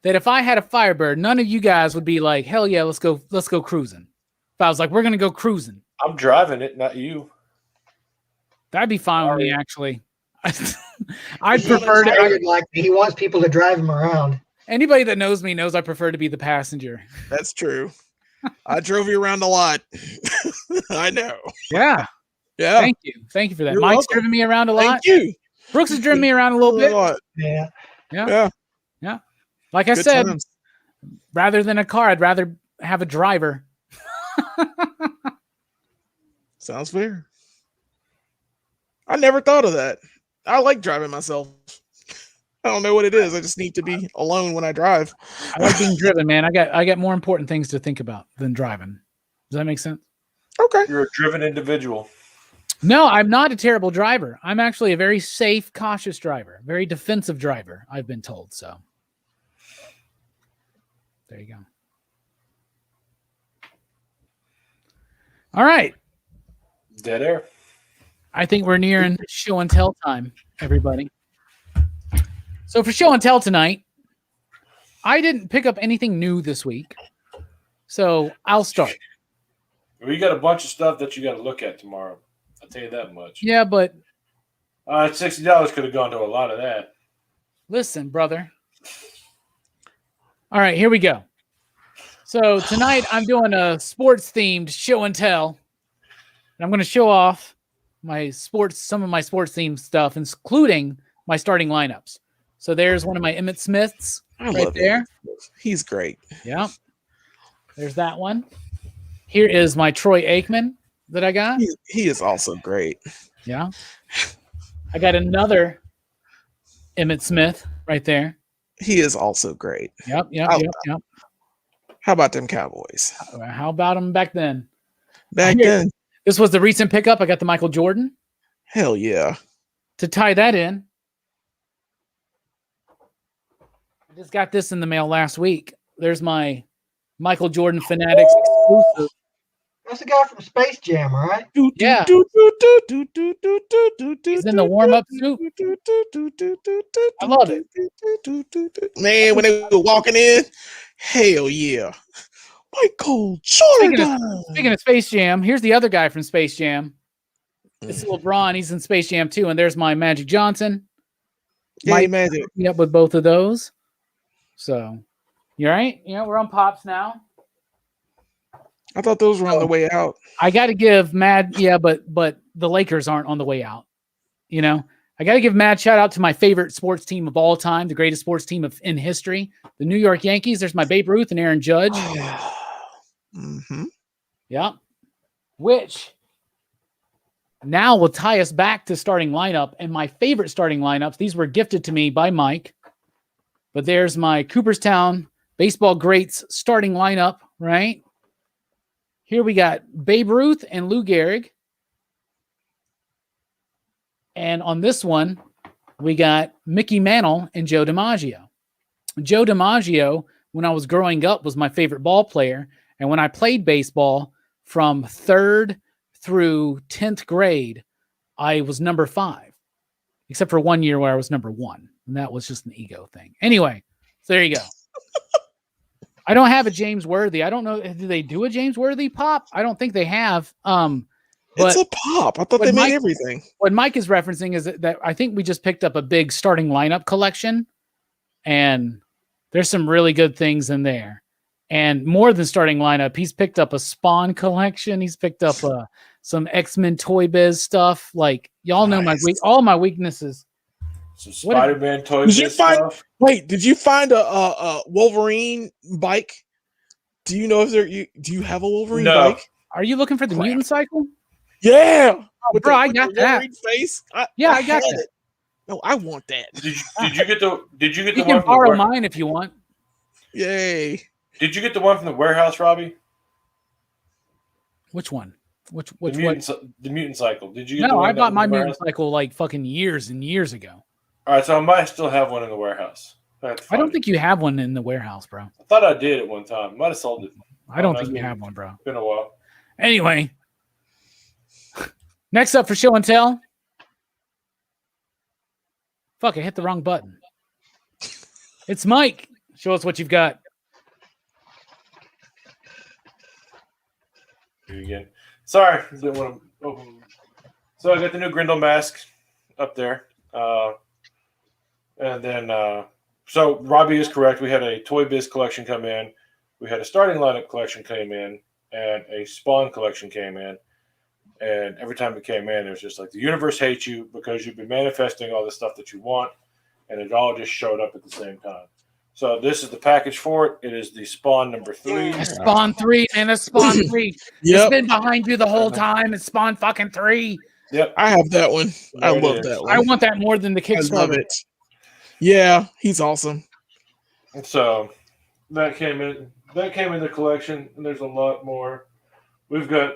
A: that if I had a Firebird, none of you guys would be like, hell yeah, let's go cruising. If I was like, we're going to go cruising.
C: I'm driving it, not you.
A: That'd be fine with me, actually. I'd prefer to.
D: He wants people to drive him around.
A: Anybody that knows me knows I prefer to be the passenger.
B: That's true. I drove you around a lot. I know.
A: Yeah.
B: Yeah.
A: Thank you for that.
B: You're
A: Mike's
B: welcome.
A: driven me around a lot.
B: Thank you.
A: Brooks has driven me around a little bit.
D: Yeah.
A: Like I said, Rather than a car, I'd rather have a driver.
B: Sounds fair. I never thought of that. I like driving myself. I don't know what it is. I just need to be alone when I drive.
A: I like being driven, man. I got more important things to think about than driving. Does that make sense?
B: Okay.
C: You're a driven individual.
A: No, I'm not a terrible driver. I'm actually a very safe, cautious driver, very defensive driver, I've been told. So there you go. All right.
C: Dead air.
A: I think we're nearing show and tell time, everybody. So for show and tell tonight, I didn't pick up anything new this week. So I'll start.
C: We got a bunch of stuff that you got to look at tomorrow. I'll tell you that much.
A: Yeah, but
C: $60 could have gone to a lot of that.
A: listen, brother. All right, here we go. So tonight I'm doing a sports-themed show and tell. And I'm going to show off some of my sports-themed stuff, including my starting lineups. So there's one of my Emmitt Smiths right there.
B: He's great.
A: Yeah. There's that one. Here is my Troy Aikman that I got.
B: He is also great.
A: Yeah. I got another Emmitt Smith right there.
B: He is also great.
A: Yep.
B: How about them Cowboys?
A: How about them back then?
B: Back then.
A: This was the recent pickup. I got the Michael Jordan.
B: Hell yeah.
A: To tie that in, I just got this in the mail last week. There's my Michael Jordan Fanatics exclusive.
D: That's the guy from Space Jam, right?
A: Yeah. He's in the warm-up suit. I love it.
B: Man, when they were walking in, hell yeah. Michael Jordan.
A: Speaking of Space Jam, here's the other guy from Space Jam. It's LeBron. He's in Space Jam too. And there's my Magic Johnson.
B: Yeah, Magic.
A: Yep, with both of those. So, you all right? You know, we're on Pops now.
B: I thought those were on the way out.
A: I got to give but the Lakers aren't on the way out. You know, I got to give mad shout out to my favorite sports team of all time, the greatest sports team in history, the New York Yankees. There's my Babe Ruth and Aaron Judge.
B: Mm-hmm.
A: Yeah. Which now will tie us back to starting lineup. And my favorite starting lineups, these were gifted to me by Mike. But there's my Cooperstown baseball greats starting lineup, right? Here we got Babe Ruth and Lou Gehrig. And on this one, we got Mickey Mantle and Joe DiMaggio. Joe DiMaggio, when I was growing up, was my favorite ball player. And when I played baseball from 3rd through 10th grade, I was number 5, except for 1 year where I was number 1. And that was just an ego thing. Anyway, so there you go. I don't have a James Worthy. I don't know. Do they do a James Worthy pop? I don't think they have. But
B: it's a pop. I thought they made everything.
A: What Mike is referencing is that I think we just picked up a big starting lineup collection, and there's some really good things in there. And more than starting lineup, he's picked up a Spawn collection. He's picked up some X-Men Toy Biz stuff. Like, y'all know all my weaknesses.
C: Some Spider-Man Toy Biz stuff.
B: Wait, did you find a Wolverine bike? Do you know if do you have a Wolverine bike?
A: Are you looking for the mutant cycle?
B: Yeah.
A: Bro, I got that.
B: Face?
A: I got that.
B: No, I want that.
C: Did you get the
A: you
C: one
A: can borrow mine if you want.
B: Yay.
C: Did you get the one from the warehouse, Robbie?
A: Which one? Which
C: the mutant cycle. Did you get
A: No,
C: the one
A: I bought my
C: mutant
A: cycle like fucking years and years ago.
C: All right, so I might still have one in the warehouse.
A: I don't think you have one in the warehouse, bro.
C: I thought I did at one time. Might have sold it.
A: I don't think you have one, bro.
C: Been a while.
A: Anyway, next up for show and tell. Fuck, I hit the wrong button. It's Mike. Show us what you've got.
C: Here again. Sorry, didn't want to open. So I got the new Grindel mask up there. And then, so Robbie is correct. We had a Toy Biz collection come in. We had a starting lineup collection came in, and a Spawn collection came in. And every time it came in, it was just like, the universe hates you because you've been manifesting all the stuff that you want, and it all just showed up at the same time. So this is the package for it. It is the Spawn number 3.
A: That's Spawn 3, man. That's Spawn 3.
B: Yep.
A: It's been behind you the whole time. It's Spawn fucking 3.
C: Yep.
B: I have that one. I
C: There it
B: love
C: is.
B: that one.
A: I want that more than the
B: I love
A: Kickstarter.
B: it. Yeah, he's awesome.
C: So that came in the collection, and there's a lot more. We've got,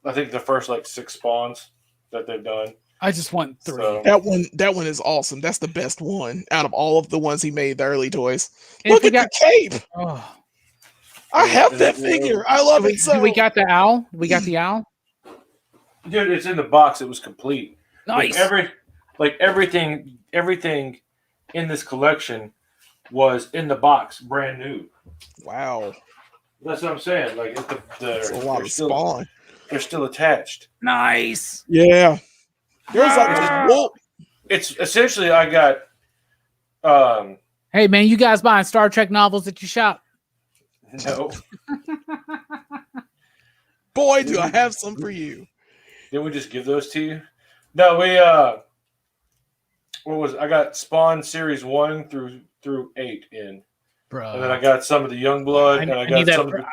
C: I think, the first like 6 Spawns that they've done.
A: I just want 3.
C: So,
B: That one is awesome. That's the best one out of all of the ones he made, the early toys.
A: And
B: Look
A: we
B: at
A: got-
B: the cape.
A: Oh.
B: I have that figure. I love it so.
A: We got the owl. We got the owl.
C: dude, it's in the box. It was complete.
A: Nice.
C: Everything in this collection was in the box, brand new.
B: Wow.
C: That's what I'm saying. Like
B: That's a lot of Spawn.
C: They're still attached.
A: Nice.
B: Yeah. There's like
A: Ah.
B: this wolf.
C: It's essentially I got
A: Hey, man, you guys buying Star Trek novels at your shop?
C: no.
B: Boy, do I have some for you.
C: Didn't we just give those to you? No, we I got Spawn series 1 through 8 in.
A: Bro.
C: And then I got some of the Youngblood, and I got some of the,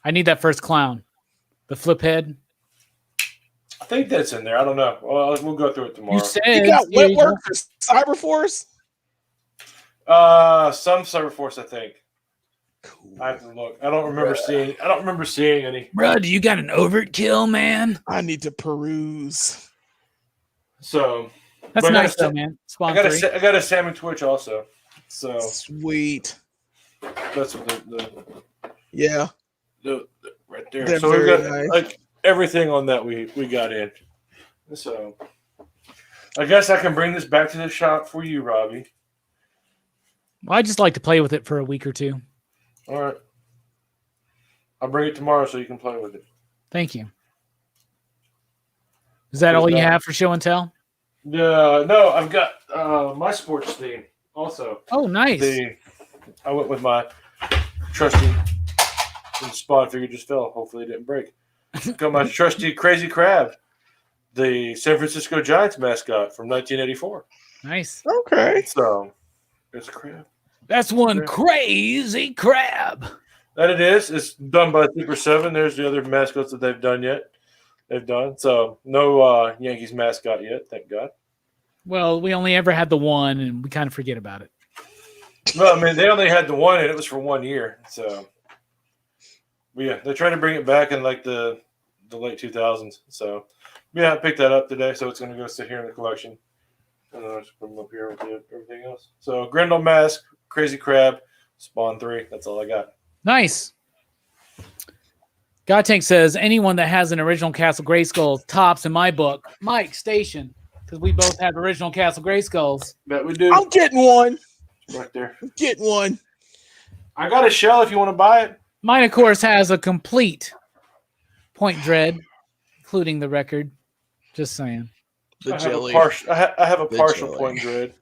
A: I need that first clown. The flip head.
C: I think that's in there. I don't know. Well, we'll go through it tomorrow.
A: You said
B: You got Wetwork for Cyberforce?
C: Some Cyberforce, I think.
B: Cool.
C: I have to look. I don't remember seeing any.
A: Bro, do you got an overkill, man?
B: I need to peruse.
C: So
A: That's
C: but
A: nice, though, man. Spawn
C: I got
A: 3.
C: I got a Salmon Twitch also. So
B: Sweet.
C: that's what
B: Yeah.
C: the right there.
B: They're
C: So we've
B: very
C: got
B: nice.
C: like everything on that we got in. So I guess I can bring this back to the shop for you, Robbie.
A: Well, I just like to play with it for a week or 2.
C: All right. I'll bring it tomorrow so you can play with it.
A: Thank you. Is that all you have for show and tell?
C: No, I've got my sports theme also.
A: Oh, nice.
C: I went with my trusty the Spawn figure just fell. Hopefully it didn't break. Got my trusty Crazy Crab, the San Francisco Giants mascot from 1984.
A: Nice.
B: Okay.
C: So it's a crab.
A: That's one crazy crab.
C: That it is. It's done by Super 7. There's the other mascots that they've done. So no Yankees mascot yet, thank God.
A: Well, we only ever had the one, and we kind of forget about it.
C: Well, I mean, they only had the one, and it was for 1 year. So, but yeah, they're trying to bring it back in like the late 2000s. So, yeah, I picked that up today, so it's going to go sit here in the collection. And then I'll just put them up here with everything else. So, Grendel Mask, Crazy Crab, Spawn 3. That's all I got.
A: Nice. God Tank says anyone that has an original Castle Grayskull tops in my book. Mike Station, because we both have original Castle Grayskulls.
C: Bet we do.
B: I'm getting one.
C: Right there.
B: I'm getting one.
C: I got a shell if you want to buy it.
A: Mine, of course, has a complete Point Dread, including the record. Just saying.
B: The jelly.
C: I have a
B: The
C: partial
B: jelly.
C: Point Dread.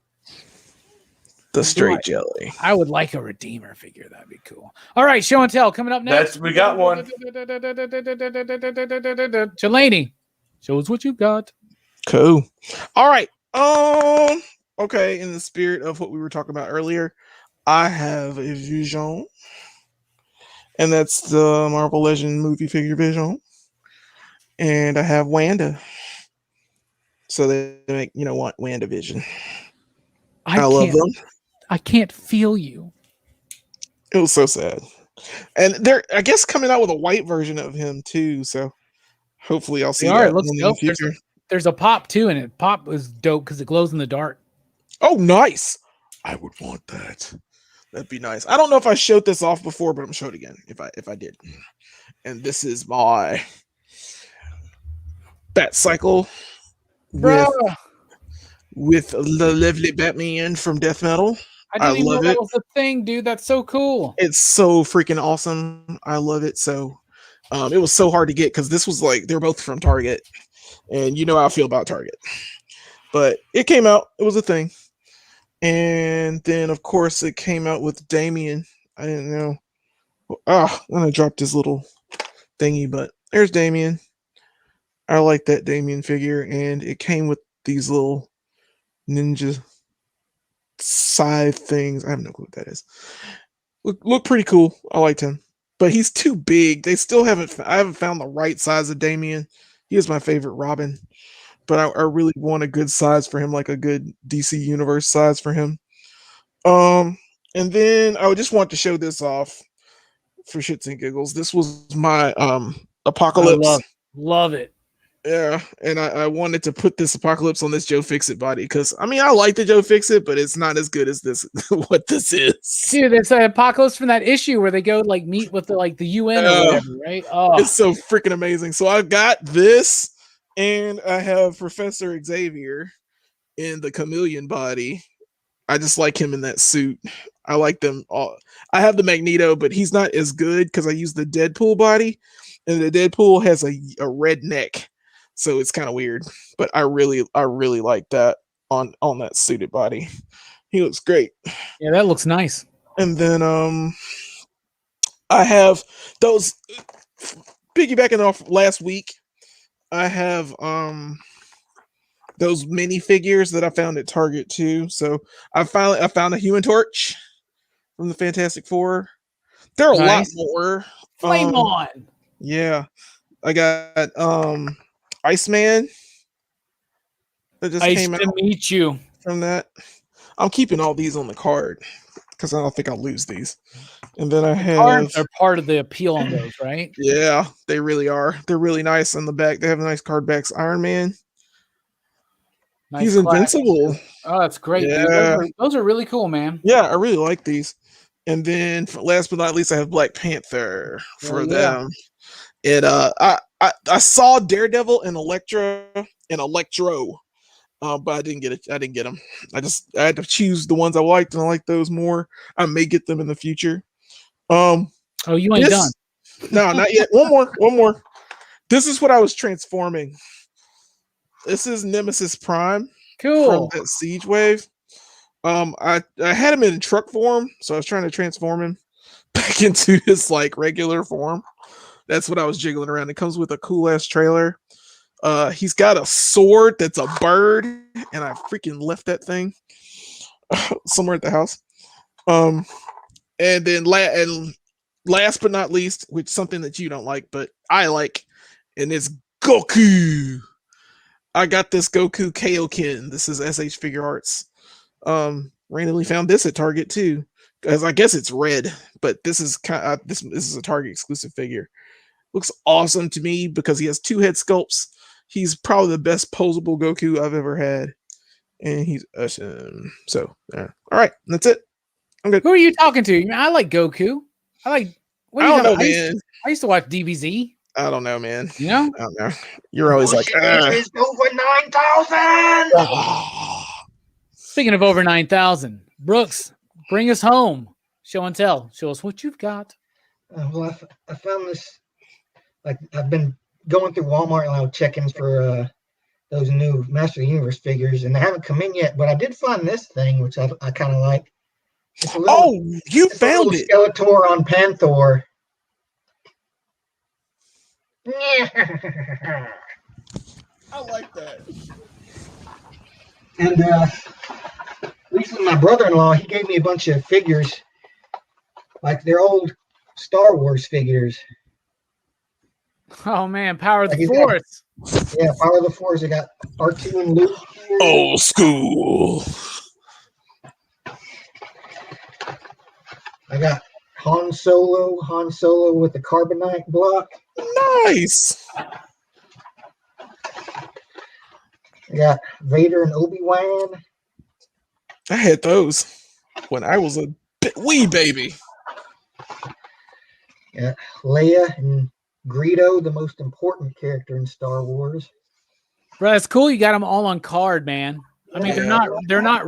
B: The straight jelly.
A: I would like a Redeemer figure. That'd be cool. All right, show and tell coming up next.
C: We got one.
A: Jelani, show us what you got.
B: Cool. All right. Okay. In the spirit of what we were talking about earlier, I have a Vision, and that's the Marvel Legend movie figure Vision, and I have Wanda. So they make WandaVision. I love them.
A: I can't feel you.
B: It was so sad, and they're I guess coming out with a white version of him too. So hopefully I'll see that
A: It looks
B: in the
A: dope.
B: future.
A: There's a pop too, and it pop is dope because it glows in the dark.
B: Oh, nice! I would want that. That'd be nice. I don't know if I showed this off before, but I'm showed again if I did. And this is my Bat Cycle with the lovely Batman from Death Metal.
A: I didn't even
B: love
A: know
B: it.
A: that was a thing, dude. That's so cool.
B: It's so freaking awesome. I love it. So it was so hard to get because this was like they're both from Target, and you know how I feel about Target. But it came out. It was a thing. And then, of course, it came out with Damien. I didn't know. I'm going to drop this little thingy, but there's Damien. I like that Damien figure. And it came with these little ninja scythe things. I have no clue what that is. Look pretty cool. I liked him, but he's too big. They still haven't. I haven't found the right size of Damian. He is my favorite Robin, but I really want a good size for him, like a good DC Universe size for him. And then I would just want to show this off for shits and giggles. This was my Apocalypse.
A: I love it.
B: Yeah, and I wanted to put this Apocalypse on this Joe Fixit body because I mean I like the Joe Fixit, but it's not as good as this. What this is,
A: dude. It's an Apocalypse from that issue where they go like meet with the UN or whatever, right? Oh,
B: it's so freaking amazing. So I got this, and I have Professor Xavier in the chameleon body. I just like him in that suit. I like them all. I have the Magneto, but he's not as good because I use the Deadpool body, and the Deadpool has a red neck. So it's kind of weird, but I really like that on that suited body. He looks great.
A: Yeah, that looks nice.
B: And then I have those piggybacking off last week. I have those minifigures that I found at Target too. So I found a Human Torch from the Fantastic Four. There are
A: nice.
B: a lot more.
A: Flame on.
B: Yeah, I got Iceman. That just came out.
A: Nice to meet you.
B: From that, I'm keeping all these on the card because I don't think I'll lose these. And then I have
A: cards are part of the appeal on those, right?
B: Yeah, they really are. They're really nice on the back. They have nice card backs. Iron Man. Nice. He's invincible.
A: Oh, that's great. Yeah. Dude. Those are really cool, man.
B: Yeah, I really like these. And then last but not least, I have Black Panther for them. It I saw Daredevil and Electro, but I didn't get it. I didn't get them. I had to choose the ones I liked, and I like those more. I may get them in the future.
A: Oh, you ain't done.
B: No, not yet. One more. This is what I was transforming. This is Nemesis Prime.
A: Cool.
B: From that Siege Wave. I had him in truck form, so I was trying to transform him back into his like regular form. That's what I was jiggling around. It comes with a cool ass trailer. He's got a sword that's a bird, and I freaking left that thing somewhere at the house. And then last but not least, which is something that you don't like, but I like, and it's Goku. I got this Goku Kaioken. This is SH Figure Arts. Randomly found this at Target too, because I guess it's red, but this is this is a Target exclusive figure. Looks awesome to me because he has 2 head sculpts. He's probably the best posable Goku I've ever had, and he's awesome. So, all right, that's it. I'm good.
A: Who are you talking to? I like Goku. I
B: don't know, man.
A: I used to watch DBZ.
B: I don't know, man.
A: You know?
B: I don't know. You're always like,
D: it's over 9,000.
A: Speaking of over 9,000, Brooks, bring us home. Show and tell. Show us what you've got.
D: Well, I found this. Like, I've been going through Walmart and I'll check-ins for those new Master of the Universe figures, and they haven't come in yet. But I did find this thing, which I kind of like.
B: You found it.
D: Skeletor on Panther.
B: I like that.
D: And recently, my brother-in-law, he gave me a bunch of figures, like they're old Star Wars figures.
A: Oh man, Power of the Force.
D: Power of the Force. I got R2 and Luke.
B: Old school.
D: I got Han Solo with the carbonite block.
B: Nice.
D: I got Vader and Obi-Wan.
B: I had those when I was a wee baby.
D: Yeah, Leia and Greedo, the most important character in Star Wars.
A: Bro, that's cool. You got them all on card, man. I mean, they're not rare. They're not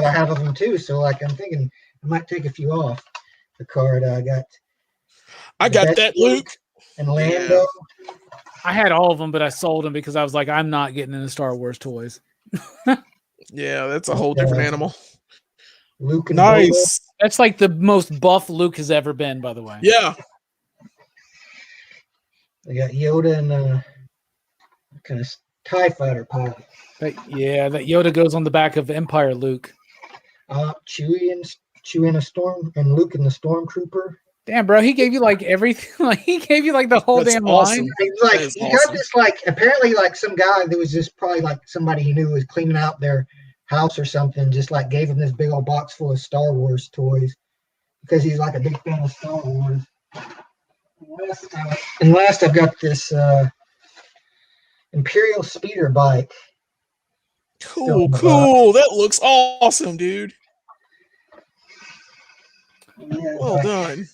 D: I have of them too. So, like, I'm thinking I might take a few off the card. I got
B: that Luke
D: and Lando.
A: Yeah. I had all of them, but I sold them because I was like, I'm not getting into Star Wars toys.
B: Yeah, that's a whole different animal.
D: Luke and
B: nice.
A: Boba. That's like the most buff Luke has ever been, by the way.
B: Yeah.
D: I got Yoda and kind of TIE fighter pilot.
A: That Yoda goes on the back of Empire Luke.
D: Chewie and a storm and Luke and the Stormtrooper.
A: Damn, bro, he gave you like everything. Like he gave you like the whole
B: That's
A: damn
B: awesome.
A: line.
D: Like he got this like apparently like some guy that was just probably like somebody he knew was cleaning out their house or something. Just like gave him this big old box full of Star Wars toys because he's like a big fan of Star Wars. And last I've got this Imperial speeder bike.
B: Cool. That looks awesome, dude.
D: Yeah,
B: Well done.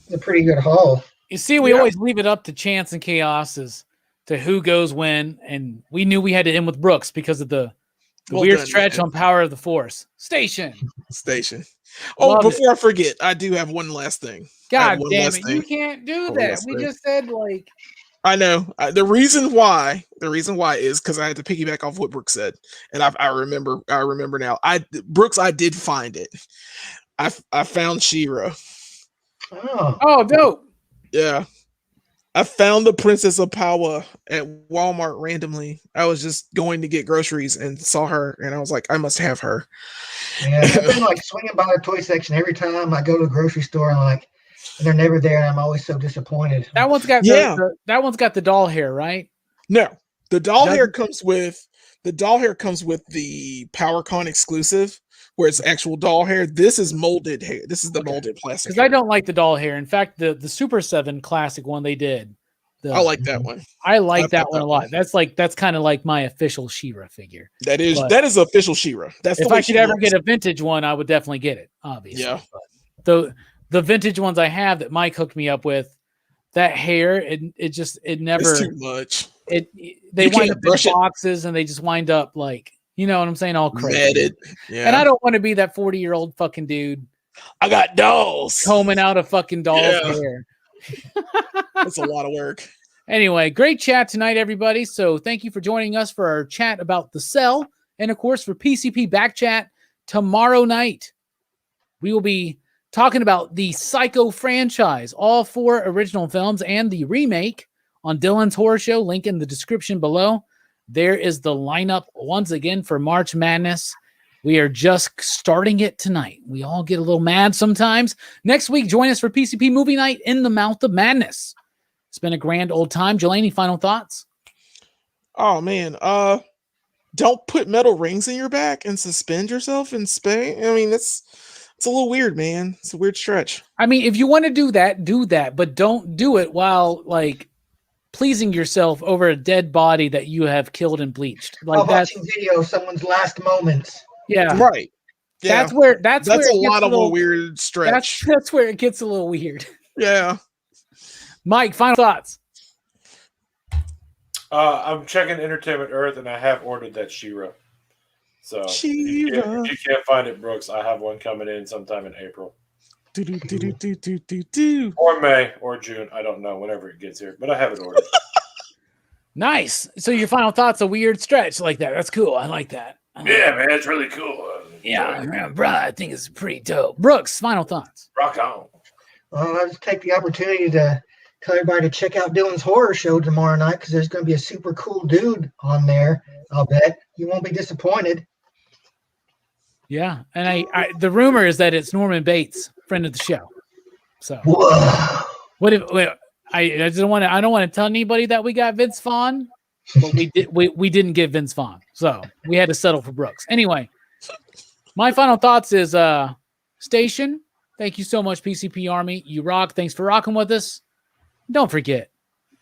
D: It's a pretty good haul.
A: You see, we always leave it up to chance and chaos as to who goes when, and we knew we had to end with Brooks because of the weird stretch on Power of the Force. Station.
B: Oh, before I forget, I do have one last thing.
A: God damn it. You can't do that. We just said like
B: I know. The reason why is because I had to piggyback off what Brooks said. And I remember now. Brooks, I did find it. I found She-Ra.
A: Oh, dope.
B: Yeah. I found the Princess of Power at Walmart randomly. I was just going to get groceries and saw her, and I was like, I must have her.
D: Yeah, I've been like swinging by the toy section every time I go to the grocery store, and they're never there, and I'm always so disappointed.
A: That one's got that one's got the doll hair, right?
B: No, the doll hair comes with the PowerCon exclusive, where it's actual doll hair. This is molded hair. This is the molded plastic.
A: Because I don't like the doll hair. In fact, the Super 7 classic one they did.
B: I like that one.
A: I like that one a lot. That's kind of like my official She-Ra figure.
B: That is official She-Ra. That's
A: if I could ever get a vintage one, I would definitely get it. Obviously,
B: yeah.
A: But the vintage ones I have that Mike hooked me up with, that hair, it never.
B: It's too much.
A: They wind up in boxes and they just wind up like. You know what I'm saying? All crazy.
B: Matted. Yeah.
A: And I don't want to be that 40-year-old fucking dude.
B: I got dolls.
A: Combing out a fucking doll's hair.
B: That's a lot of work.
A: Anyway, great chat tonight, everybody. So thank you for joining us for our chat about The Cell. And, of course, for PCP Back Chat tomorrow night. We will be talking about the Psycho franchise, all 4 original films and the remake on Dylan's Horror Show. Link in the description below. There is the lineup once again for March Madness. We are just starting it tonight. We all get a little mad sometimes. Next week, join us for PCP Movie Night in the Mouth of Madness. It's been a grand old time. Jelani, final thoughts?
B: Oh, man. Don't put metal rings in your back and suspend yourself in Spain. I mean, it's a little weird, man. It's a weird stretch.
A: I mean, if you want to do that, but don't do it while, like, pleasing yourself over a dead body that you have killed and bleached. Like
D: watching video of someone's last moments.
B: Yeah. Right. Yeah.
A: That's where
B: a lot of a weird stretch.
A: That's where it gets a little weird.
B: Yeah.
A: Mike, final thoughts.
C: I'm checking Entertainment Earth and I have ordered that She-Ra. So if you can't find it, Brooks, I have one coming in sometime in April. Or May or June. I don't know, whenever it gets here, but I have it ordered.
A: Nice. So your final thoughts, a weird stretch like that. That's cool. I like that.
C: Yeah, man, it's really cool.
A: Bro, I think it's pretty dope. Brooks, final thoughts.
C: Rock on.
D: Well, I'll just take the opportunity to tell everybody to check out Dylan's Horror Show tomorrow night because there's going to be a super cool dude on there. I'll bet you won't be disappointed.
A: Yeah, and I the rumor is that it's Norman Bates, friend of the show. So
D: whoa.
A: I don't want to tell anybody that we got Vince Vaughn, but we didn't get Vince Vaughn, so we had to settle for Brooks. Anyway, my final thoughts is Station. Thank you so much, PCP Army. You rock. Thanks for rocking with us. Don't forget,